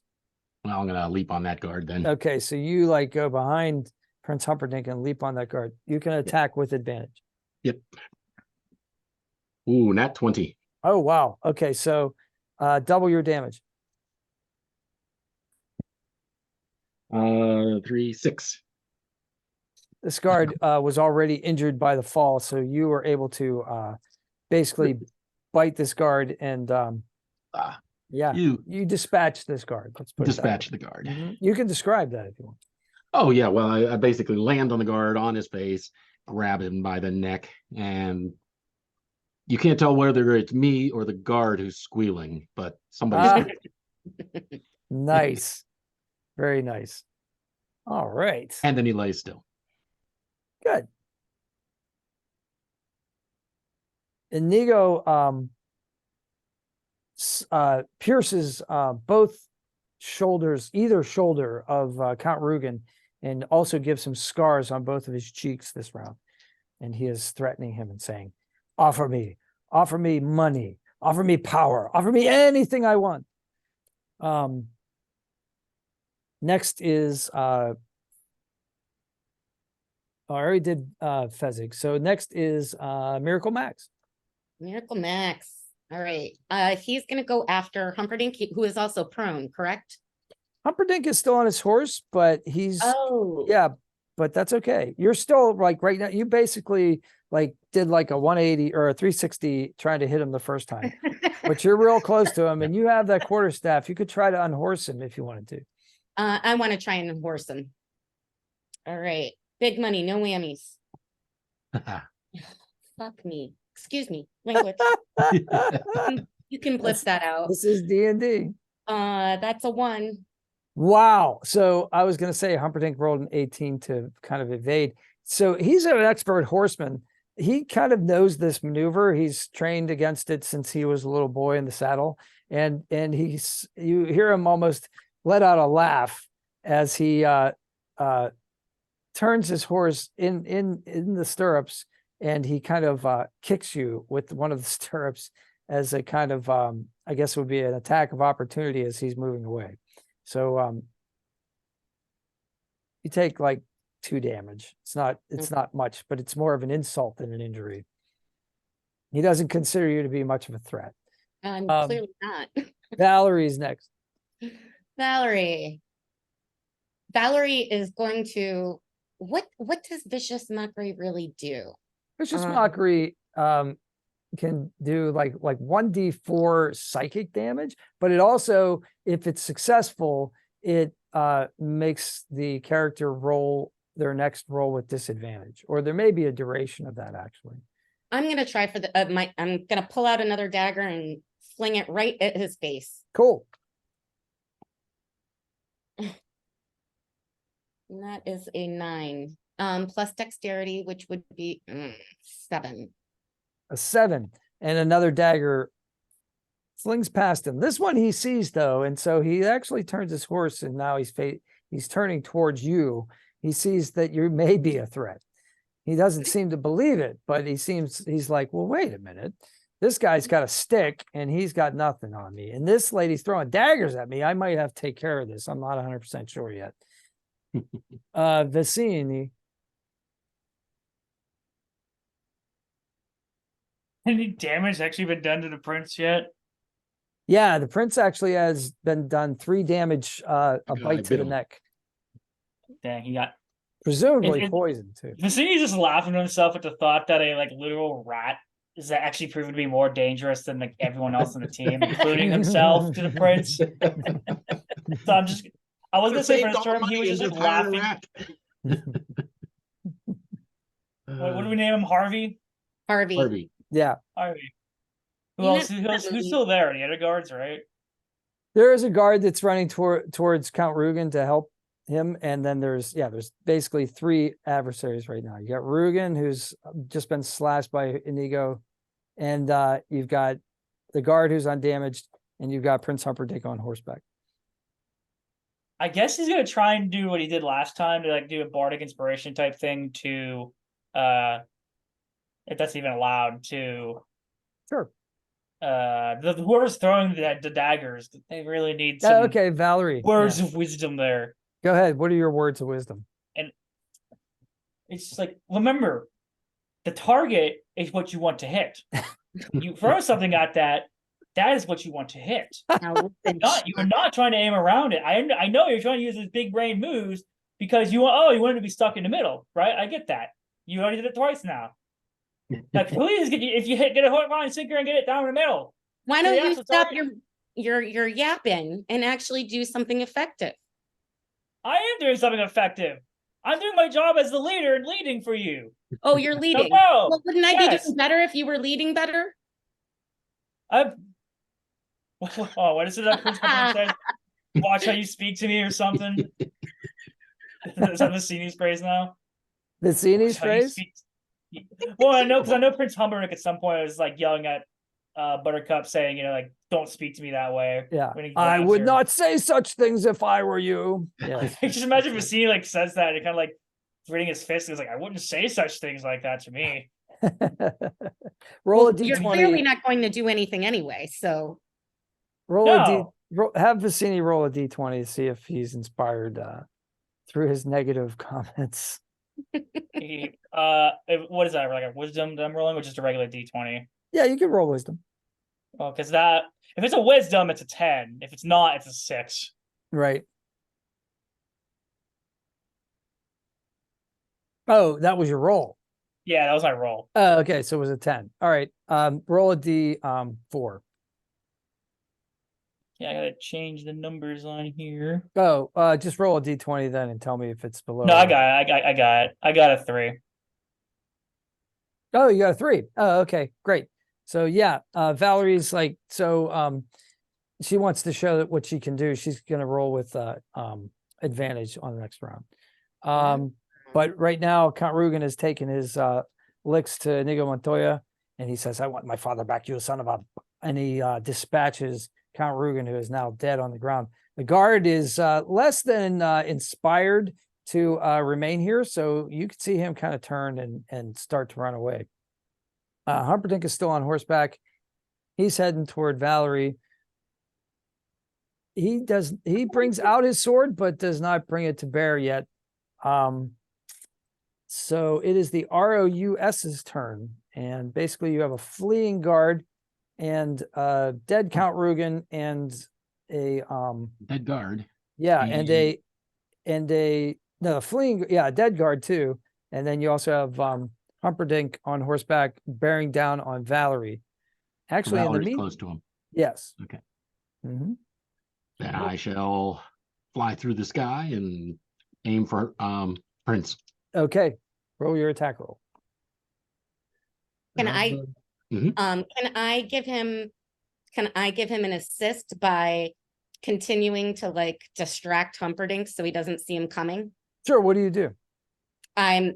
[SPEAKER 4] Well, I'm gonna leap on that guard then.
[SPEAKER 1] Okay, so you go behind Prince Humperdinck and leap on that guard. You can attack with advantage.
[SPEAKER 4] Yep. Ooh, nat 20.
[SPEAKER 1] Oh, wow. Okay, so double your damage.
[SPEAKER 4] 3, 6.
[SPEAKER 1] This guard was already injured by the fall, so you were able to basically bite this guard and you dispatched this guard. Let's put
[SPEAKER 4] Dispatch the guard.
[SPEAKER 1] You can describe that if you want.
[SPEAKER 4] Oh yeah, well I basically land on the guard on his face, grab him by the neck, and you can't tell whether it's me or the guard who's squealing, but somebody's
[SPEAKER 1] Nice. Very nice. All right.
[SPEAKER 4] and then he lays still.
[SPEAKER 1] Good. Inigo pierces both shoulders, either shoulder of Count Rugen, and also gives him scars on both of his cheeks this round. And he is threatening him and saying, offer me money, offer me power, offer me anything I want. Next is I already did Fezzik. So next is Miracle Max.
[SPEAKER 2] Miracle Max. All right. He's gonna go after Humperdinck, who is also prone, correct?
[SPEAKER 1] Humperdinck is still on his horse, but he's
[SPEAKER 2] Oh,
[SPEAKER 1] yeah, but that's okay. You're still like right now, you basically like did like a 180 or a 360 trying to hit him the first time. But you're real close to him and you have that quarterstaff. You could try to unhorse him if you wanted to.
[SPEAKER 2] I want to try and horse him. All right. Big money, no whammies. Fuck me. Excuse me. Language. You can blip that out.
[SPEAKER 1] This is D&D.
[SPEAKER 2] That's a 1.
[SPEAKER 1] Wow. So I was going to say Humperdinck rolled an 18 to kind of evade. So he's an expert horseman. He kind of knows this maneuver. He's trained against it since he was a little boy in the saddle. And you hear him almost let out a laugh as he turns his horse in the stirrups, and he kind of kicks you with one of the stirrups as a kind of I guess it would be an attack of opportunity as he's moving away. So you take like 2 damage. It's not much, but it's more of an insult than an injury. He doesn't consider you to be much of a threat.
[SPEAKER 2] I'm clearly not.
[SPEAKER 1] Valerie's next.
[SPEAKER 2] Valerie is going to what does vicious mockery really do?
[SPEAKER 1] Vicious mockery can do like 1d4 psychic damage, but it also, if it's successful, it makes the character roll their next roll with disadvantage, or there may be a duration of that actually.
[SPEAKER 2] I'm gonna try for the I'm gonna pull out another dagger and fling it right at his face.
[SPEAKER 1] Cool.
[SPEAKER 2] And that is a 9. Plus dexterity, which would be 7.
[SPEAKER 1] A 7, and another dagger flings past him. This one he sees though, and so he actually turns his horse, and now he's turning towards you. He sees that you may be a threat. He doesn't seem to believe it, but he's like, well, wait a minute. This guy's got a stick and he's got nothing on me. And this lady's throwing daggers at me. I might have to take care of this. I'm not 100% sure yet. Vicini.
[SPEAKER 3] Any damage actually been done to the prince yet?
[SPEAKER 1] Yeah, the prince actually has been done 3 damage, a bite to the neck.
[SPEAKER 3] Dang, he got
[SPEAKER 1] Presumably poisoned too.
[SPEAKER 3] Vicini's just laughing to himself at the thought that a like literal rat is actually proven to be more dangerous than like everyone else on the team, including himself, to the prince. So I was gonna say for his term, he was just like laughing. What do we name him? Harvey?
[SPEAKER 2] Harvey.
[SPEAKER 1] Yeah.
[SPEAKER 3] Harvey. Who's still there? The other guards, right?
[SPEAKER 1] There is a guard that's running towards Count Rugen to help him, and then there's basically 3 adversaries right now. You got Rugen, who's just been slashed by Inigo, and you've got the guard who's undamaged, and you've got Prince Humperdinck on horseback.
[SPEAKER 3] I guess he's gonna try and do what he did last time to like do a bardic inspiration type thing to if that's even allowed to
[SPEAKER 1] Sure.
[SPEAKER 3] whoever's throwing the daggers, they really need some
[SPEAKER 1] Okay, Valerie.
[SPEAKER 3] words of wisdom there.
[SPEAKER 1] Go ahead. What are your words of wisdom?
[SPEAKER 3] And it's just like, remember, the target is what you want to hit. You throw something at that is what you want to hit. You are not trying to aim around it. I know you're trying to use these big brain moves because you want it to be stuck in the middle, right? I get that. You already did it twice now. Like, please, if you get a hook, line, sinker, and get it down in the middle.
[SPEAKER 2] Why don't you stop your yapping and actually do something effective?
[SPEAKER 3] I am doing something effective. I'm doing my job as the leader and leading for you.
[SPEAKER 2] Oh, you're leading.
[SPEAKER 3] No,
[SPEAKER 2] well, wouldn't I be doing better if you were leading better?
[SPEAKER 3] What is it that Prince says? Watch how you speak to me or something. Is that the senior's phrase now?
[SPEAKER 1] Vicini's
[SPEAKER 3] How he
[SPEAKER 1] phrase?
[SPEAKER 3] speaks. Well, I know because I know Prince Humperdinck at some point was like yelling at Buttercup, saying, like, "Don't speak to me that way."
[SPEAKER 1] Yeah.
[SPEAKER 3] when he
[SPEAKER 1] I
[SPEAKER 3] grabs
[SPEAKER 1] would
[SPEAKER 3] her.
[SPEAKER 1] not say such things if I were you. Yes.
[SPEAKER 3] Just imagine if Vicini like says that and kind of like gritting his fist. He's like, "I wouldn't say such things like that to me."
[SPEAKER 1] Roll a
[SPEAKER 2] Well, you're
[SPEAKER 1] d20.
[SPEAKER 2] clearly not going to do anything anyway, so
[SPEAKER 1] Roll a d.
[SPEAKER 3] No.
[SPEAKER 1] Have Vicini roll a d20 to see if he's inspired through his negative comments.
[SPEAKER 3] What is that? Like a wisdom that I'm rolling, which is a regular D20.
[SPEAKER 1] Yeah, you can roll wisdom.
[SPEAKER 3] Well, because that if it's a wisdom, it's a 10. If it's not, it's a 6.
[SPEAKER 1] Right. Oh, that was your roll.
[SPEAKER 3] Yeah, that was my roll.
[SPEAKER 1] Oh, okay. So it was a 10. All right. Roll a d 4.
[SPEAKER 3] Yeah, I gotta change the numbers on here.
[SPEAKER 1] Oh, just roll a d20 then and tell me if it's below.
[SPEAKER 3] No, I got it. I got it. I got a 3.
[SPEAKER 1] Oh, you got a 3. Oh, okay, great. So yeah, Valerie's like, she wants to show that what she can do. She's gonna roll with advantage on the next round. But right now, Count Rugen has taken his licks to Inigo Montoya, and he says, "I want my father back, you son of a," and he dispatches Count Rugen, who is now dead on the ground. The guard is less than inspired to remain here, so you can see him kind of turn and start to run away. Humperdinck is still on horseback. He's heading toward Valerie. He brings out his sword, but does not bring it to bear yet. So it is the ROUS's turn, and basically you have a fleeing guard and dead Count Rugen and a
[SPEAKER 4] Dead guard.
[SPEAKER 1] yeah, and a dead guard too. And then you also have Humperdinck on horseback bearing down on Valerie. Actually, in the
[SPEAKER 4] Valerie's
[SPEAKER 1] mean,
[SPEAKER 4] close to him.
[SPEAKER 1] yes.
[SPEAKER 4] Okay.
[SPEAKER 1] Mhm.
[SPEAKER 4] Then I shall fly through the sky and aim for Prince.
[SPEAKER 1] Okay, roll your attack roll.
[SPEAKER 2] can
[SPEAKER 4] Mhm.
[SPEAKER 2] I give him an assist by continuing to like distract Humperdinck so he doesn't see him coming?
[SPEAKER 1] Sure. What do you do?
[SPEAKER 2] I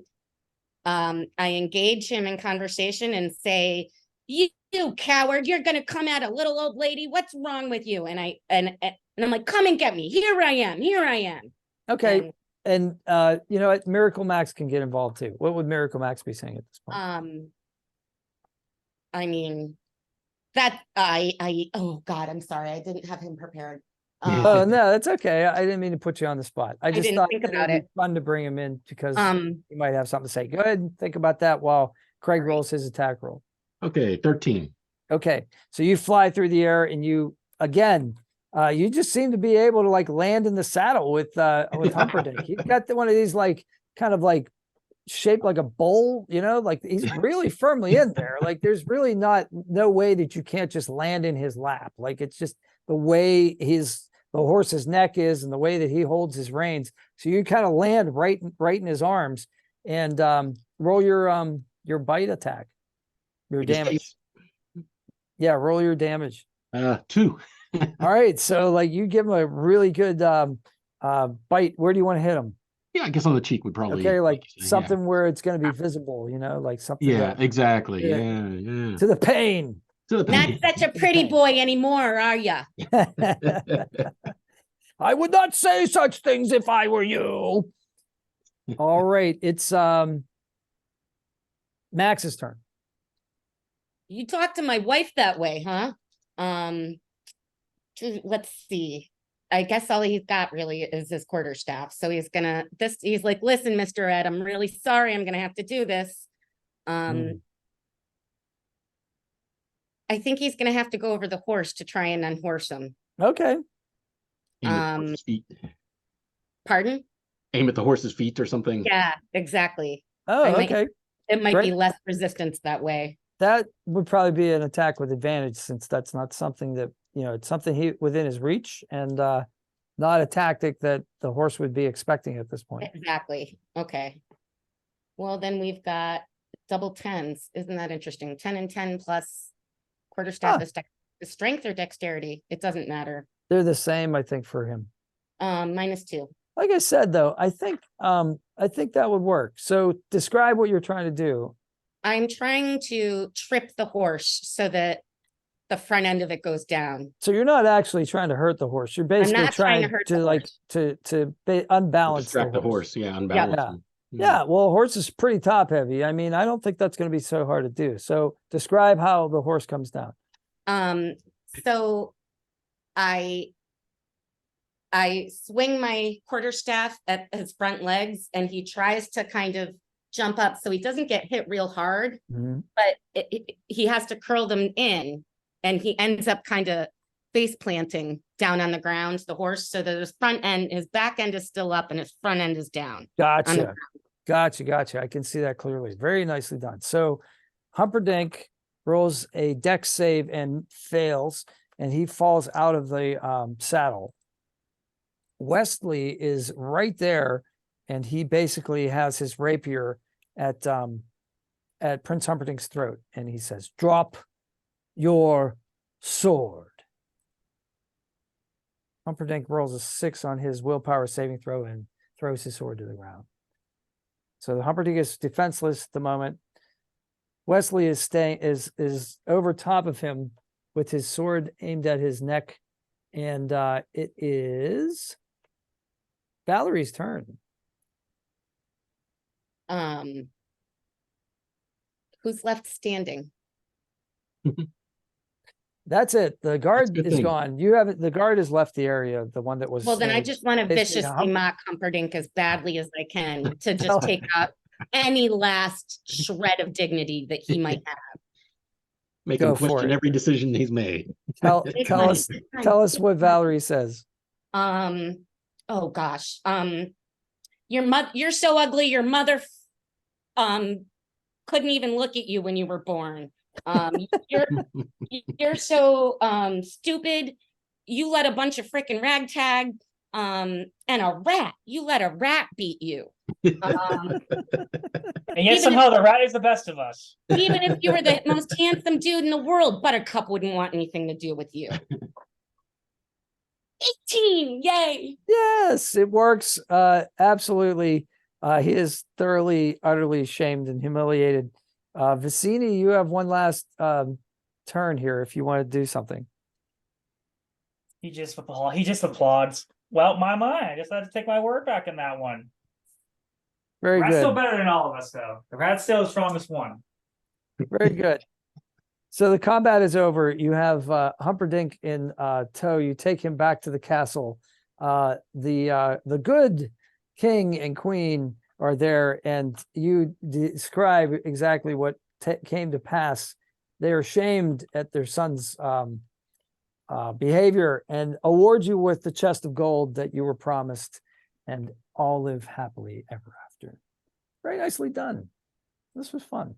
[SPEAKER 2] engage him in conversation and say, you coward, you're gonna come at a little old lady. What's wrong with you? And I'm like, come and get me. Here I am.
[SPEAKER 1] Okay. And you know what? Miracle Max can get involved too. What would Miracle Max be saying at this point?
[SPEAKER 2] I mean, oh God, I'm sorry. I didn't have him prepared.
[SPEAKER 1] Oh no, that's okay. I didn't mean to put you on the spot. I just
[SPEAKER 2] didn't
[SPEAKER 1] thought
[SPEAKER 2] think
[SPEAKER 1] it'd
[SPEAKER 2] about
[SPEAKER 1] be
[SPEAKER 2] it.
[SPEAKER 1] fun to bring him in because
[SPEAKER 2] Um,
[SPEAKER 1] you might have something to say. Go ahead and think about that while Craig rolls his attack roll.
[SPEAKER 4] Okay, 13.
[SPEAKER 1] Okay, so you fly through the air and you you just seem to be able to like land in the saddle with Humperdinck. He's got one of these like kind of like shaped like a bowl, like he's really firmly in there. Like there's really no way that you can't just land in his lap. Like it's just the way the horse's neck is and the way that he holds his reins. So you kind of land right in his arms and roll your bite attack, your damage. Yeah, roll your damage.
[SPEAKER 4] 2.
[SPEAKER 1] All right, so like you give him a really good bite. Where do you want to hit him?
[SPEAKER 4] Yeah, I guess on the cheek would probably.
[SPEAKER 1] Okay, like
[SPEAKER 4] you say,
[SPEAKER 1] something where it's going to be visible, like something.
[SPEAKER 4] Yeah, exactly.
[SPEAKER 1] Yeah.
[SPEAKER 4] Yeah.
[SPEAKER 1] To the pain.
[SPEAKER 4] To the
[SPEAKER 2] not
[SPEAKER 4] pain.
[SPEAKER 2] such a pretty boy anymore, are ya?
[SPEAKER 1] I would not say such things if I were you. All right, it's Max's turn.
[SPEAKER 2] You talk to my wife that way, huh? Let's see. I guess all he's got really is his quarterstaff. So he's like, listen, Mr. Ed, I'm really sorry I'm gonna have to do this. I think he's gonna have to go over the horse to try and unhorse him.
[SPEAKER 1] Okay.
[SPEAKER 4] Aim at the horse's feet.
[SPEAKER 2] Pardon?
[SPEAKER 4] Aim at the horse's feet or something.
[SPEAKER 2] Yeah, exactly.
[SPEAKER 1] Oh, okay.
[SPEAKER 2] It might
[SPEAKER 1] Great.
[SPEAKER 2] be less resistance that way.
[SPEAKER 1] That would probably be an attack with advantage since that's not something that, it's something within his reach and not a tactic that the horse would be expecting at this point.
[SPEAKER 2] Exactly. Okay. Well, then we've got double 10s. Isn't that interesting? 10 and 10 plus quarterstaff is strength or dexterity. It doesn't matter.
[SPEAKER 1] They're the same, I think, for him.
[SPEAKER 2] -2.
[SPEAKER 1] Like I said, though, I think I think that would work. So describe what you're trying to do.
[SPEAKER 2] I'm trying to trip the horse so that the front end of it goes down.
[SPEAKER 1] So you're not actually trying to hurt the horse. You're basically
[SPEAKER 2] not trying to
[SPEAKER 1] trying
[SPEAKER 2] hurt
[SPEAKER 1] to
[SPEAKER 2] the
[SPEAKER 1] like
[SPEAKER 2] horse.
[SPEAKER 1] to unbalance
[SPEAKER 4] Distract the horse. Yeah, unbalance
[SPEAKER 1] Yeah.
[SPEAKER 4] him.
[SPEAKER 1] Yeah, well, a horse is pretty top heavy. I mean, I don't think that's going to be so hard to do. So describe how the horse comes down.
[SPEAKER 2] So I swing my quarterstaff at his front legs, and he tries to kind of jump up so he doesn't get hit real hard, but he has to curl them in, and he ends up kind of face planting down on the ground, the horse, so that his front end, his back end is still up and his front end is down.
[SPEAKER 1] Gotcha. Gotcha. I can see that clearly. Very nicely done. So Humperdinck rolls a dex save and fails, and he falls out of the saddle. Wesley is right there, and he basically has his rapier at Prince Humperdinck's throat, and he says, "Drop your sword." Humperdinck rolls a 6 on his willpower saving throw and throws his sword to the ground. So the Humperdinck is defenseless at the moment. Wesley is over top of him with his sword aimed at his neck, and it is Valerie's turn.
[SPEAKER 2] Who's left standing?
[SPEAKER 1] That's it. The guard is
[SPEAKER 4] thing.
[SPEAKER 1] gone. You have it. The guard has left the area. The one that was.
[SPEAKER 2] Well, then I just want to
[SPEAKER 1] basically
[SPEAKER 2] viciously mock Humperdinck as badly as I can to just take out any last shred of dignity that he might have.
[SPEAKER 4] Make
[SPEAKER 1] Go
[SPEAKER 4] him
[SPEAKER 1] for
[SPEAKER 4] question
[SPEAKER 1] it.
[SPEAKER 4] every decision he's made.
[SPEAKER 1] Tell us what Valerie says.
[SPEAKER 2] Oh gosh. You're so ugly. Your mother couldn't even look at you when you were born. You're so stupid. You let a bunch of freaking ragtag and you let a rat beat you.
[SPEAKER 3] And yet somehow the rat is the best of us.
[SPEAKER 2] Even if you were the most handsome dude in the world, Buttercup wouldn't want anything to do with you. 18, yay.
[SPEAKER 1] Yes, it works. Absolutely. He is thoroughly, utterly shamed and humiliated. Vicini, you have one last turn here if you want to do something.
[SPEAKER 3] He just applauds. Well, I just had to take my word back in that one.
[SPEAKER 1] Very
[SPEAKER 3] Rat's
[SPEAKER 1] good.
[SPEAKER 3] still better than all of us, though. The rat's still the strongest one.
[SPEAKER 1] Very good. So the combat is over. You have Humperdinck in tow. You take him back to the castle. The good king and queen are there, and you describe exactly what came to pass. They are shamed at their son's behavior and award you with the chest of gold that you were promised, and all live happily ever after. Very nicely done. This was fun.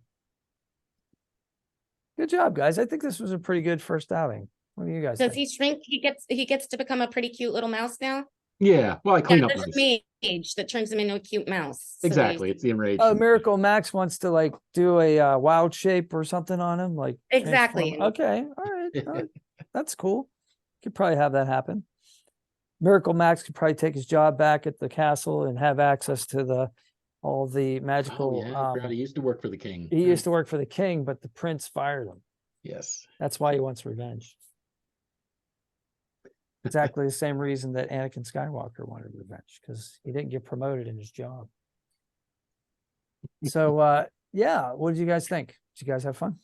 [SPEAKER 1] Good job, guys. I think this was a pretty good first outing. What do you guys
[SPEAKER 2] Does
[SPEAKER 1] think?
[SPEAKER 2] he shrink? He gets to become a pretty cute little mouse now.
[SPEAKER 4] Yeah, well, I clean up
[SPEAKER 2] There's
[SPEAKER 4] nice.
[SPEAKER 2] a mage that turns him into a cute mouse. So
[SPEAKER 4] Exactly, it's the enraged.
[SPEAKER 1] Oh, Miracle Max wants to like do a wild shape or something on him, like
[SPEAKER 2] Exactly.
[SPEAKER 1] transform. Okay, all right, that's cool. Could probably have that happen. Miracle Max could probably take his job back at the castle and have access to all the magical.
[SPEAKER 4] Oh, yeah, I forgot he used to work for the king.
[SPEAKER 1] He used to work for the king, but the prince fired him.
[SPEAKER 4] Yes.
[SPEAKER 1] That's why he wants revenge. Exactly the same reason that Anakin Skywalker wanted revenge, because he didn't get promoted in his job. So, yeah, what did you guys think? Did you guys have fun?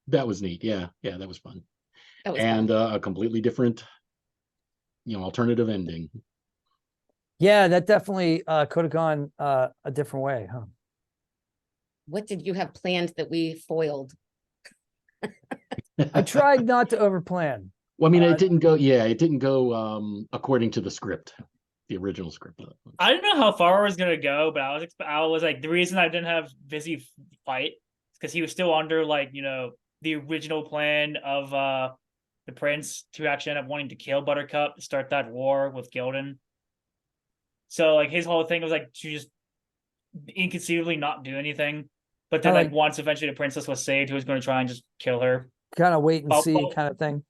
[SPEAKER 4] That was neat. Yeah, that was fun.
[SPEAKER 2] That was
[SPEAKER 4] And
[SPEAKER 2] fun.
[SPEAKER 4] a completely different, alternative ending.
[SPEAKER 1] Yeah, that definitely could have gone a different way, huh?
[SPEAKER 2] What did you have planned that we foiled?
[SPEAKER 1] I tried not to overplan.
[SPEAKER 4] Well, I mean, it didn't go according to the script, the original script.
[SPEAKER 3] I didn't know how far I was gonna go, but I was like, the reason I didn't have Vizzy fight is because he was still under the original plan of the prince to actually end up wanting to kill Buttercup to start that war with Gildan. So like his whole thing was like to just inconceivably not do anything. But then once eventually the princess was saved, he was going to try and just kill her.
[SPEAKER 1] Kind of wait and see kind of thing.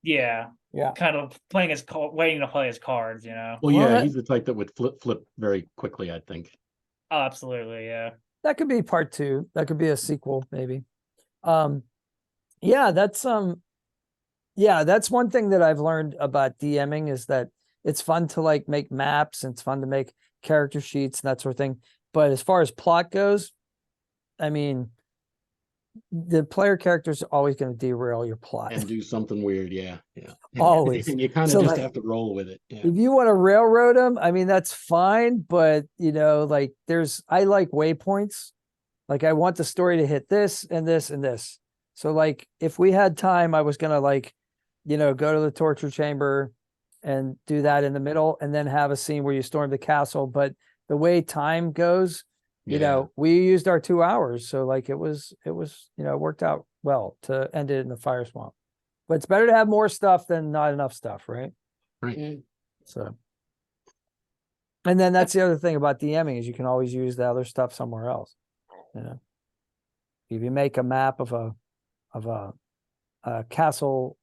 [SPEAKER 3] Yeah. Kind of waiting to play his cards,
[SPEAKER 4] Well, yeah, he's the type that would flip very quickly, I think.
[SPEAKER 3] Oh, absolutely, yeah.
[SPEAKER 1] That could be part 2. That could be a sequel, maybe. Um, yeah, that's one thing that I've learned about DMing is that it's fun to like make maps and it's fun to make character sheets and that sort of thing. But as far as plot goes, I mean, the player characters are always going to derail your plot.
[SPEAKER 4] And do something weird. Yeah. Yeah.
[SPEAKER 1] Always.
[SPEAKER 4] And you kind of
[SPEAKER 1] So,
[SPEAKER 4] just
[SPEAKER 1] like,
[SPEAKER 4] have to roll with it. Yeah.
[SPEAKER 1] if you want to railroad them, I mean, that's fine. But, you know, like I like waypoints. Like I want the story to hit this and this and this. So like if we had time, I was going to like, you know, go to the torture chamber and do that in the middle and then have a scene where you storm the castle. But the way time goes, you know, we used our 2 hours. So like it was, you know, it worked out well to end it in the fire swamp. But it's better to have more stuff than not enough stuff, right?
[SPEAKER 4] Right.
[SPEAKER 2] Mm.
[SPEAKER 1] So, and then that's the other thing about DMing is you can always use the other stuff somewhere else. You know, if you make a map of a castle,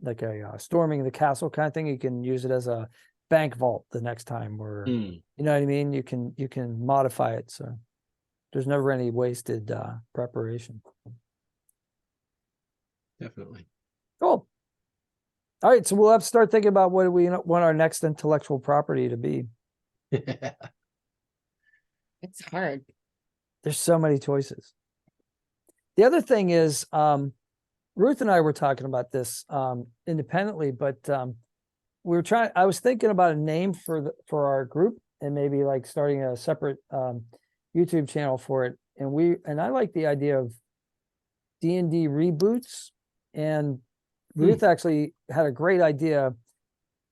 [SPEAKER 1] like a storming the castle kind of thing, you can use it as a bank vault the next time, or
[SPEAKER 4] Mm,
[SPEAKER 1] you know what I mean. You can modify it, so there's never any wasted preparation.
[SPEAKER 4] definitely.
[SPEAKER 1] Cool. All right, so we'll have to start thinking about what do we want our next intellectual property to be.
[SPEAKER 2] It's hard.
[SPEAKER 1] There's so many choices. The other thing is, Ruth and I were talking about this independently, but I was thinking about a name for our group and maybe like starting a separate YouTube channel for it. And I like the idea of D&D reboots. And Ruth actually had a great idea.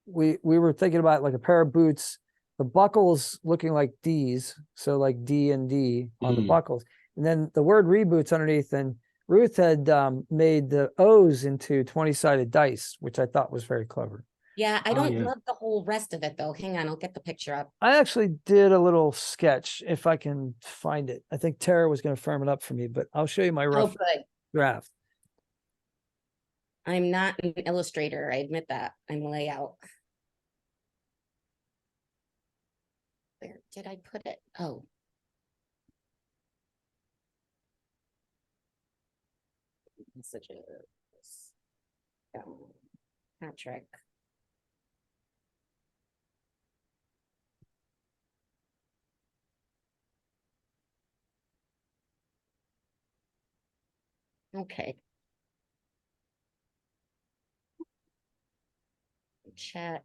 [SPEAKER 1] We were thinking about like a pair of boots, the buckles looking like D's, so like D&D on the buckles, and then the word reboots underneath. And Ruth had made the O's into 20-sided dice, which I thought was very clever.
[SPEAKER 2] Yeah, I
[SPEAKER 4] Oh,
[SPEAKER 2] don't
[SPEAKER 4] yeah.
[SPEAKER 2] love the whole rest of it though. Hang on, I'll get the picture up.
[SPEAKER 1] I actually did a little sketch if I can find it. I think Tara was going to firm it up for me, but I'll show you my
[SPEAKER 2] Oh,
[SPEAKER 1] rough
[SPEAKER 2] good.
[SPEAKER 1] draft.
[SPEAKER 2] I'm not an illustrator. I admit that. I'm a layout. Where did I put it? Oh. Messages. Patrick. Okay. Chat.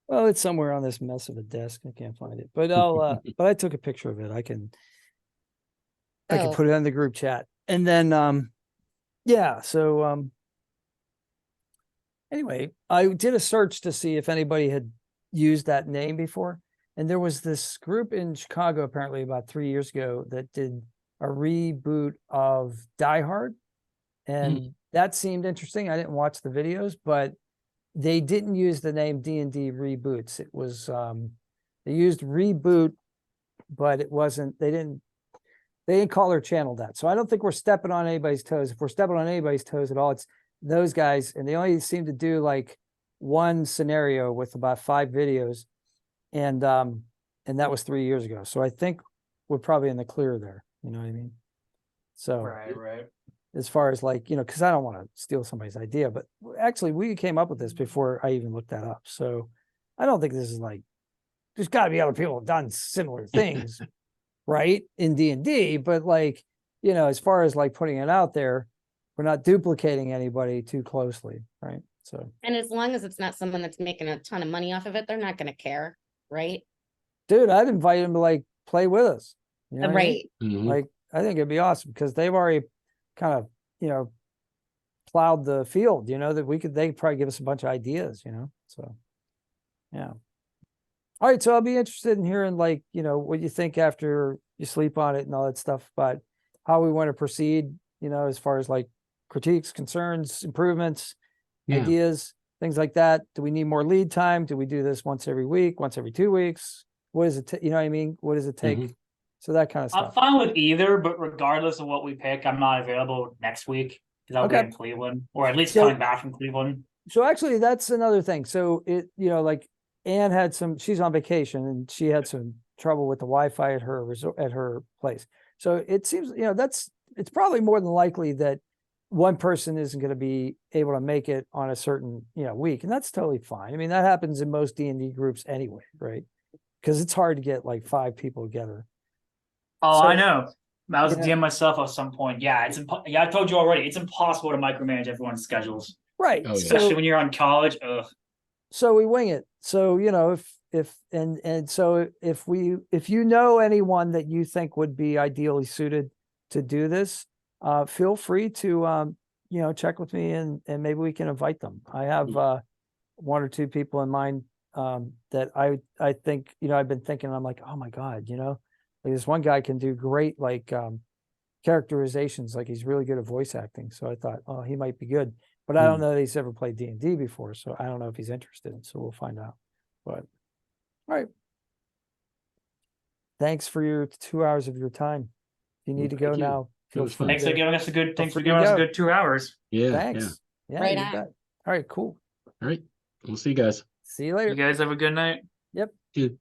[SPEAKER 1] Well, it's somewhere on this mess of a desk. I can't find it, but I'll. But I took a picture of it. I can
[SPEAKER 2] Oh,
[SPEAKER 1] put it in the group chat, and then yeah. So anyway, I did a search to see if anybody had used that name before, and there was this group in Chicago apparently about 3 years ago that did a reboot of Die Hard, and that seemed interesting. I didn't watch the videos, but they didn't use the name D&D Reboots. It was they used reboot, but it wasn't. They didn't call their channel that. So I don't think we're stepping on anybody's toes. If we're stepping on anybody's toes at all, it's those guys, and they only seem to do like one scenario with about 5 videos, and that was 3 years ago. So I think we're probably in the clear there. You know what I mean? So
[SPEAKER 3] Right.
[SPEAKER 1] as far as like, you know, because I don't want to steal somebody's idea, but actually we came up with this before I even looked that up. So I don't think this is like, there's got to be other people who've done similar things, right, in D&D, but like, you know, as far as like putting it out there, we're not duplicating anybody too closely, right? So,
[SPEAKER 2] and as long as it's not someone that's making a ton of money off of it, they're not going to care, right?
[SPEAKER 1] dude, I'd invite them to like play with us. You know what I mean?
[SPEAKER 2] Right.
[SPEAKER 4] Mhm.
[SPEAKER 1] Like, I think it'd be awesome because they've already kind of, you know, plowed the field, you know, that they could probably give us a bunch of ideas, you know, so yeah. All right, so I'll be interested in hearing like, you know, what you think after you sleep on it and all that stuff, but how we want to proceed, you know, as far as like critiques, concerns, improvements,
[SPEAKER 4] Yeah.
[SPEAKER 1] ideas, things like that. Do we need more lead time? Do we do this once every week, once every 2 weeks? What does it you know what I mean? What does it take?
[SPEAKER 4] Mhm.
[SPEAKER 1] So that kind of
[SPEAKER 3] I'm
[SPEAKER 1] stuff.
[SPEAKER 3] fine with either, but regardless of what we pick, I'm not available next week because I'll be
[SPEAKER 1] Okay.
[SPEAKER 3] in Cleveland, or at least
[SPEAKER 1] So-
[SPEAKER 3] coming back from Cleveland.
[SPEAKER 1] So actually that's another thing. So it, you know, like Anne had she's on vacation and she had some trouble with the Wi-Fi at her resort, at her place. So it seems, it's probably more than likely that one person isn't going to be able to make it on a certain, week. And that's totally fine. I mean, that happens in most D&D groups anyway, right? Because it's hard to get like 5 people together.
[SPEAKER 3] Oh,
[SPEAKER 1] So-
[SPEAKER 3] I know. I was
[SPEAKER 1] Yeah.
[SPEAKER 3] DM myself at some point. Yeah, yeah, I told you already. It's impossible to micromanage everyone's schedules,
[SPEAKER 1] Right.
[SPEAKER 4] Oh, yeah.
[SPEAKER 3] especially when you're on college. Ugh.
[SPEAKER 1] So we wing it. So, if you know anyone that you think would be ideally suited to do this, feel free to, check with me and maybe we can invite them. I have, 1 or 2 people in mind, that I think, I've been thinking, I'm like, oh my God, like this one guy can do great, like, characterizations, like he's really good at voice acting. So I thought, oh, he might be good, but I don't know that he's ever played D&D before. So I don't know if he's interested. So we'll find out. But all right. Thanks for your 2 hours of your time. If you need to go
[SPEAKER 4] Thank you.
[SPEAKER 1] now, feel
[SPEAKER 4] was
[SPEAKER 1] free
[SPEAKER 4] fun.
[SPEAKER 3] Thanks for
[SPEAKER 1] to.
[SPEAKER 3] giving us a good. Thanks for
[SPEAKER 1] free to
[SPEAKER 3] giving us a
[SPEAKER 1] go.
[SPEAKER 3] good 2 hours.
[SPEAKER 4] Yeah.
[SPEAKER 1] Thanks. Yeah,
[SPEAKER 2] Right
[SPEAKER 1] you
[SPEAKER 2] on.
[SPEAKER 1] bet. All right, cool.
[SPEAKER 4] All right. We'll see you guys.
[SPEAKER 1] See you
[SPEAKER 3] You
[SPEAKER 1] later.
[SPEAKER 3] guys have a good night.
[SPEAKER 4] Dude.